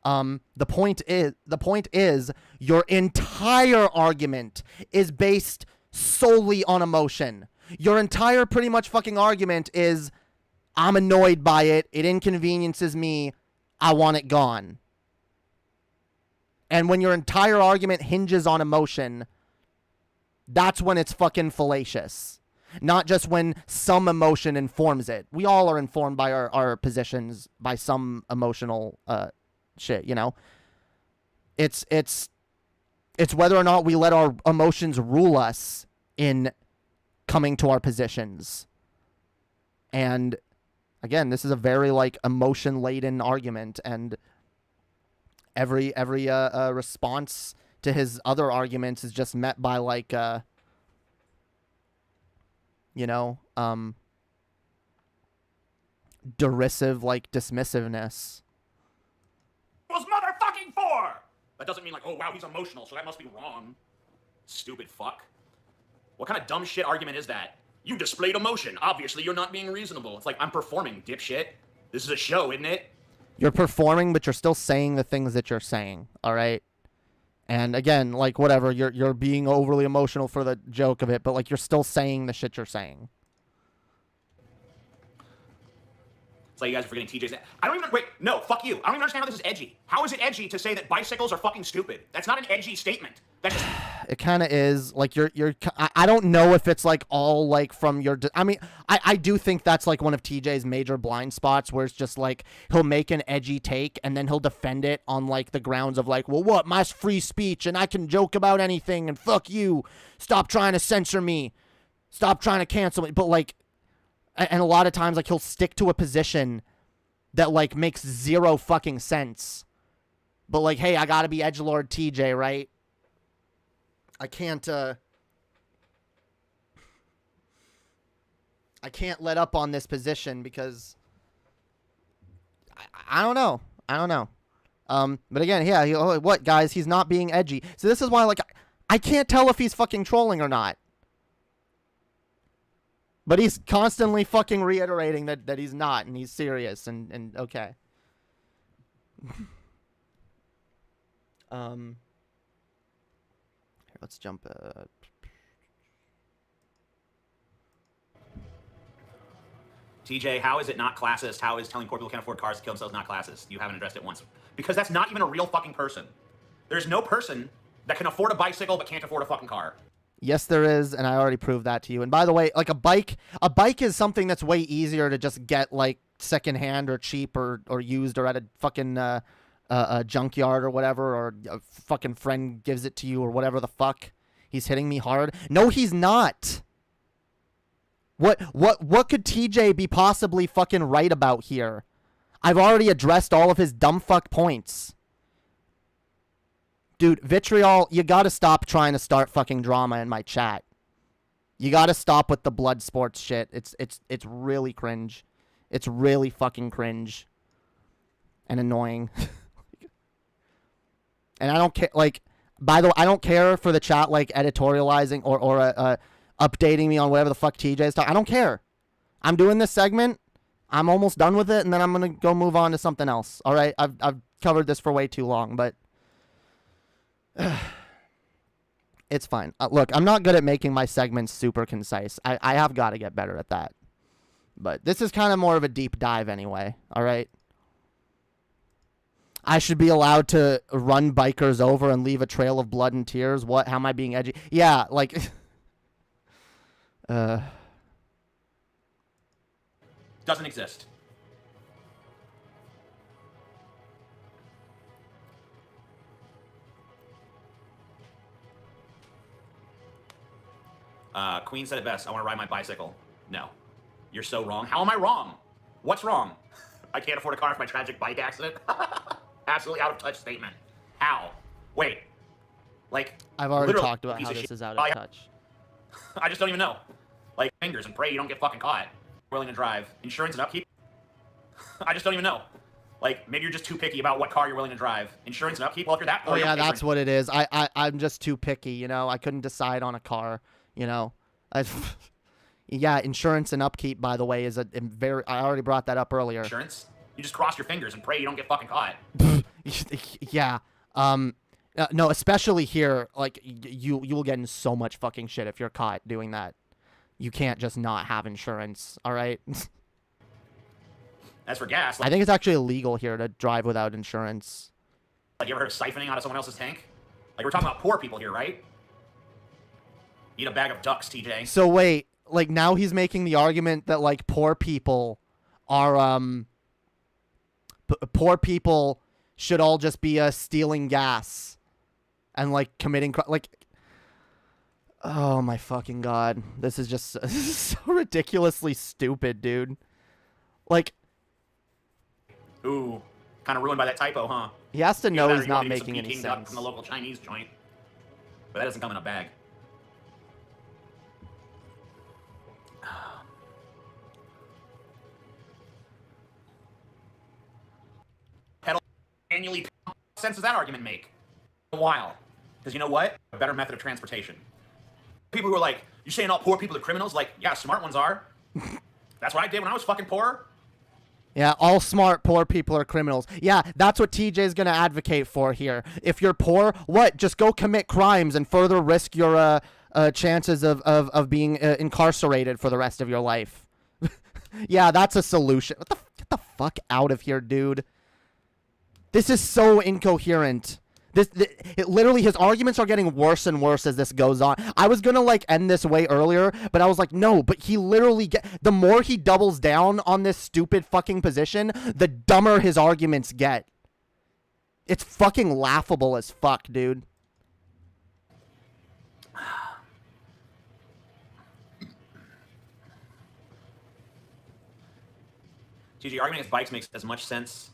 C: The point is your entire argument is based solely on emotion. Your entire pretty much fucking argument is I'm annoyed by it. It inconveniences me. I want it gone. And when your entire argument hinges on emotion, that's when it's fucking fallacious. Not just when some emotion informs it. We all are informed by our positions by some emotional shit, you know? It's whether or not we let our emotions rule us in coming to our positions. And again, this is a very like emotion-laden argument, and every response to his other arguments is just met by like you know, derisive like dismissiveness.
E: Was motherfucking for. But doesn't mean like, oh wow, he's emotional, so that must be wrong. Stupid fuck. What kind of dumb shit argument is that? You displayed emotion. Obviously, you're not being reasonable. It's like, I'm performing, dipshit. This is a show, isn't it?
C: You're performing, but you're still saying the things that you're saying, all right? And again, like, whatever, you're being overly emotional for the joke of it, but, like, you're still saying the shit you're saying.
E: It's like you guys are forgetting TJ's... I don't even... Wait, no, fuck you. I don't even understand how this is edgy. How is it edgy to say that bicycles are fucking stupid? That's not an edgy statement. That's just...
C: It kind of is. Like, I don't know if it's, like, all, like, from your... I mean, I do think that's, like, one of TJ's major blind spots, where it's just, like, he'll make an edgy take, and then he'll defend it on, like, the grounds of, like, well, what? My free speech, and I can joke about anything, and fuck you. Stop trying to censor me. Stop trying to cancel me. But, like... And a lot of times, like, he'll stick to a position that, like, makes zero fucking sense. But, like, hey, I gotta be edgelord TJ, right? I can't let up on this position because... I don't know. I don't know. But again, yeah, what, guys? He's not being edgy. So this is why, like, I can't tell if he's fucking trolling or not. But he's constantly fucking reiterating that he's not, and he's serious, and okay. Here, let's jump.
E: TJ, how is it not classist? How is telling poor people can't afford cars to kill themselves not classist? You haven't addressed it once. Because that's not even a real fucking person. There's no person that can afford a bicycle but can't afford a fucking car.
C: Yes, there is, and I already proved that to you. And by the way, like, a bike is something that's way easier to just get, like, secondhand or cheap or used or at a fucking a junkyard or whatever, or a fucking friend gives it to you or whatever the fuck. He's hitting me hard. No, he's not. What could TJ be possibly fucking right about here? I've already addressed all of his dumb fuck points. Dude, Vitriol, you gotta stop trying to start fucking drama in my chat. You gotta stop with the blood sports shit. It's really cringe. It's really fucking cringe. And annoying. And I don't care, like, by the way, I don't care for the chat, like, editorializing or updating me on whatever the fuck TJ's talking. I don't care. I'm doing this segment. I'm almost done with it, and then I'm gonna go move on to something else. All right? I've covered this for way too long, but... It's fine. Look, I'm not good at making my segments super concise. I have got to get better at that. But this is kind of more of a deep dive anyway, all right? I should be allowed to run bikers over and leave a trail of blood and tears. What? How am I being edgy? Yeah, like...
E: Doesn't exist. Queen said it best. I want to ride my bicycle. No. You're so wrong. How am I wrong? What's wrong? I can't afford a car for my tragic bike accident? Absolutely out of touch statement. How? Wait. Like,
C: I've already talked about how this is out of touch.
E: I just don't even know. Like, fingers and pray you don't get fucking caught. Willing to drive. Insurance and upkeep? I just don't even know. Like, maybe you're just too picky about what car you're willing to drive. Insurance and upkeep? Well, if you're that poor,
C: oh, yeah, that's what it is. I'm just too picky, you know? I couldn't decide on a car, you know? Yeah, insurance and upkeep, by the way, is a very... I already brought that up earlier.
E: Insurance? You just cross your fingers and pray you don't get fucking caught.
C: Yeah. No, especially here, like, you will get in so much fucking shit if you're caught doing that. You can't just not have insurance, all right?
E: As for gas...
C: I think it's actually illegal here to drive without insurance.
E: Like, you ever heard of siphoning out of someone else's tank? Like, we're talking about poor people here, right? Eat a bag of ducks, TJ.
C: So wait, like, now he's making the argument that, like, poor people are, poor people should all just be, stealing gas and, like, committing, like, oh my fucking God. This is just this is so ridiculously stupid, dude. Like,
E: ooh, kind of ruined by that typo, huh?
C: He has to know
E: Either
C: he's
E: you want
C: not
E: to use
C: making
E: some
C: any
E: Peking duck
C: sense.
E: from the local Chinese joint, but that doesn't come in a bag. Pedal annually. What sense does that argument make? a while. Because you know what? A better method of transportation. People who are like, you saying all poor people are criminals? Like, yeah, smart ones are. That's what I did when I was fucking poor.
C: Yeah, all smart, poor people are criminals. Yeah, that's what TJ's going to advocate for here. If you're poor, what? Just go commit crimes and further risk your chances of being incarcerated for the rest of your life. Yeah, that's a solution. Get the fuck out of here, dude. This is so incoherent. It literally, his arguments are getting worse and worse as this goes on. I was gonna like end this way earlier, but I was like, no. But he literally the more he doubles down on this stupid fucking position, the dumber his arguments get. It's fucking laughable as fuck, dude.
E: TJ, your argument against bikes makes as much sense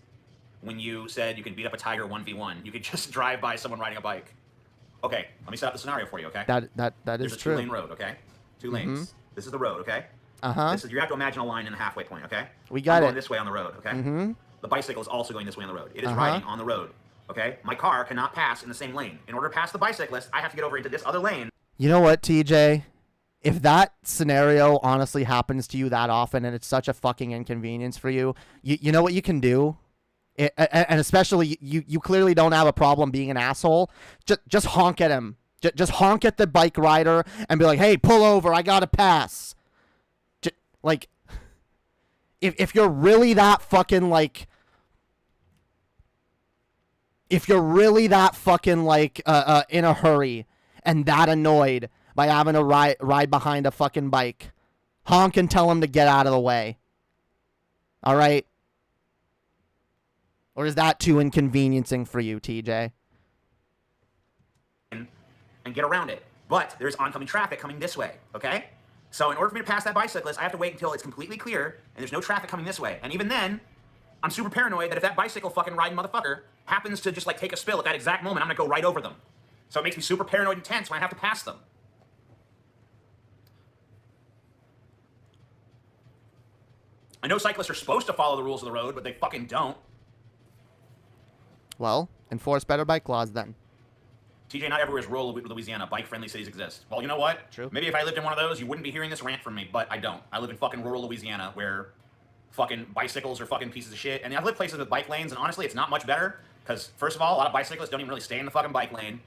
E: when you said you can beat up a tiger 1v1. You could just drive by someone riding a bike. Okay, let me set up the scenario for you, okay?
C: That
E: There's
C: is
E: a
C: true.
E: two-lane road, okay? Two lanes. This is the road, okay?
C: Uh-huh.
E: You have to imagine a line and a halfway point, okay?
C: We got
E: I'm
C: it.
E: going this way on the road, okay? The bicycle is also going this way on the road. It is
C: Uh-huh.
E: riding on the road, okay? My car cannot pass in the same lane. In order to pass the bicyclist, I have to get over into this other lane.
C: You know what, TJ? If that scenario honestly happens to you that often and it's such a fucking inconvenience for you, you know what you can do? And especially, you clearly don't have a problem being an asshole. Just honk at him. Just honk at the bike rider and be like, hey, pull over. I got to pass. Like, if you're really that fucking, like... If you're really that fucking, like, in a hurry and that annoyed by having to ride behind a fucking bike, honk and tell him to get out of the way. All right? Or is that too inconveniencing for you, TJ?
E: And get around it. But there's oncoming traffic coming this way, okay? So in order for me to pass that bicyclist, I have to wait until it's completely clear and there's no traffic coming this way. And even then, I'm super paranoid that if that bicycle fucking riding motherfucker happens to just like take a spill at that exact moment, I'm gonna go right over them. So it makes me super paranoid and tense when I have to pass them. I know cyclists are supposed to follow the rules of the road, but they fucking don't.
C: Well, enforce better bike laws then.
E: TJ, not everywhere is rural Louisiana. Bike-friendly cities exist. Well, you know what?
C: True.
E: Maybe if I lived in one of those, you wouldn't be hearing this rant from me, but I don't. I live in fucking rural Louisiana where fucking bicycles are fucking pieces of shit. And I've lived places with bike lanes, and honestly, it's not much better because, first of all, a lot of bicyclists don't even really stay in the fucking bike lane.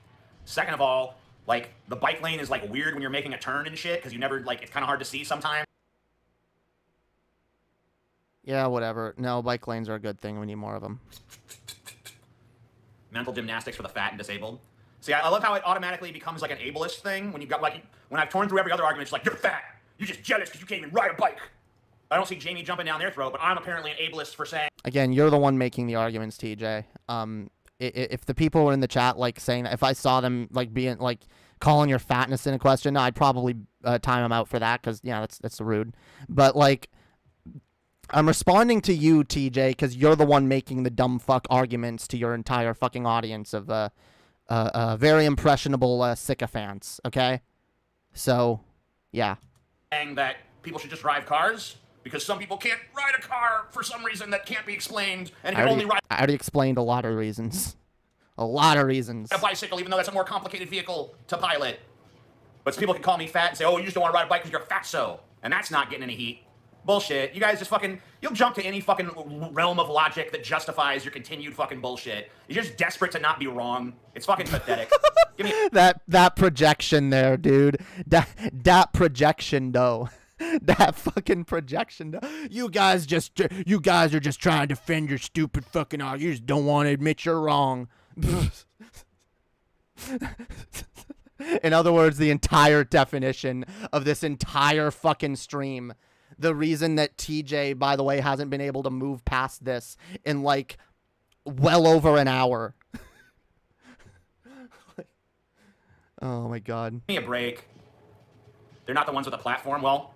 E: Second of all, like, the bike lane is, like, weird when you're making a turn and shit because you never, like, it's kind of hard to see sometimes.
C: Yeah, whatever. No, bike lanes are a good thing. We need more of them.
E: Mental gymnastics for the fat and disabled. See, I love how it automatically becomes like an ableist thing when you got like, when I've torn through every other argument, it's like, you're fat. You're just jealous because you can't even ride a bike. I don't see Jamie jumping down their throat, but I'm apparently an ableist for saying.
C: Again, you're the one making the arguments, TJ. If the people were in the chat like saying that, if I saw them like being like calling your fatness in a question, I'd probably time them out for that because yeah, that's rude. But like, I'm responding to you, TJ, because you're the one making the dumb fuck arguments to your entire fucking audience of very impressionable sycophants. Okay, so yeah.
E: Saying that people should just drive cars because some people can't ride a car for some reason that can't be explained and can only ride
C: I already explained a lot of reasons. A lot of reasons.
E: a bicycle, even though that's a more complicated vehicle to pilot. But people can call me fat and say, oh, you just don't want to ride a bike because you're fatso. And that's not getting any heat. Bullshit. You guys just fucking, you'll jump to any fucking realm of logic that justifies your continued fucking bullshit. You're just desperate to not be wrong. It's fucking pathetic. Give me
C: that projection there, dude. That projection though. That fucking projection though. You guys are just trying to defend your stupid fucking argument. You just don't want to admit you're wrong. In other words, the entire definition of this entire fucking stream. The reason that TJ, by the way, hasn't been able to move past this in like well over an hour. Oh my god.
E: me a break. They're not the ones with a platform. Well,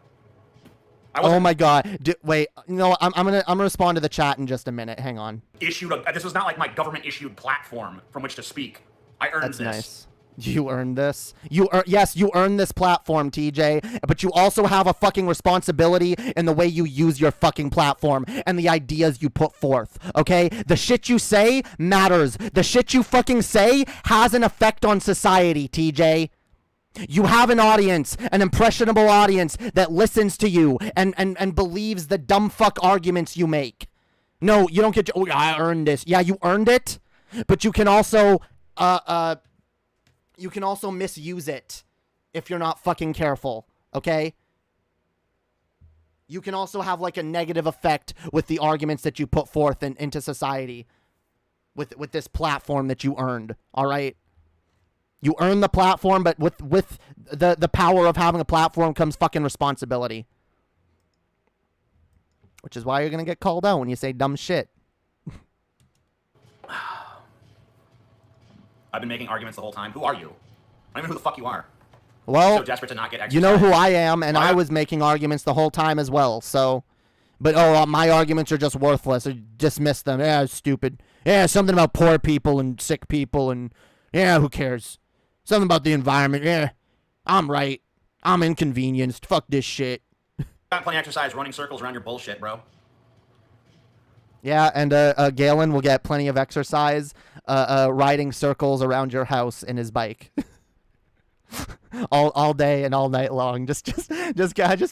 C: Oh my god. Wait, no, I'm gonna respond to the chat in just a minute. Hang on.
E: This was not like my government issued platform from which to speak. I earned
C: That's
E: this.
C: nice. You earned this. Yes, you earned this platform, TJ, but you also have a fucking responsibility in the way you use your fucking platform and the ideas you put forth, okay? The shit you say matters. The shit you fucking say has an effect on society, TJ. You have an audience, an impressionable audience that listens to you and believes the dumb fuck arguments you make. No, you don't get, oh, I earned this. Yeah, you earned it, but you can also, misuse it if you're not fucking careful, okay? You can also have like a negative effect with the arguments that you put forth into society with this platform that you earned, all right? You earn the platform, but with the power of having a platform comes fucking responsibility. Which is why you're going to get called out when you say dumb shit.
E: I've been making arguments the whole time. Who are you? I don't even know who the fuck you are.
C: Well,
E: So desperate to not get exercise.
C: you know who I am, and I was making arguments the whole time as well, so... But, my arguments are just worthless. I dismiss them. Yeah, it's stupid. Yeah, something about poor people and sick people, and... Yeah, who cares? Something about the environment. Yeah, I'm right. I'm inconvenienced. Fuck this shit.
E: Got plenty of exercise running circles around your bullshit, bro.
C: Yeah, and Galen will get plenty of exercise riding circles around your house in his bike. all day and all night long. Just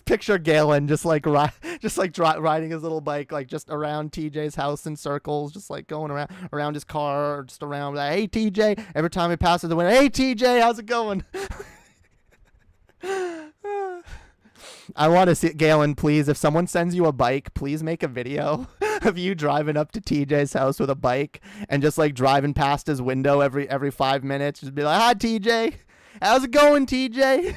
C: picture Galen just riding his little bike like just around TJ's house in circles, just like going around his car, or just around like, hey TJ, every time he passes the window, hey TJ, how's it going? I want to see, Galen, please, if someone sends you a bike, please make a video of you driving up to TJ's house with a bike and just like driving past his window every 5 minutes. Just be like, hi TJ, how's it going, TJ?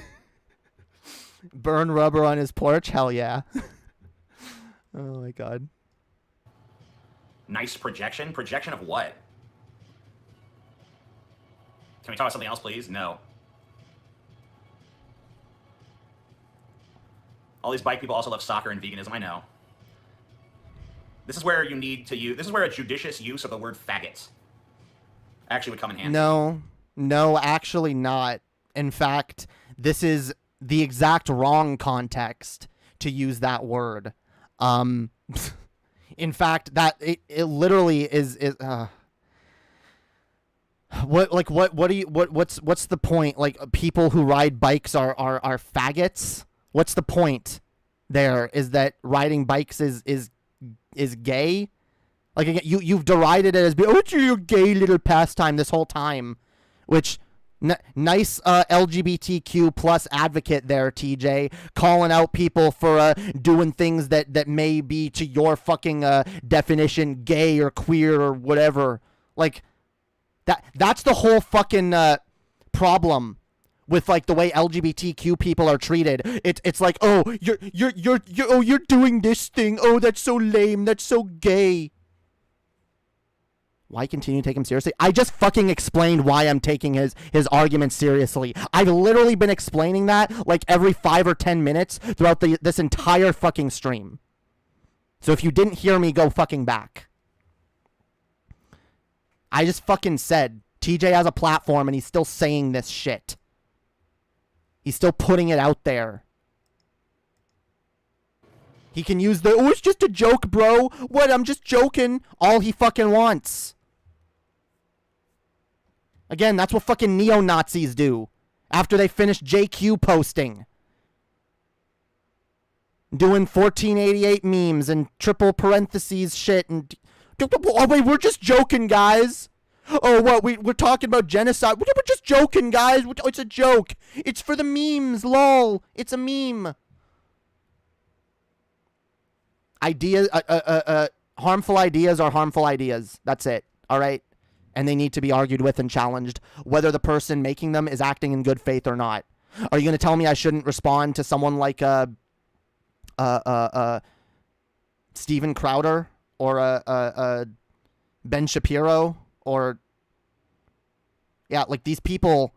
C: Burn rubber on his porch? Hell yeah. Oh my god.
E: Nice projection? Projection of what? Can we talk about something else, please? No. All these bike people also love soccer and veganism, I know. This is where you need to use... This is where a judicious use of the word faggots actually would come in handy.
C: No, actually not. In fact, this is the exact wrong context to use that word. In fact, that it literally is what's the point? Like, people who ride bikes are faggots? What's the point there? Is that riding bikes is gay? Like, again, you've derided it as being, oh, it's your gay little pastime this whole time, which nice LGBTQ plus advocate there, TJ, calling out people for doing things that may be to your fucking definition gay or queer or whatever. Like, that's the whole fucking problem with like the way LGBTQ people are treated. It's like, oh, you're doing this thing. Oh, that's so lame. That's so gay. Why continue to take him seriously? I just fucking explained why I'm taking his argument seriously. I've literally been explaining that like every 5 or 10 minutes throughout this entire fucking stream. So if you didn't hear me, go fucking back. I just fucking said TJ has a platform and he's still saying this shit. He's still putting it out there. He can use oh, it's just a joke, bro. What? I'm just joking. All he fucking wants. Again, that's what fucking neo-Nazis do after they finish JQ posting. Doing 1488 memes and triple parentheses shit and... Oh, wait, we're just joking, guys. Oh, what? We're talking about genocide. We're just joking, guys. It's a joke. It's for the memes, lol. It's a meme. Ideas, harmful ideas are harmful ideas. That's it. All right? And they need to be argued with and challenged, whether the person making them is acting in good faith or not. Are you going to tell me I shouldn't respond to someone like Steven Crowder or Ben Shapiro? Or, yeah, like, these people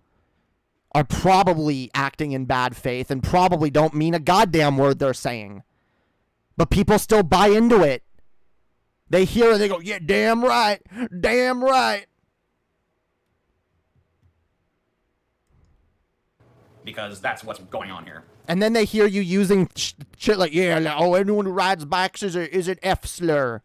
C: are probably acting in bad faith and probably don't mean a goddamn word they're saying. But people still buy into it. They hear it, they go, yeah, damn right, damn right.
E: because that's what's going on here.
C: And then they hear you using shit like, yeah, like, oh, anyone who rides bikes is an F slur.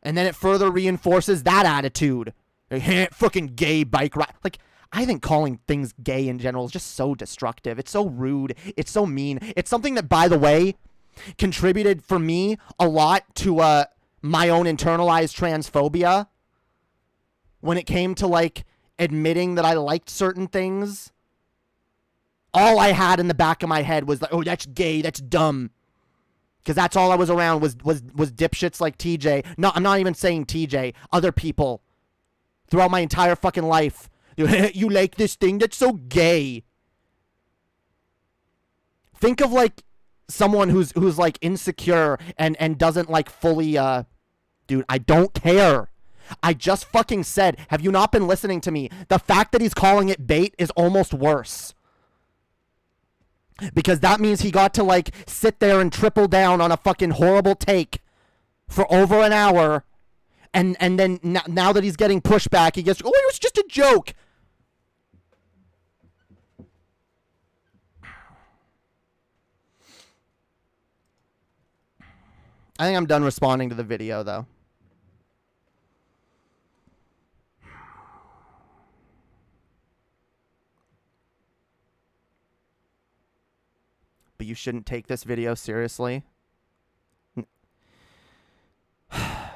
C: And then it further reinforces that attitude. Like, fucking gay bike ride. Like, I think calling things gay in general is just so destructive. It's so rude. It's so mean. It's something that, by the way, contributed for me a lot to my own internalized transphobia. When it came to, like, admitting that I liked certain things, all I had in the back of my head was like, oh, that's gay, that's dumb. Because that's all I was around was dipshits like TJ. No, I'm not even saying TJ. Other people. Throughout my entire fucking life. You like this thing? That's so gay. Think of, like, someone who's like, insecure and doesn't, like, fully, dude, I don't care. I just fucking said, have you not been listening to me? The fact that he's calling it bait is almost worse. Because that means he got to, like, sit there and triple down on a fucking horrible take for over an hour. And then now that he's getting pushback, he gets, oh, it was just a joke. I think I'm done responding to the video, though. But you shouldn't take this video seriously.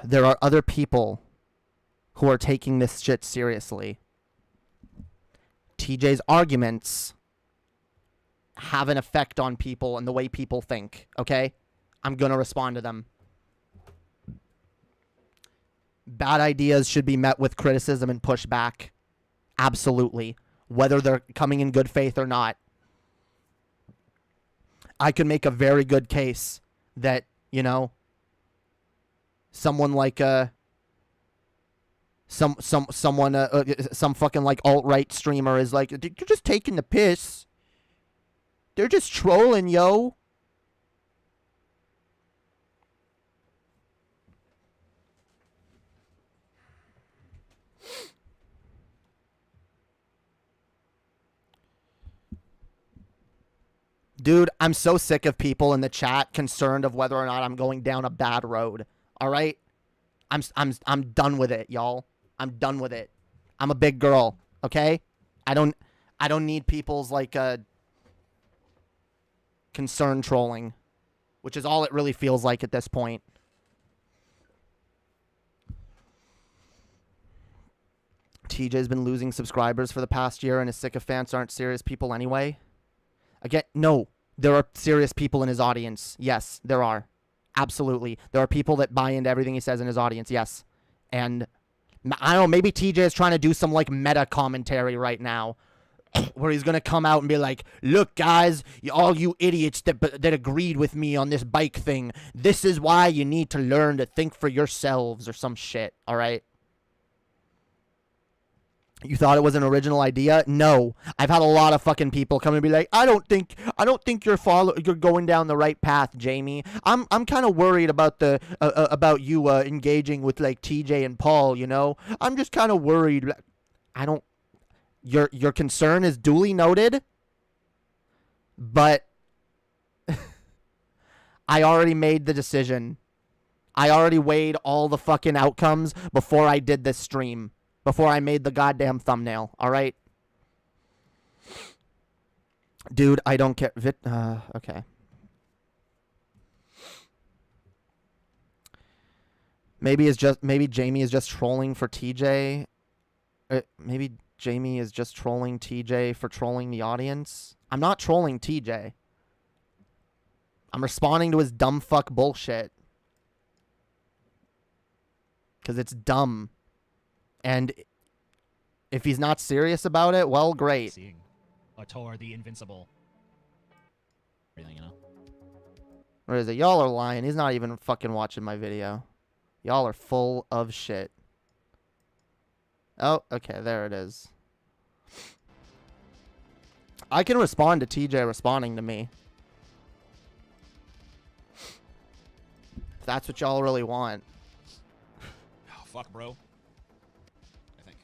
C: There are other people who are taking this shit seriously. TJ's arguments have an effect on people and the way people think, okay? I'm gonna respond to them. Bad ideas should be met with criticism and pushback. Absolutely. Whether they're coming in good faith or not. I could make a very good case that, you know, someone like some fucking like alt-right streamer is like, they're just taking the piss. They're just trolling, yo. Dude, I'm so sick of people in the chat concerned of whether or not I'm going down a bad road. All right? I'm done with it, y'all. I'm done with it. I'm a big girl, okay? I don't need people's like concern trolling, which is all it really feels like at this point. TJ's been losing subscribers for the past year and his sycophants aren't serious people anyway. Again, no, there are serious people in his audience. Yes, there are. Absolutely. There are people that buy into everything he says in his audience. Yes. And I don't know, maybe TJ is trying to do some like meta commentary right now where he's going to come out and be like, look, guys, all you idiots that agreed with me on this bike thing, this is why you need to learn to think for yourselves or some shit. All right. You thought it was an original idea? No. I've had a lot of fucking people come and be like, I don't think you're going down the right path, Jamie. I'm kind of worried about about you engaging with like TJ and Paul, you know? I'm just kind of worried. Your concern is duly noted, but I already made the decision. I already weighed all the fucking outcomes before I did this stream. Before I made the goddamn thumbnail, all right? Dude, I don't care. Okay. Maybe Jamie is just trolling for TJ. Maybe Jamie is just trolling TJ for trolling the audience. I'm not trolling TJ. I'm responding to his dumb fuck bullshit. Because it's dumb. And if he's not serious about it, well, great.
F: Seeing Ator the Invincible. Everything, you know.
C: Or is it? Y'all are lying. He's not even fucking watching my video. Y'all are full of shit. Oh, okay, there it is. I can respond to TJ responding to me. If that's what y'all really want.
F: Oh, fuck, bro. I think.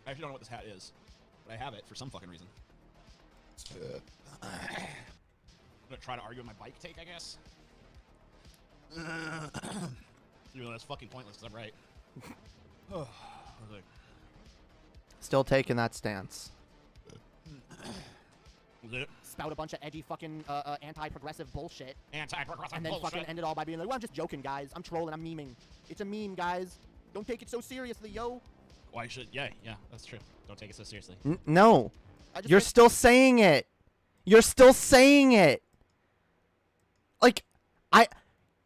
F: I actually don't know what this hat is, but I have it for some fucking reason. I'm gonna try to argue with my bike take, I guess. Even though that's fucking pointless, 'cause I'm right.
C: Still taking that stance.
G: Spout a bunch of edgy fucking anti-progressive bullshit.
F: Anti-progressive
G: And then
F: bullshit.
G: fucking end it all by being like, well, I'm just joking, guys. I'm trolling. I'm memeing. It's a meme, guys. Don't take it so seriously, yo.
F: Why should? Yeah, that's true. Don't take it so seriously.
C: No.
G: I just
C: You're
G: think-
C: still saying it. You're still saying it. Like,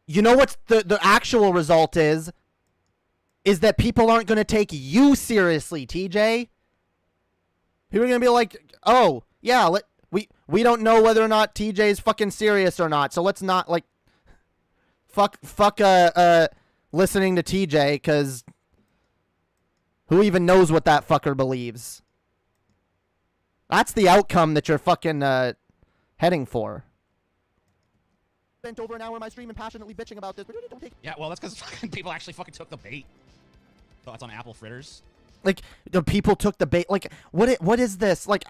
C: you know what's the actual result is that people aren't going to take you seriously, TJ. People are going to be like, oh, yeah, we don't know whether or not TJ's fucking serious or not, so let's not, like, fuck, listening to TJ, because who even knows what that fucker believes? That's the outcome that you're fucking, heading for.
G: Spent over an hour in my stream and passionately bitching about this, but don't take.
F: Yeah, well, that's because fucking people actually fucking took the bait. Thoughts on apple fritters?
C: Like, the people took the bait. Like, what is this? Like,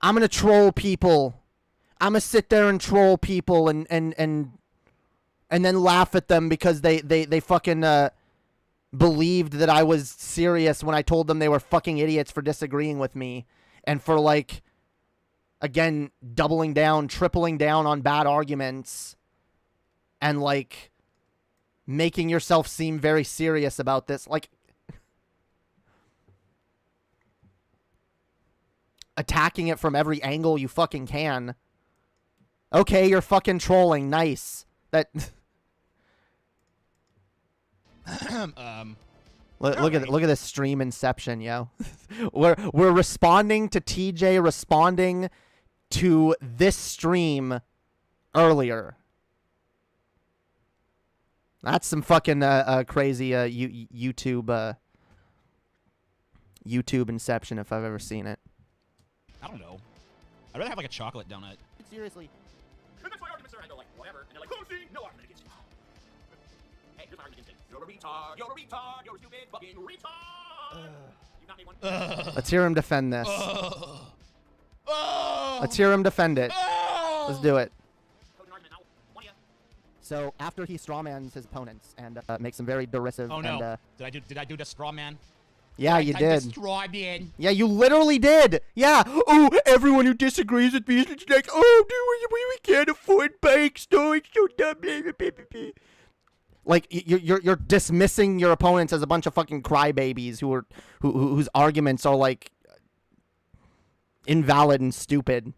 C: I'm gonna troll people. I'm gonna sit there and troll people and then laugh at them because they fucking believed that I was serious when I told them they were fucking idiots for disagreeing with me and for, like, again, doubling down, tripling down on bad arguments and, like, making yourself seem very serious about this. Like, attacking it from every angle you fucking can. Okay, you're fucking trolling. Nice. That... Look at this stream inception, yo. we're responding to TJ responding to this stream earlier. That's some fucking crazy YouTube inception if I've ever seen it.
F: I don't know. I'd rather have like a chocolate donut.
G: Seriously.
E: And that's my arguments are. I go like, whatever. And they're like, oh, see, no argument against you. Hey, here's my argument against it. You're a retard. You're a retard. You're a stupid fucking retard. You've not made one.
C: Let's hear him defend this. Let's hear him defend it. Let's do it.
E: Code an argument now. One of you.
G: So after he strawmans his opponents and makes them very derisive.
F: Oh no!
G: And,
F: Did I do the straw man?
C: Yeah, you did.
F: Straw man.
C: Yeah, you literally did. Yeah. Oh, everyone who disagrees with me is like, oh, dude, we can't afford bikes. No, it's so dumb. Blah, blah, blah, blah. Like you're dismissing your opponents as a bunch of fucking crybabies whose arguments are like invalid and stupid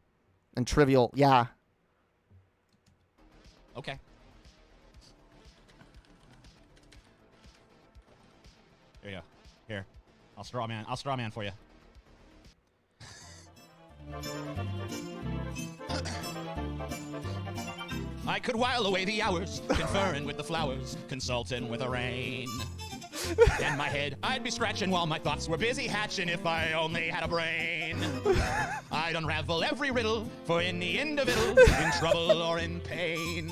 C: and trivial. Yeah.
F: Okay. Here you go. Here. I'll straw man for you. I could while away the hours, conferring with the flowers, consulting with the rain. In my head, I'd be scratching while my thoughts were busy hatching if I only had a brain. I'd unravel every riddle for any individual in trouble or in pain.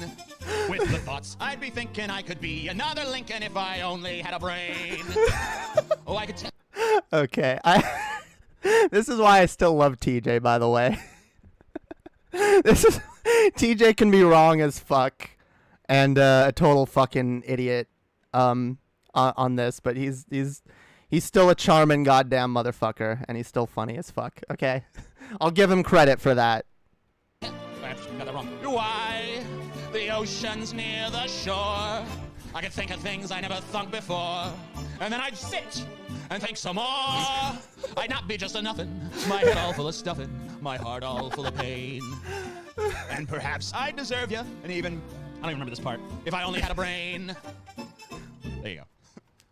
F: With the thoughts, I'd be thinking I could be another Lincoln if I only had a brain. Oh, I could tell.
C: Okay. This is why I still love TJ, by the way. TJ can be wrong as fuck and a total fucking idiot on this, but he's still a charming goddamn motherfucker and he's still funny as fuck. Okay. I'll give him credit for that.
F: I actually got that wrong. Why? The ocean's near the shore. I could think of things I never thunk before. And then I'd sit and think some more. I'd not be just a nothing. My head all full of stuffing. My heart all full of pain. And perhaps I'd deserve you. And even, I don't even remember this part. If I only had a brain. There you go.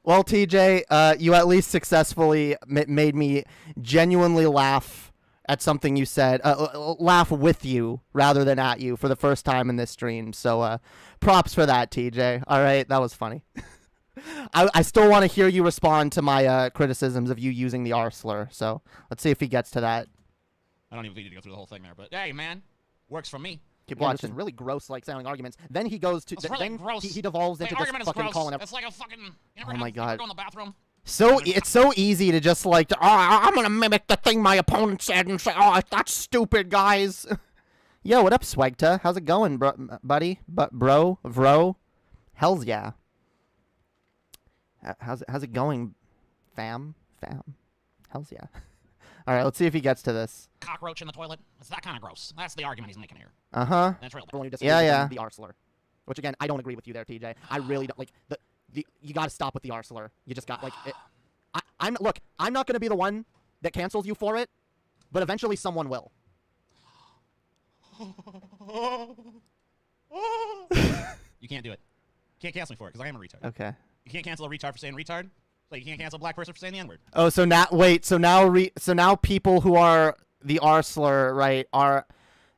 C: Well, TJ, you at least successfully made me genuinely laugh at something you said. Laugh with you rather than at you for the first time in this stream. So props for that, TJ. All right, that was funny. I still want to hear you respond to my criticisms of you using the R slur. So let's see if he gets to that.
F: I don't even need to go through the whole thing there. But hey, man, works for me.
C: Keep
G: Just
C: watching.
G: really gross, like sounding arguments. Then he goes to.
F: It's really
G: then
F: gross.
G: he devolves
F: The
G: into this
F: argument is
G: fucking
F: gross.
G: calling.
F: It's like a fucking. You ever
C: Oh my
F: have-
C: God.
F: Go in the bathroom
C: It's so easy to just like, I'm gonna mimic the thing my opponent said and say, oh, that's stupid, guys. Yo, what up, Swagta? How's it going, buddy? Bro? Hells yeah. How's it going, fam? Hells yeah. All right, let's see if he gets to this.
F: Cockroach in the toilet. It's that kind of gross. That's the argument he's making here.
C: Uh-huh.
F: That's real.
C: Yeah.
G: The R slur. Which, again, I don't agree with you there, TJ. I really don't. Like, you got to stop with the R slur. You just got, like... I'm not going to be the one that cancels you for it, but eventually someone will.
F: You can't do it. You can't cancel me for it, because I am a retard.
C: Okay.
F: You can't cancel a retard for saying retard. Like, you can't cancel a black person for saying the N-word.
C: Oh, so now people who are the R slur, right, are...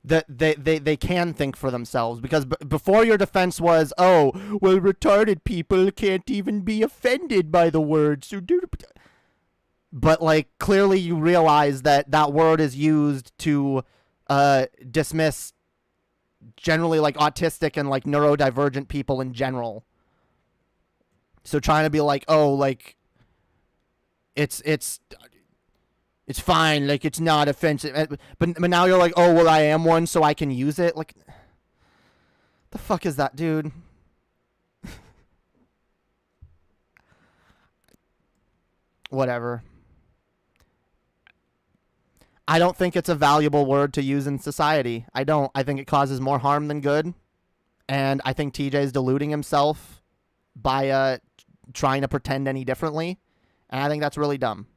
C: They can think for themselves, because before your defense was, oh, well, retarded people can't even be offended by the word. So but, like, clearly you realize that word is used to dismiss generally, like, autistic and, like, neurodivergent people in general. So trying to be like, oh, like, it's fine, like, it's not offensive. But now you're like, oh, well, I am one, so I can use it. Like, the fuck is that, dude? Whatever. I don't think it's a valuable word to use in society. I don't. I think it causes more harm than good. And I think TJ's deluding himself by trying to pretend any differently. And I think that's really dumb.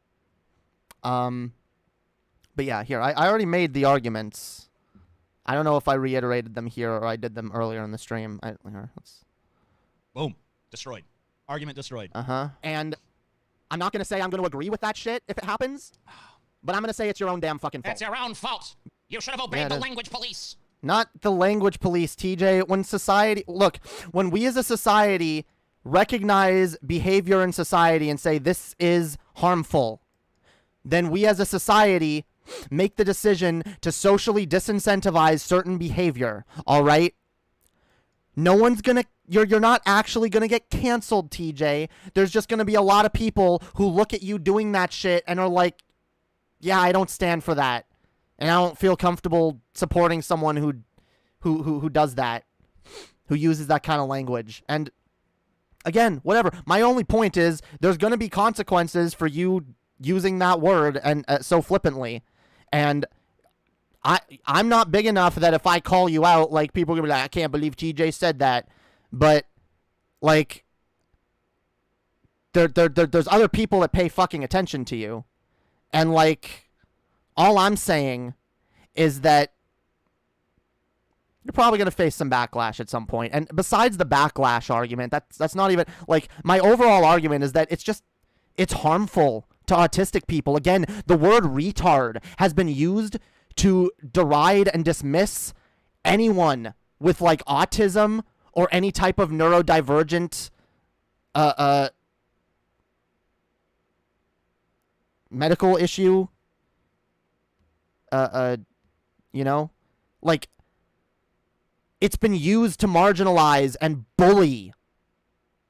C: But yeah, here, I already made the arguments. I don't know if I reiterated them here or I did them earlier in the stream.
F: Boom. Destroyed. Argument destroyed.
C: Uh-huh.
G: And I'm not going to say I'm going to agree with that shit if it happens, but I'm going to say it's your own damn fucking fault.
F: It's your own fault. You should have obeyed the language police.
C: Not the language police, TJ. When we as a society recognize behavior in society and say this is harmful, then we as a society make the decision to socially disincentivize certain behavior, all right? No one's gonna, you're not actually gonna get canceled, TJ. There's just gonna be a lot of people who look at you doing that shit and are like, yeah, I don't stand for that. And I don't feel comfortable supporting someone who does that, who uses that kind of language. And again, whatever. My only point is there's gonna be consequences for you using that word and so flippantly, and I'm not big enough that if I call you out, like, people are gonna be like, I can't believe TJ said that. But like, there's other people that pay fucking attention to you, and like, all I'm saying is that you're probably gonna face some backlash at some point. And besides the backlash argument, that's not even, like, my overall argument is that it's harmful to autistic people. Again, the word retard has been used to deride and dismiss anyone with, like, autism or any type of neurodivergent medical issue. You know? Like, it's been used to marginalize and bully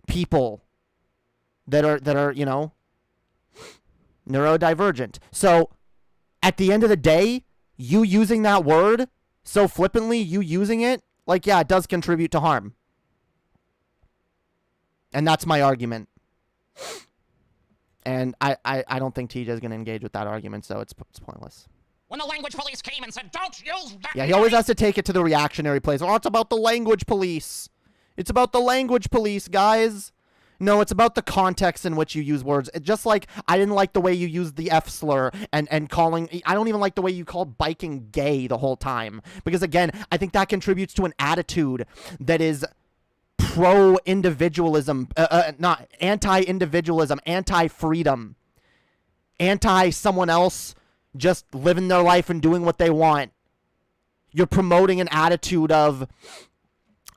C: people that are, you know, neurodivergent. So, at the end of the day, you using that word so flippantly, you using it, like, yeah, it does contribute to harm. And that's my argument. And I don't think TJ is going to engage with that argument, so it's pointless.
F: When the language police came and said, don't use that.
C: Yeah, he always has to take it to the reactionary place. Oh, it's about the language police. It's about the language police, guys. No, it's about the context in which you use words. Just like I didn't like the way you used the F slur and calling... I don't even like the way you called biking gay the whole time. Because, again, I think that contributes to an attitude that is pro-individualism, not anti-individualism, anti-freedom, anti-someone else just living their life and doing what they want. You're promoting an attitude of,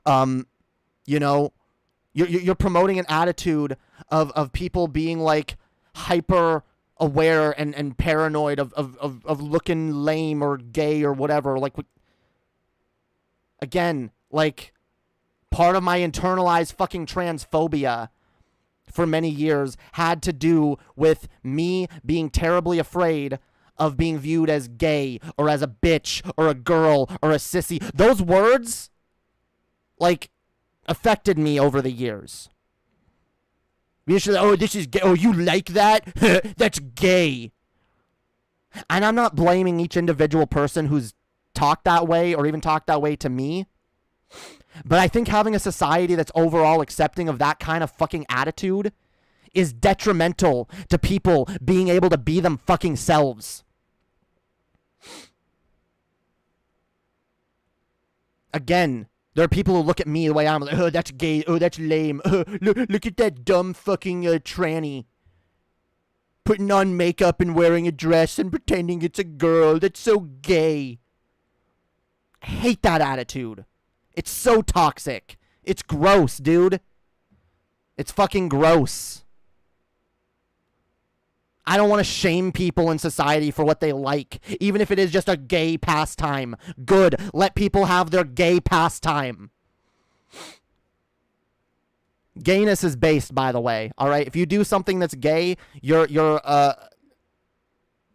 C: you know... You're promoting an attitude of people being, like, hyper aware and paranoid of looking lame or gay or whatever. Like, again, like, part of my internalized fucking transphobia for many years had to do with me being terribly afraid of being viewed as gay or as a bitch or a girl or a sissy. Those words, like, affected me over the years. Oh, this is gay. Oh, you like that? That's gay. And I'm not blaming each individual person who's talked that way or even talked that way to me. But I think having a society that's overall accepting of that kind of fucking attitude is detrimental to people being able to be them fucking selves. Again, there are people who look at me the way I'm like, oh, that's gay. Oh, that's lame. Look at that dumb fucking tranny. Putting on makeup and wearing a dress and pretending it's a girl. That's so gay. I hate that attitude. It's so toxic. It's gross, dude. It's fucking gross. I don't want to shame people in society for what they like, even if it is just a gay pastime. Good. Let people have their gay pastime. Gayness is based, by the way. All right. If you do something that's gay, you're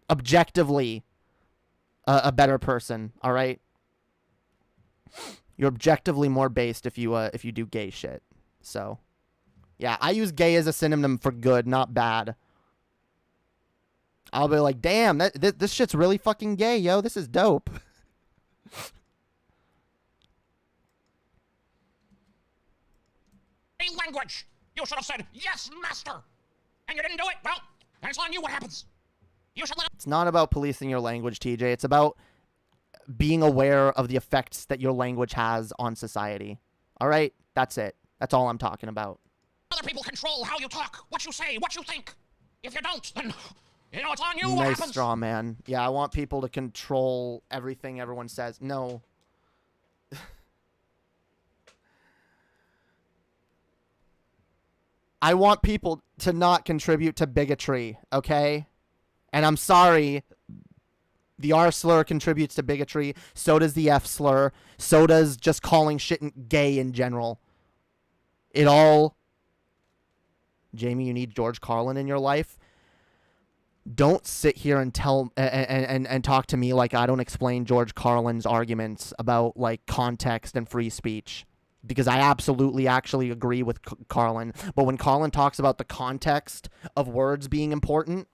C: objectively a better person. All right. You're objectively more based if you do gay shit. So, yeah, I use gay as a synonym for good, not bad. I'll be like, damn, this shit's really fucking gay, yo. This is dope.
F: Language. You should have said, yes, master. And you didn't do it. Well, then it's on you what happens. You should let
C: It's not about policing your language, TJ. It's about being aware of the effects that your language has on society. All right? That's it. That's all I'm talking about.
F: other people control how you talk, what you say, what you think. If you don't, then, you know, it's on you what
C: Nice
F: happens.
C: straw man. Yeah, I want people to control everything everyone says. No. I want people to not contribute to bigotry, okay? And I'm sorry, the R slur contributes to bigotry, so does the F slur, so does just calling shit gay in general. It all... Jamie, you need George Carlin in your life? Don't sit here and tell and talk to me like I don't explain George Carlin's arguments about, like, context and free speech. Because I absolutely actually agree with Carlin. But when Carlin talks about the context of words being important,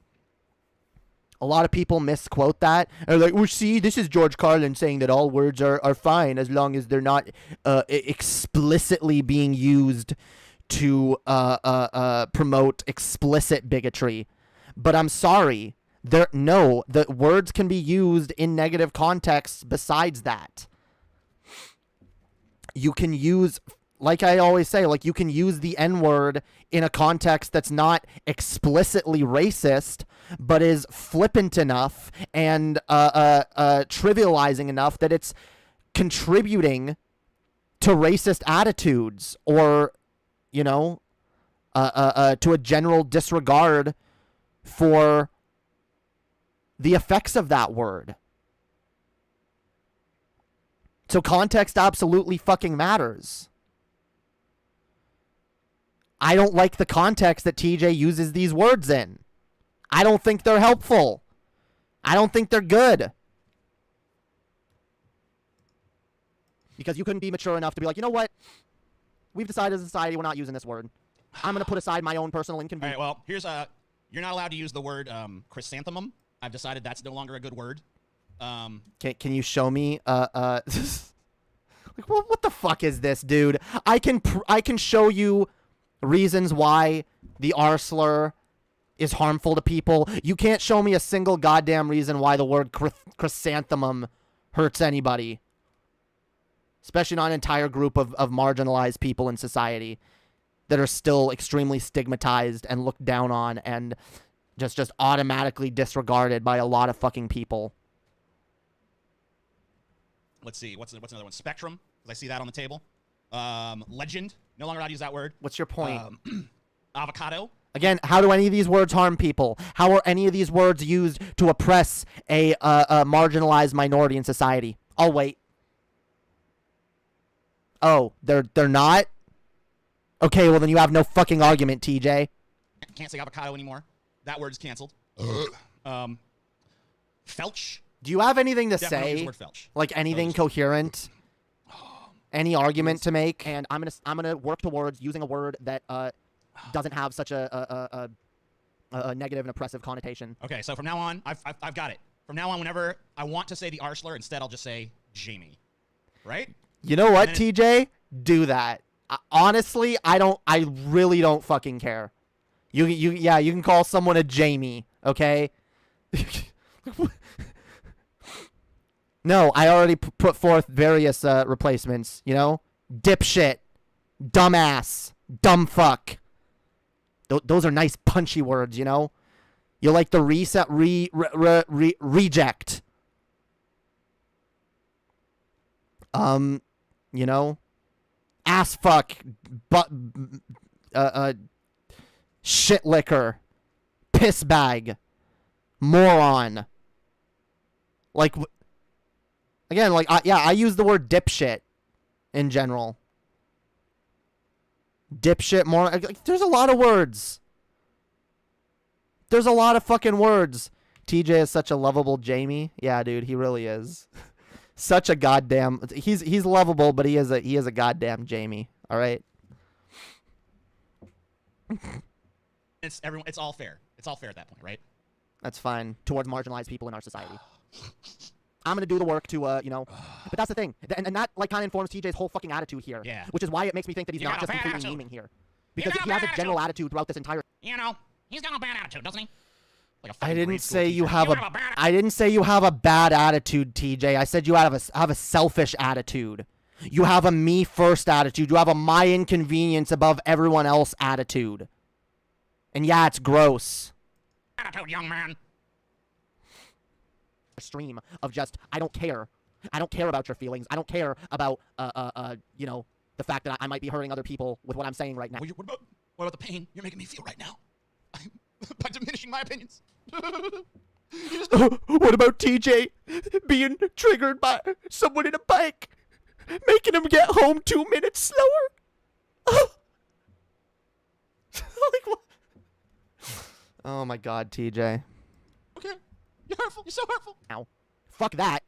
C: a lot of people misquote that. They're like, well, see, this is George Carlin saying that all words are fine as long as they're not explicitly being used to promote explicit bigotry. But I'm sorry. No, the words can be used in negative contexts besides that. You can use, like I always say, like you can use the N-word in a context that's not explicitly racist, but is flippant enough and trivializing enough that it's contributing to racist attitudes or, you know, to a general disregard for the effects of that word. So context absolutely fucking matters. I don't like the context that TJ uses these words in. I don't think they're helpful. I don't think they're good. Because you couldn't be mature enough to be like, you know what? We've decided as a society we're not using this word. I'm going to put aside my own personal inconvenience.
F: All right, well, here's you're not allowed to use the word chrysanthemum. I've decided that's no longer a good word.
C: Can you show me like what the fuck is this, dude? I can show you reasons why the R slur is harmful to people. You can't show me a single goddamn reason why the word chrysanthemum hurts anybody. Especially not an entire group of marginalized people in society that are still extremely stigmatized and looked down on and just automatically disregarded by a lot of fucking people.
F: Let's see. What's another one? Spectrum, because I see that on the table. Legend. No longer allowed to use that word.
C: What's your point?
F: Avocado.
C: Again, how do any of these words harm people? How are any of these words used to oppress a marginalized minority in society? I'll wait. Oh, they're not? Okay, well then you have no fucking argument, TJ.
F: Can't say avocado anymore. That word is canceled. Felch.
C: Do you have anything to
F: Definitely use
C: say?
F: the word felch.
C: Like anything coherent? Any argument to make? And I'm gonna work towards using a word that doesn't have such a negative and oppressive connotation.
F: Okay, so from now on, I've got it. From now on, whenever I want to say the R slur, instead I'll just say Jamie. Right?
C: You know what, TJ? Do that. Honestly, I really don't fucking care. You can call someone a Jamie, okay? No, I already put forth various replacements, you know? Dipshit, dumbass, dumb fuck. Those are nice punchy words, you know? You like the reject. You know? Ass fuck, shit liquor, piss bag, moron. Like, again, like, I use the word dipshit in general. Dipshit, moron. Like, there's a lot of words. There's a lot of fucking words. TJ is such a lovable Jamie. Yeah, dude, he really is. Such a goddamn. He's lovable, but he is a goddamn Jamie. All right.
F: It's all fair. It's all fair at that point, right?
C: That's fine. Towards marginalized people in our society. I'm gonna do the work to, you know. But that's the thing, and that like kind of informs TJ's whole fucking attitude here.
F: Yeah.
C: Which is why it makes me think that he's not just completely memeing here, because he has a general attitude throughout this entire.
F: You know, he's got a bad attitude, doesn't he? Like
C: I didn't say you have a. I didn't say you have a bad attitude, TJ. I said you have a selfish attitude. You have a me first attitude. You have a my inconvenience above everyone else attitude. And yeah, it's gross.
F: Attitude, young man.
C: Stream of just I don't care about your feelings. I don't care about you know, the fact that I might be hurting other people with what I'm saying right now.
F: What about the pain you're making me feel right now? By diminishing my opinions.
C: What about TJ being triggered by someone in a bike, making him get home 2 minutes slower? Like what? Oh my God, TJ.
F: Okay, you're hurtful. You're so hurtful.
C: Now, fuck that.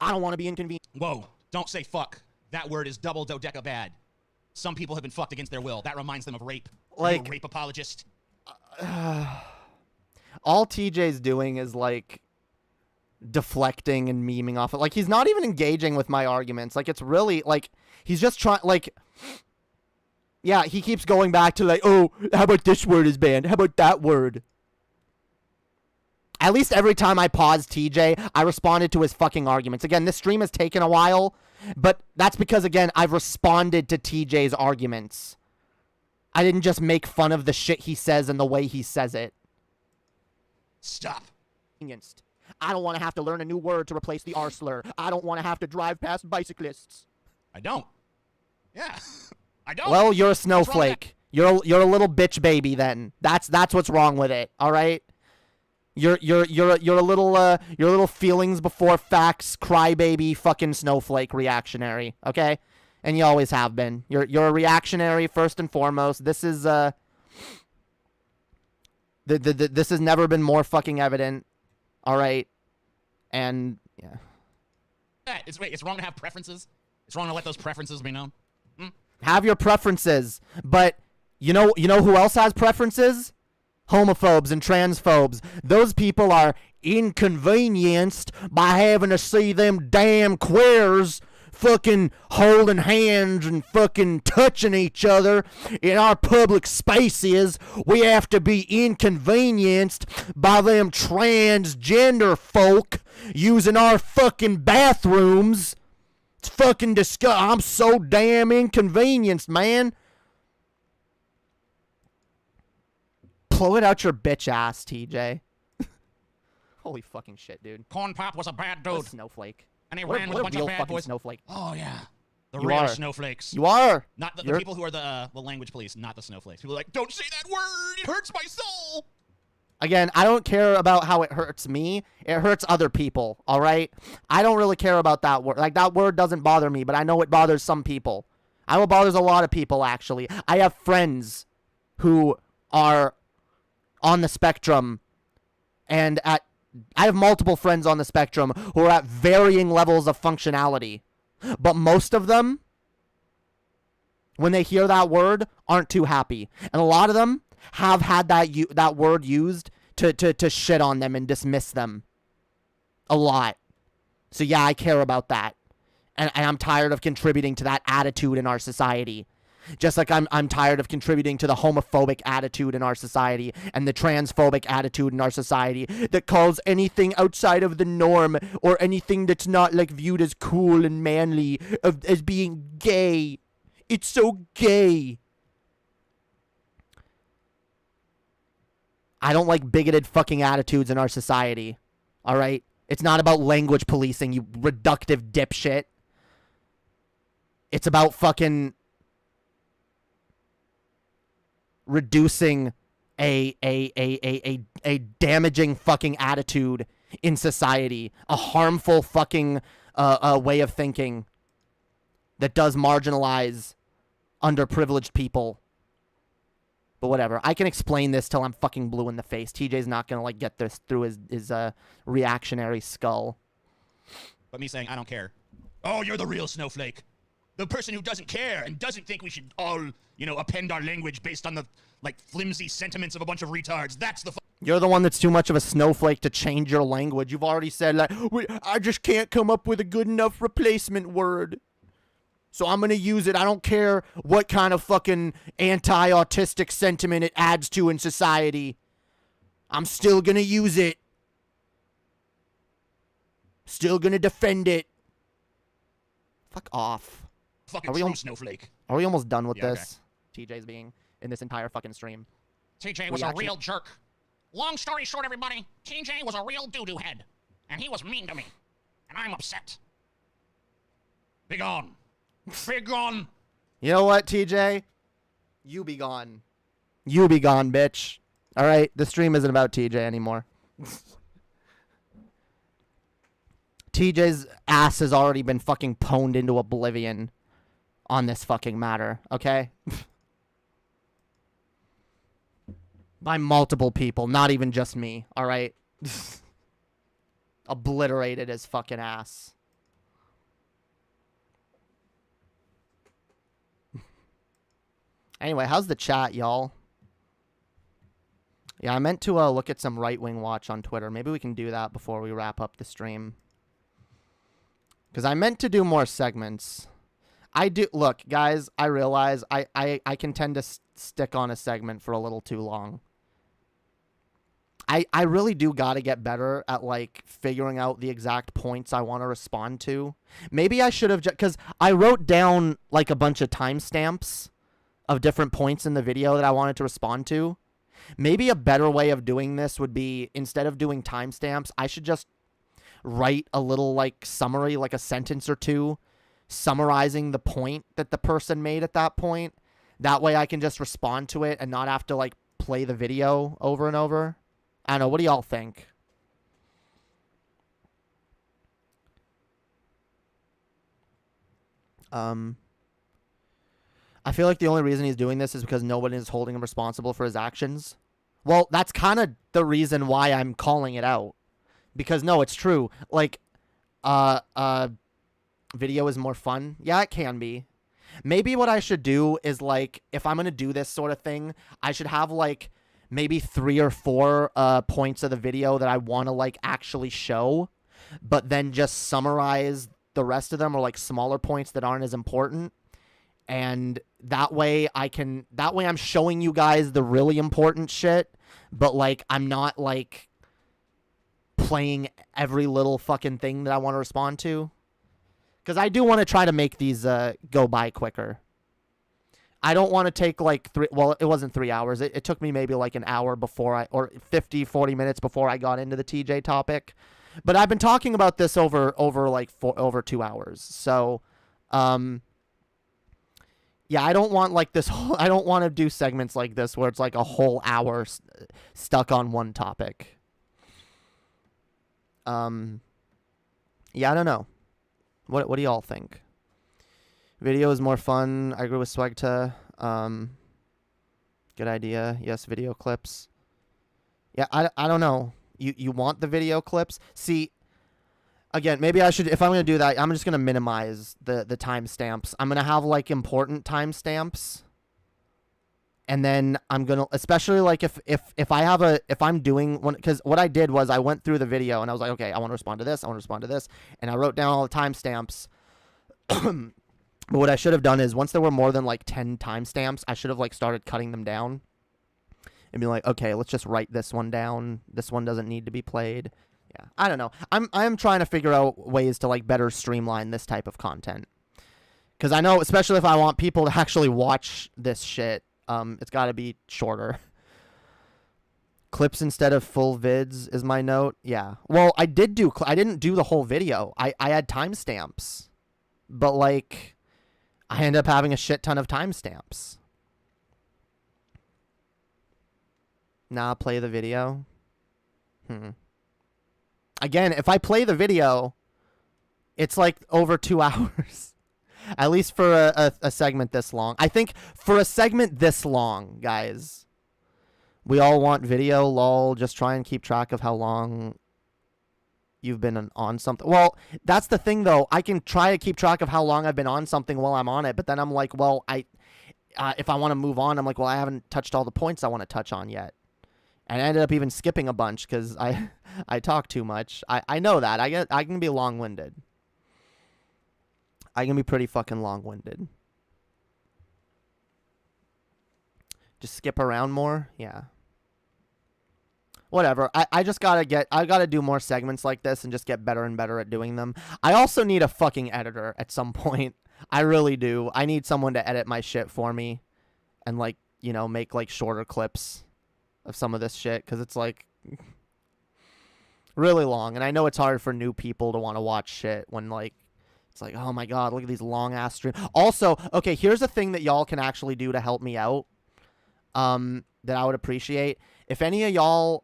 C: I don't want to be inconvenient.
F: Whoa! Don't say fuck. That word is double dodeca bad. Some people have been fucked against their will. That reminds them of rape.
C: Like,
F: Are you a rape apologist.
C: All TJ's doing is like deflecting and memeing off it. Like he's not even engaging with my arguments. Like it's really like he's just trying. Like, yeah, he keeps going back to like, oh, how about this word is banned? How about that word? At least every time I paused TJ, I responded to his fucking arguments. Again, this stream has taken a while, but that's because, again, I've responded to TJ's arguments. I didn't just make fun of the shit he says and the way he says it.
F: Stop.
C: I don't want to have to learn a new word to replace the R slur. I don't want to have to drive past bicyclists.
F: I don't. Yeah. I don't.
C: Well, you're a snowflake. You're a little bitch baby then. That's what's wrong with it. All right? You're a little feelings before facts crybaby fucking snowflake reactionary, okay? And you always have been. You're a reactionary first and foremost. This is this has never been more fucking evident. All right? And yeah.
F: It's wrong to have preferences. It's wrong to let those preferences be known.
C: Have your preferences, but you know who else has preferences? Homophobes and transphobes. Those people are inconvenienced by having to see them damn queers fucking holding hands and fucking touching each other in our public spaces. We have to be inconvenienced by them transgender folk using our fucking bathrooms. It's fucking disgusting. I'm so damn inconvenienced, man. Blow it out your bitch ass, TJ. Holy fucking shit, dude.
F: Corn Pop was a bad
C: What a
F: dude.
C: snowflake.
F: And he
C: What
F: ran
C: a
F: with a bunch
C: real
F: of bad
C: fucking
F: boys.
C: snowflake.
F: Oh, yeah. The
C: You
F: real
C: are.
F: snowflakes.
C: You are.
F: Not the
C: You're-
F: people who are the language police, not the snowflakes. People are like, don't say that word. It hurts my soul.
C: Again, I don't care about how it hurts me. It hurts other people, all right? I don't really care about that word. Like, that word doesn't bother me, but I know it bothers some people. Iowa bothers a lot of people, actually. I have friends who are on the spectrum, and I have multiple friends on the spectrum who are at varying levels of functionality. But most of them, when they hear that word, aren't too happy. And a lot of them have had that word used to shit on them and dismiss them. A lot. So yeah, I care about that. And I'm tired of contributing to that attitude in our society. Just like I'm tired of contributing to the homophobic attitude in our society and the transphobic attitude in our society that calls anything outside of the norm or anything that's not like viewed as cool and manly as being gay. It's so gay. I don't like bigoted fucking attitudes in our society. All right? It's not about language policing, you reductive dipshit. It's about fucking reducing a damaging fucking attitude in society, a harmful fucking way of thinking that does marginalize underprivileged people. But whatever. I can explain this till I'm fucking blue in the face. TJ's not gonna like get this through his reactionary skull.
F: But me saying, I don't care. Oh, you're the real snowflake. The person who doesn't care and doesn't think we should all, append our language based on the, flimsy sentiments of a bunch of retards. That's the
C: You're the one that's too much of a snowflake to change your language. You've already said, I just can't come up with a good enough replacement word. So I'm going to use it. I don't care what kind of fucking anti-autistic sentiment it adds to in society. I'm still going to use it. Still going to defend it. Fuck off.
F: fucking true snowflake.
C: Are we almost done with this? Okay. TJ's being in this entire fucking stream.
H: TJ was a real jerk. Long story short, everybody, TJ was a real doo-doo head. And he was mean to me. And I'm upset. Be gone. Be gone.
C: You know what, TJ? You be gone. You be gone, bitch. Alright, the stream isn't about TJ anymore. TJ's ass has already been fucking pwned into oblivion on this fucking matter, okay? By multiple people, not even just me, alright? Obliterated his fucking ass. Anyway, how's the chat, y'all? Yeah, I meant to look at some right-wing watch on Twitter. Maybe we can do that before we wrap up the stream. Because I meant to do more segments. I do... Look, guys, I realize I can tend to stick on a segment for a little too long. I really do gotta get better at, like, figuring out the exact points I want to respond to. Maybe I should have... Because I wrote down, like, a bunch of timestamps of different points in the video that I wanted to respond to. Maybe a better way of doing this would be, instead of doing timestamps, I should just write a little, like, summary, like a sentence or two, summarizing the point that the person made at that point. That way I can just respond to it and not have to, like, play the video over and over. I don't know. What do y'all think? I feel like the only reason he's doing this is because nobody is holding him responsible for his actions. Well, that's kind of the reason why I'm calling it out. Because, no, it's true. Like, video is more fun. Yeah, it can be. Maybe what I should do is, like, if I'm going to do this sort of thing, I should have, like, maybe 3 or 4 points of the video that I want to, like, actually show. But then just summarize the rest of them, or, like, smaller points that aren't as important. And that way I'm showing you guys the really important shit, but, like, I'm not, like, playing every little fucking thing that I want to respond to. Because I do want to try to make these go by quicker. I don't want to take, like, it wasn't 3 hours. It took me maybe, like, an hour before or 50, 40 minutes before I got into the TJ topic. But I've been talking about this over 2 hours. So, yeah, I don't want, like, this whole... I don't want to do segments like this where it's, like, a whole hour stuck on one topic. Yeah, I don't know. What do y'all think? Video is more fun. I agree with Swagta. Good idea. Yes, video clips. Yeah, I don't know. You want the video clips? See, again, maybe I should, if I'm going to do that, I'm just going to minimize the timestamps. I'm going to have, like, important timestamps. And then I'm going to, especially, like, if I'm doing one, because what I did was I went through the video and I was like, okay, I want to respond to this. I want to respond to this. And I wrote down all the timestamps. But what I should have done is once there were more than, like, 10 timestamps, I should have, like, started cutting them down. And be like, okay, let's just write this one down. This one doesn't need to be played. Yeah, I don't know. I'm trying to figure out ways to, like, better streamline this type of content. Because I know, especially if I want people to actually watch this shit, it's got to be shorter. Clips instead of full vids is my note. Yeah. Well, I didn't do the whole video. I had timestamps. But, like, I ended up having a shit ton of timestamps. Nah, play the video. Again, if I play the video, it's like over 2 hours. At least for a segment this long. I think for a segment this long, guys, we all want video, lol. Just try and keep track of how long you've been on something. Well, that's the thing, though. I can try to keep track of how long I've been on something while I'm on it, but then I'm like, well, if I want to move on, I'm like, well, I haven't touched all the points I want to touch on yet. And I ended up even skipping a bunch because I talk too much. I know that. I can be long-winded. I can be pretty fucking long-winded. Just skip around more? Yeah. Whatever. I just gotta do more segments like this and just get better and better at doing them. I also need a fucking editor at some point. I really do. I need someone to edit my shit for me and, like, you know, make, like, shorter clips of some of this shit, because it's, like, really long. And I know it's hard for new people to want to watch shit when, like, it's like, oh my god, look at these long-ass streams. Also, okay, here's a thing that y'all can actually do to help me out that I would appreciate. If any of y'all,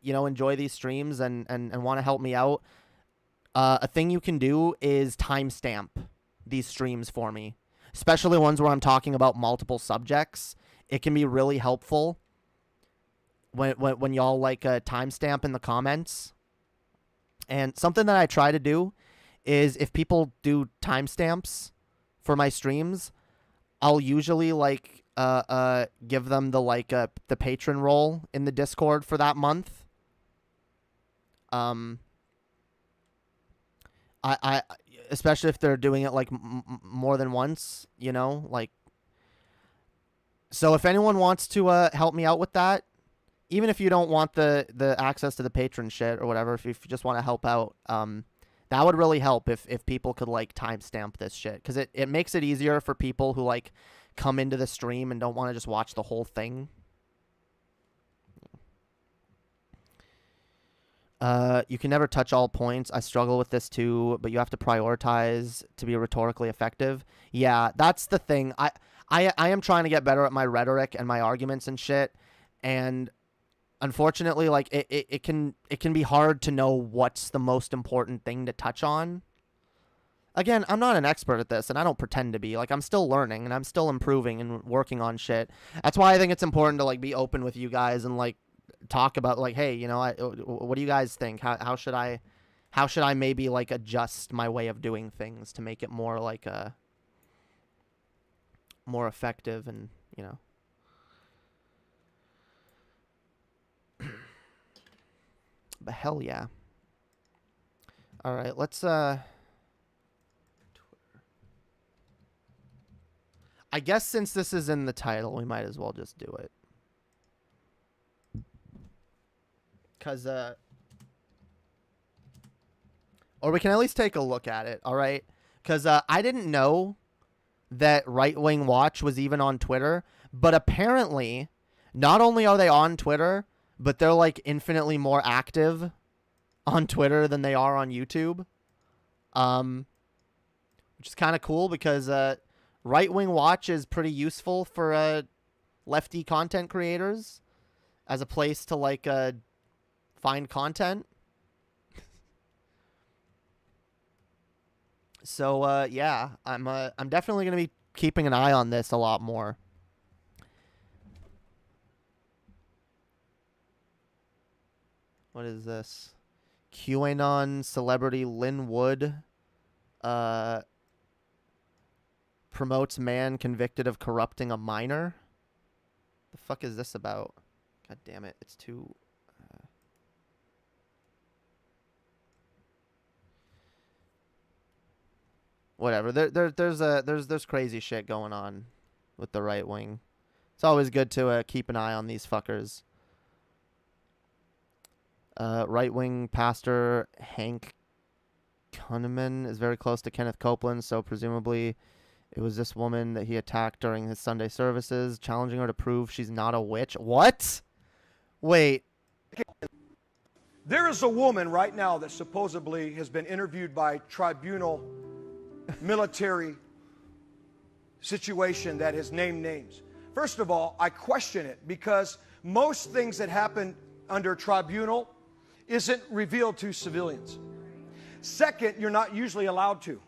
C: you know, enjoy these streams and want to help me out, a thing you can do is timestamp these streams for me, especially ones where I'm talking about multiple subjects. It can be really helpful when y'all, like, timestamp in the comments. And something that I try to do is if people do timestamps for my streams, I'll usually, like, give them the, like, the patron role in the Discord for that month. I especially if they're doing it, like, more than once, you know, like. So if anyone wants to help me out with that, even if you don't want the access to the patron shit or whatever, if you just want to help out, that would really help if people could, like, timestamp this shit, because it makes it easier for people who, like, come into the stream and don't want to just watch the whole thing. You can never touch all points. I struggle with this too, but you have to prioritize to be rhetorically effective. Yeah, that's the thing. I am trying to get better at my rhetoric and my arguments and shit, and unfortunately, like, it can be hard to know what's the most important thing to touch on. Again, I'm not an expert at this, and I don't pretend to be. Like, I'm still learning, and I'm still improving and working on shit. That's why I think it's important to, like, be open with you guys and, like, talk about, like, hey, you know, what do you guys think? How should I maybe, like, adjust my way of doing things to make it more, like, more effective and, you know. But hell yeah. All right, let's Twitter. I guess since this is in the title, we might as well just do it. Cuz or we can at least take a look at it, all right? Cuz I didn't know that Right Wing Watch was even on Twitter, but apparently not only are they on Twitter, but they're, like, infinitely more active on Twitter than they are on YouTube. Which is kind of cool because Right Wing Watch is pretty useful for lefty content creators as a place to, like, find content. So yeah, I'm definitely gonna be keeping an eye on this a lot more. What is this? QAnon celebrity Lynn Wood promotes man convicted of corrupting a minor. The fuck is this about? God damn it! It's too. Whatever. There's crazy shit going on with the right wing. It's always good to keep an eye on these fuckers. Right wing pastor Hank Kunneman is very close to Kenneth Copeland, so presumably it was this woman that he attacked during his Sunday services, challenging her to prove she's not a witch. What? Wait.
I: There is a woman right now that supposedly has been interviewed by tribunal military situation that has named names. First of all, I question it because most things that happen under tribunal isn't revealed to civilians. Second, you're not usually allowed to.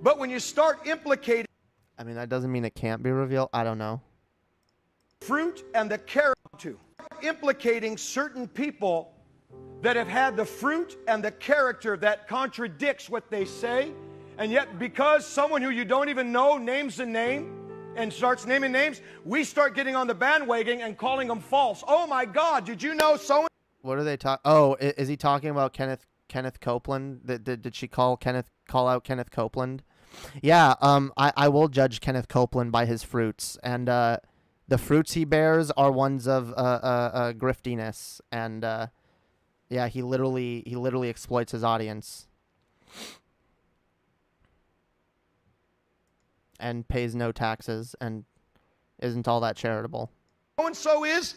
I: But when you start implicating...
C: I mean, that doesn't mean it can't be revealed. I don't know.
I: Fruit and the character, implicating certain people that have had the fruit and the character that contradicts what they say, and yet because someone who you don't even know names a name and starts naming names, we start getting on the bandwagon and calling them false. Oh my God, did you know so?
C: What are they talking? Oh, is he talking about Kenneth Copeland? Did she call out Kenneth Copeland? Yeah. I will judge Kenneth Copeland by his fruits, and the fruits he bears are ones of griftiness, and yeah, he literally exploits his audience and pays no taxes and isn't all that charitable.
I: So-and-so is,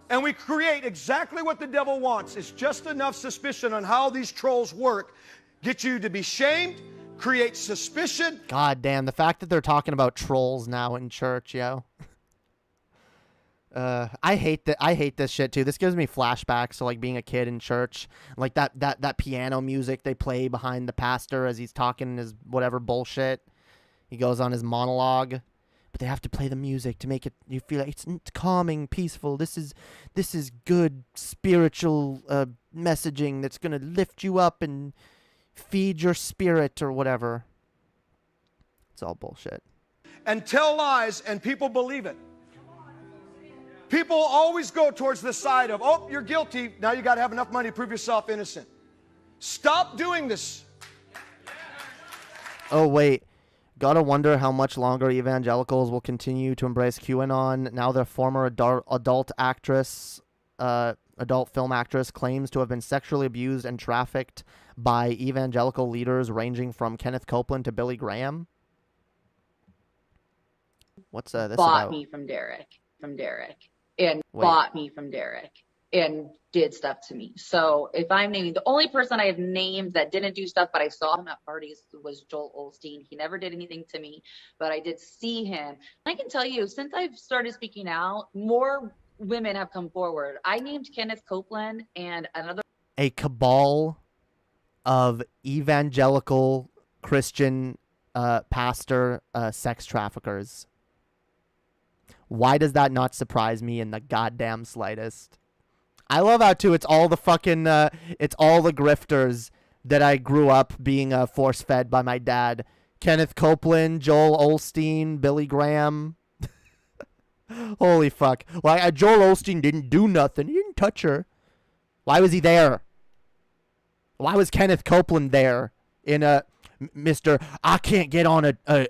I: and we create exactly what the devil wants. It's just enough suspicion on how these trolls work. Get you to be shamed, create suspicion.
C: God damn, the fact that they're talking about trolls now in church, yo. I hate this shit too. This gives me flashbacks to like being a kid in church, like that piano music they play behind the pastor as he's talking his whatever bullshit. He goes on his monologue, but they have to play the music to make it you feel like it's calming, peaceful. This is good spiritual messaging that's gonna lift you up and feed your spirit or whatever. It's all bullshit.
I: And tell lies, and people believe it. People always go towards the side of, oh, you're guilty. Now you got to have enough money to prove yourself innocent. Stop doing this.
C: Oh, wait. Gotta wonder how much longer evangelicals will continue to embrace QAnon. Now their former adult film actress claims to have been sexually abused and trafficked by evangelical leaders ranging from Kenneth Copeland to Billy Graham. What's this
J: bought
C: about?
J: Me from Derek. And
C: Wait.
J: bought me from Derek and did stuff to me. So if I'm naming, the only person I have named that didn't do stuff, but I saw him at parties was Joel Osteen. He never did anything to me, but I did see him. I can tell you, since I've started speaking out, more women have come forward. I named Kenneth Copeland and another.
C: A cabal of evangelical Christian pastor sex traffickers. Why does that not surprise me in the goddamn slightest? I love how, too, it's all the fucking, it's all the grifters that I grew up being force-fed by my dad. Kenneth Copeland, Joel Osteen, Billy Graham. Holy fuck. Well, Joel Osteen didn't do nothing. He didn't touch her. Why was he there? Why was Kenneth Copeland there in a... Mr. I can't get on an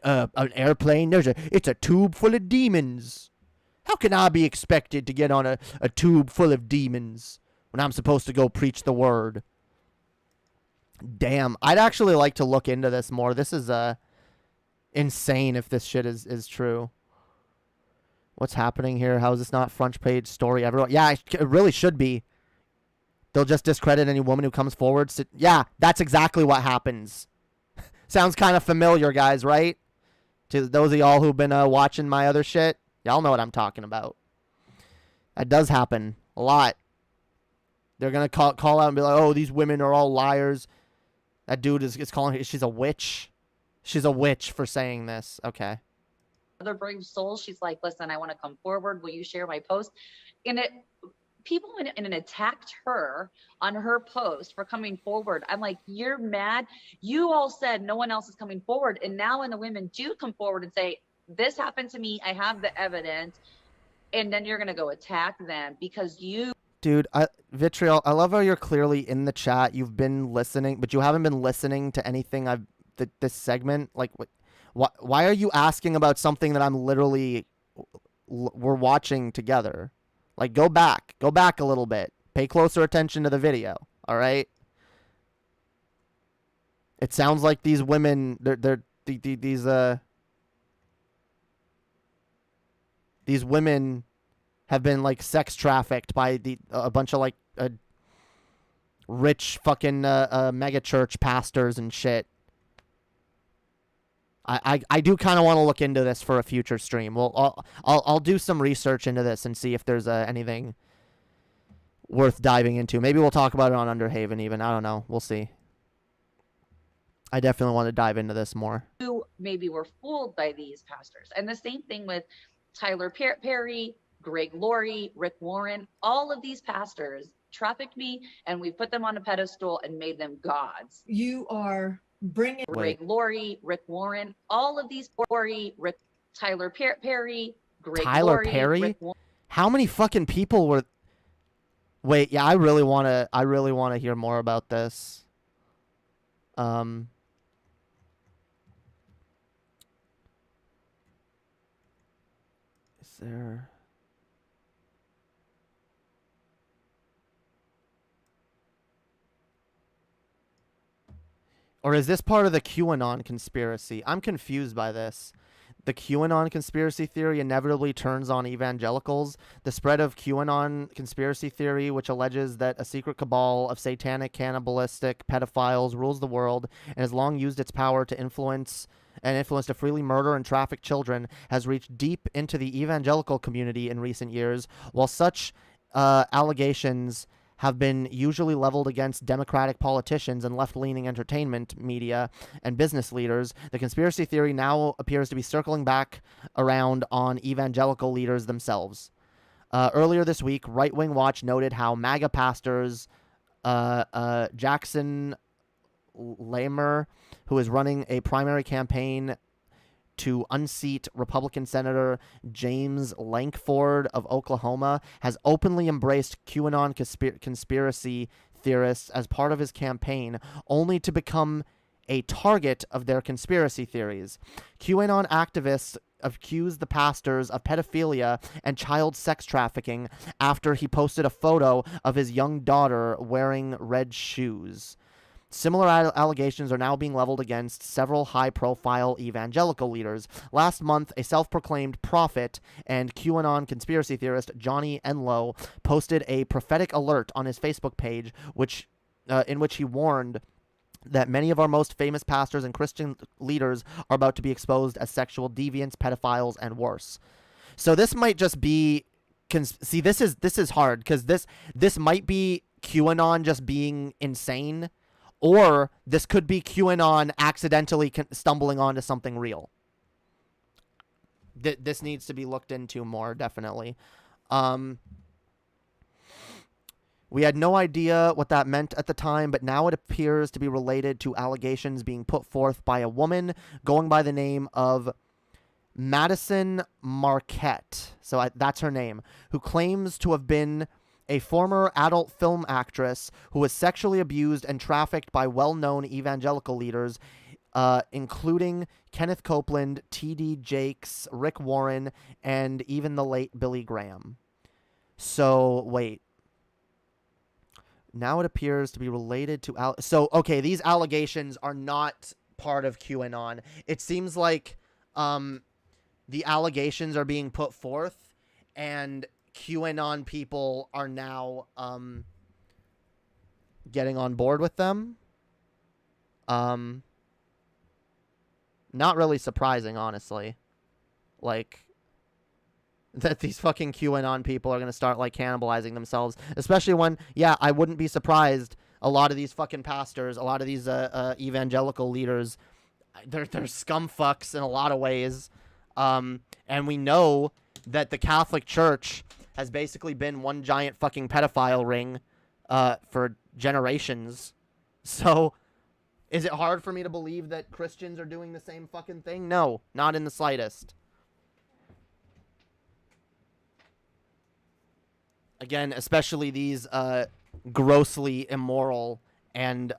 C: airplane. It's a tube full of demons. How can I be expected to get on a tube full of demons when I'm supposed to go preach the word? Damn, I'd actually like to look into this more. This is insane if this shit is true. What's happening here? How is this not front page story? Everyone, yeah, it really should be. They'll just discredit any woman who comes forward. Yeah, that's exactly what happens. Sounds kind of familiar, guys, right? To those of y'all who've been watching my other shit, y'all know what I'm talking about. That does happen a lot. They're going to call out and be like, oh, these women are all liars. That dude is calling her. She's a witch. She's a witch for saying this. Okay.
J: Other brave soul. She's like, listen, I want to come forward. Will you share my post? And people went in and attacked her on her post for coming forward. I'm like, you're mad. You all said no one else is coming forward. And now when the women do come forward and say, this happened to me, I have the evidence. And then you're going to go attack them because you.
C: Dude, Vitriol, I love how you're clearly in the chat. You've been listening, but you haven't been listening to anything this segment. Like, why are you asking about something that I'm literally, we're watching together? Like, go back a little bit. Pay closer attention to the video, all right? It sounds like these women, these women have been like sex trafficked by a bunch of like rich fucking mega church pastors and shit. I do kind of want to look into this for a future stream. Well, I'll do some research into this and see if there's anything worth diving into. Maybe we'll talk about it on Underhaven even. I don't know. We'll see. I definitely want to dive into this more.
J: Who maybe were fooled by these pastors. And the same thing with Tyler Perry, Greg Laurie, Rick Warren. All of these pastors trafficked me, and we put them on a pedestal and made them gods.
K: You are bringing
J: Greg Laurie, Rick Warren, all of these Tyler Perry, Greg
C: Tyler
J: Laurie,
C: Perry?
J: Rick Warren.
C: How many fucking people were? Wait, yeah, I really want to hear more about this. Is there? Or is this part of the QAnon conspiracy? I'm confused by this. The QAnon conspiracy theory inevitably turns on evangelicals. The spread of QAnon conspiracy theory, which alleges that a secret cabal of satanic, cannibalistic pedophiles rules the world and has long used its power to influence to freely murder and traffic children, has reached deep into the evangelical community in recent years. While such allegations have been usually leveled against Democratic politicians and left-leaning entertainment media and business leaders, the conspiracy theory now appears to be circling back around on evangelical leaders themselves. Earlier this week, Right Wing Watch noted how MAGA pastors Jackson Lamer, who is running a primary campaign to unseat Republican Senator James Lankford of Oklahoma, has openly embraced QAnon conspiracy theorists as part of his campaign, only to become a target of their conspiracy theories. QAnon activists accused the pastors of pedophilia and child sex trafficking after he posted a photo of his young daughter wearing red shoes. Similar allegations are now being leveled against several high-profile evangelical leaders. Last month, a self-proclaimed prophet and QAnon conspiracy theorist, Johnny Enlow, posted a prophetic alert on his Facebook page, in which he warned that many of our most famous pastors and Christian leaders are about to be exposed as sexual deviants, pedophiles, and worse. So this might just be... See, this is hard, because this might be QAnon just being insane, or this could be QAnon accidentally stumbling onto something real. This needs to be looked into more, definitely. We had no idea what that meant at the time, but now it appears to be related to allegations being put forth by a woman going by the name of Madison Marquette. So that's her name, who claims to have been a former adult film actress who was sexually abused and trafficked by well-known evangelical leaders, including Kenneth Copeland, T.D. Jakes, Rick Warren, and even the late Billy Graham. So, wait. Now it appears to be related to... okay, these allegations are not part of QAnon. It seems like the allegations are being put forth, and QAnon people are now getting on board with them. Not really surprising, honestly. Like, that these fucking QAnon people are going to start, like, cannibalizing themselves. Especially when, yeah, I wouldn't be surprised. a lot of these fucking pastors, a lot of these evangelical leaders, they're scum fucks in a lot of ways. And we know that the Catholic Church has basically been one giant fucking pedophile ring for generations. So is it hard for me to believe that Christians are doing the same fucking thing? No, not in the slightest. Again, especially these grossly immoral and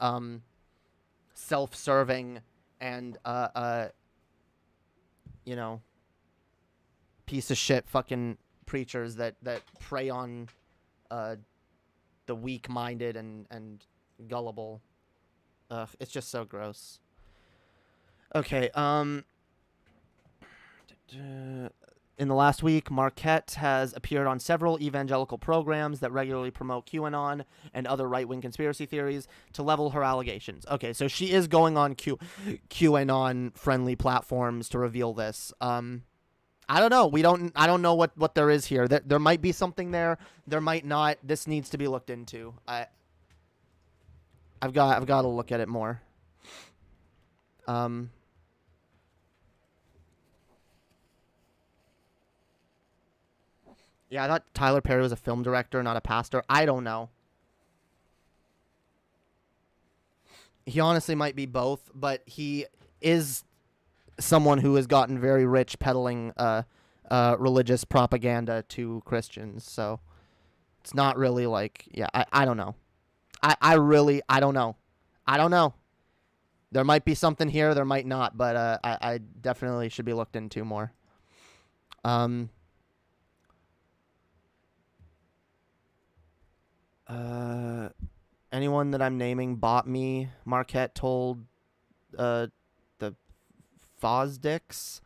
C: self-serving and you know, piece of shit fucking preachers that prey on the weak-minded and gullible. Ugh, it's just so gross. Okay, in the last week, Marquette has appeared on several evangelical programs that regularly promote QAnon and other right-wing conspiracy theories to level her allegations. Okay, so she is going on QAnon-friendly platforms to reveal this. I don't know. I don't know what there is here. There might be something there. There might not. This needs to be looked into. I've got to look at it more. Yeah, I thought Tyler Perry was a film director, not a pastor. I don't know. He honestly might be both, but he is someone who has gotten very rich peddling religious propaganda to Christians. So it's not really like, yeah, I don't know. I don't know. I don't know. There might be something here, there might not, but I definitely should be looked into more. Anyone that I'm naming bought me, Marquette told the Fosdicks,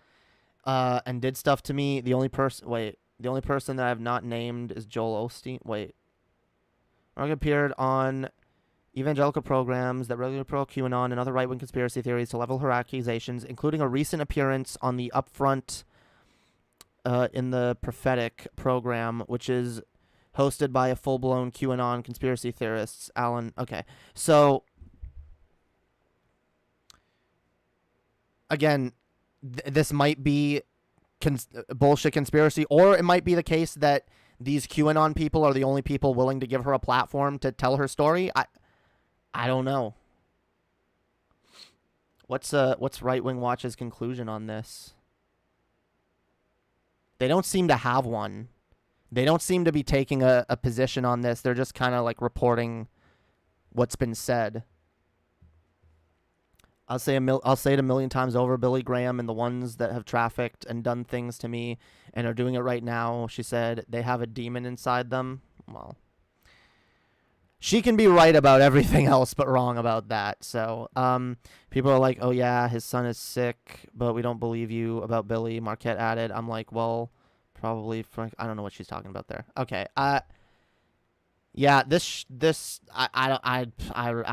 C: and did stuff to me. The only person that I have not named is Joel Osteen. Wait. Mark appeared on evangelical programs that regularly promote QAnon and other right-wing conspiracy theories to level her accusations, including a recent appearance on the Upfront in the Prophetic program, which is hosted by a full-blown QAnon conspiracy theorists, Alan. Okay, so again, this might be bullshit conspiracy, or it might be the case that these QAnon people are the only people willing to give her a platform to tell her story. I don't know. What's Right Wing Watch's conclusion on this? They don't seem to have one. They don't seem to be taking a position on this. They're just kind of like reporting what's been said. I'll say it a million times over. Billy Graham and the ones that have trafficked and done things to me and are doing it right now, she said, they have a demon inside them. Well, she can be right about everything else but wrong about that. So people are like, oh yeah, his son is sick, but we don't believe you about Billy. Marquette added. I'm like, well, probably Frank. I don't know what she's talking about there. Okay. Yeah, this I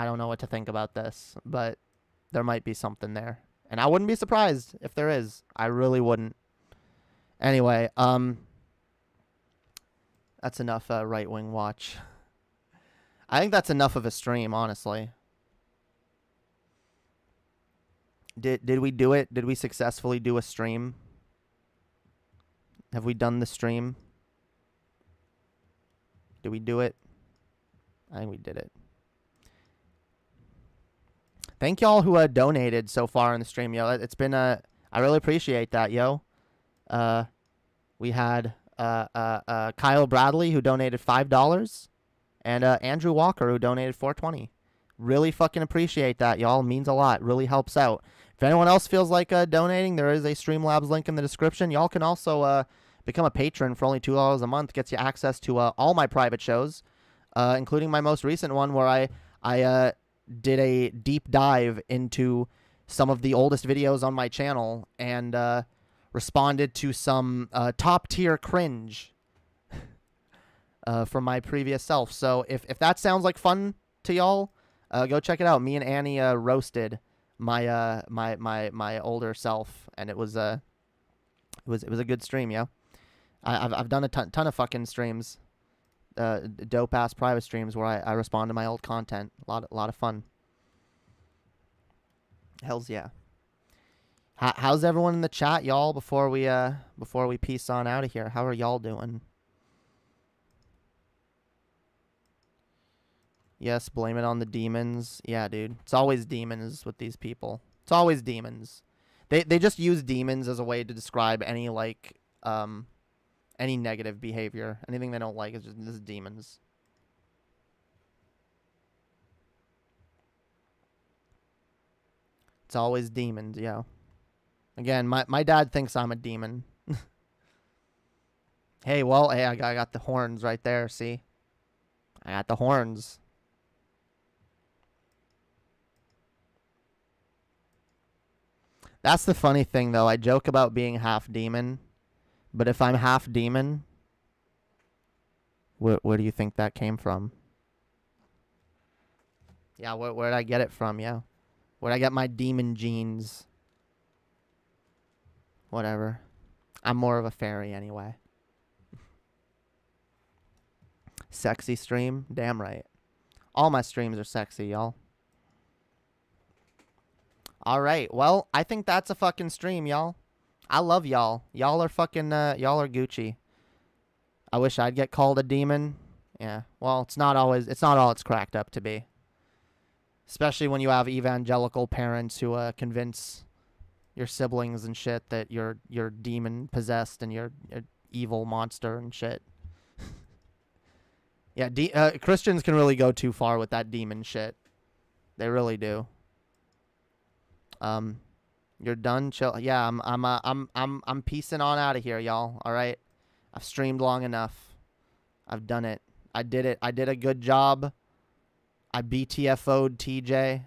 C: don't know what to think about this, but there might be something there. And I wouldn't be surprised if there is. I really wouldn't. Anyway, that's enough Right Wing Watch. I think that's enough of a stream, honestly. Did we do it? Did we successfully do a stream? Have we done the stream? Did we do it? I think we did it. Thank y'all who donated so far in the stream, yo. It's been I really appreciate that, yo. We had Kyle Bradley who donated $5, and Andrew Walker who donated $4.20. Really fucking appreciate that, y'all. It means a lot. Really helps out. If anyone else feels like donating, there is a Streamlabs link in the description. Y'all can also become a patron for only $2 a month. Gets you access to all my private shows, including my most recent one where I did a deep dive into some of the oldest videos on my channel and responded to some top tier cringe from my previous self. So if that sounds like fun to y'all, go check it out. Me and Annie roasted my my older self, and it was a good stream, yo. I've done a ton of fucking streams. dope ass private streams where I respond to my old content. A lot of fun. Hells yeah. How's everyone in the chat, y'all? Before we peace on out of here, how are y'all doing? Yes, blame it on the demons. Yeah, dude, it's always demons with these people. It's always demons. They just use demons as a way to describe any any negative behavior. Anything they don't like is just this is demons. It's always demons, yeah. Again, my dad thinks I'm a demon. Hey, well, hey, I got the horns right there, see? I got the horns. That's the funny thing, though. I joke about being half demon, but if I'm half demon, where do you think that came from? Yeah, where'd I get it from? Yeah. Where'd I get my demon genes? Whatever. I'm more of a fairy anyway. Sexy stream? Damn right. All my streams are sexy, y'all. Alright, well, I think that's a fucking stream, y'all. I love y'all. Y'all are fucking, y'all are Gucci. I wish I'd get called a demon. Yeah, well, it's not all it's cracked up to be. Especially when you have evangelical parents who convince your siblings and shit that you're demon possessed and you're an evil monster and shit. Yeah, Christians can really go too far with that demon shit. They really do. You're done. Chill. Yeah, I'm peacing on out of here, y'all. All right, I've streamed long enough. I've done it. I did it. I did a good job. I BTFO'd TJ.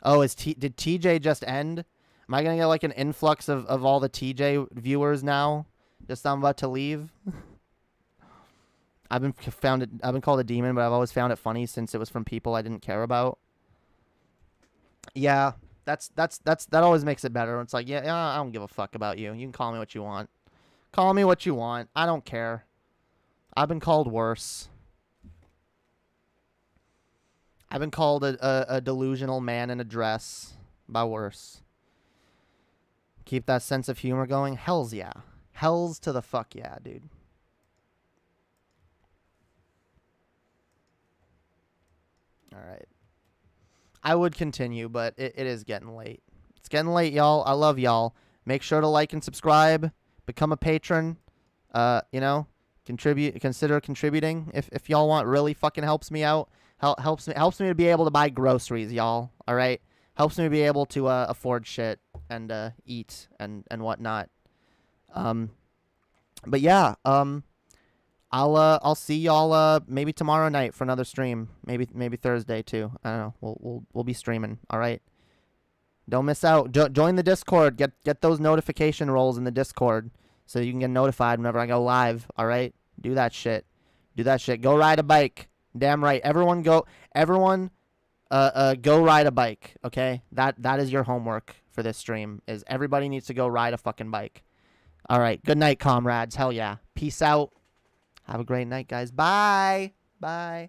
C: Oh, did TJ just end? Am I gonna get like an influx of all the TJ viewers now? Just I'm about to leave. I've been called a demon, but I've always found it funny since it was from people I didn't care about. Yeah, that always makes it better. It's like, yeah, I don't give a fuck about you. You can call me what you want. Call me what you want. I don't care. I've been called worse. I've been called a delusional man in a dress by worse. Keep that sense of humor going. Hells yeah. Hells to the fuck yeah, dude. All right. I would continue, but it is getting late. It's getting late, y'all. I love y'all. Make sure to like and subscribe. Become a patron. You know, consider contributing if y'all want. Really fucking helps me out. Helps me to be able to buy groceries, y'all. All right. Helps me to be able to afford shit and eat and whatnot. But yeah. I'll see y'all maybe tomorrow night for another stream. Maybe Thursday too. I don't know. We'll be streaming. All right. Don't miss out. Join the Discord. Get those notification rolls in the Discord so you can get notified whenever I go live. All right. Do that shit. Go ride a bike. Damn right. Everyone go ride a bike. Okay. That is your homework for this stream. Is everybody needs to go ride a fucking bike. All right. Good night, comrades. Hell yeah. Peace out. Have a great night, guys. Bye. Bye.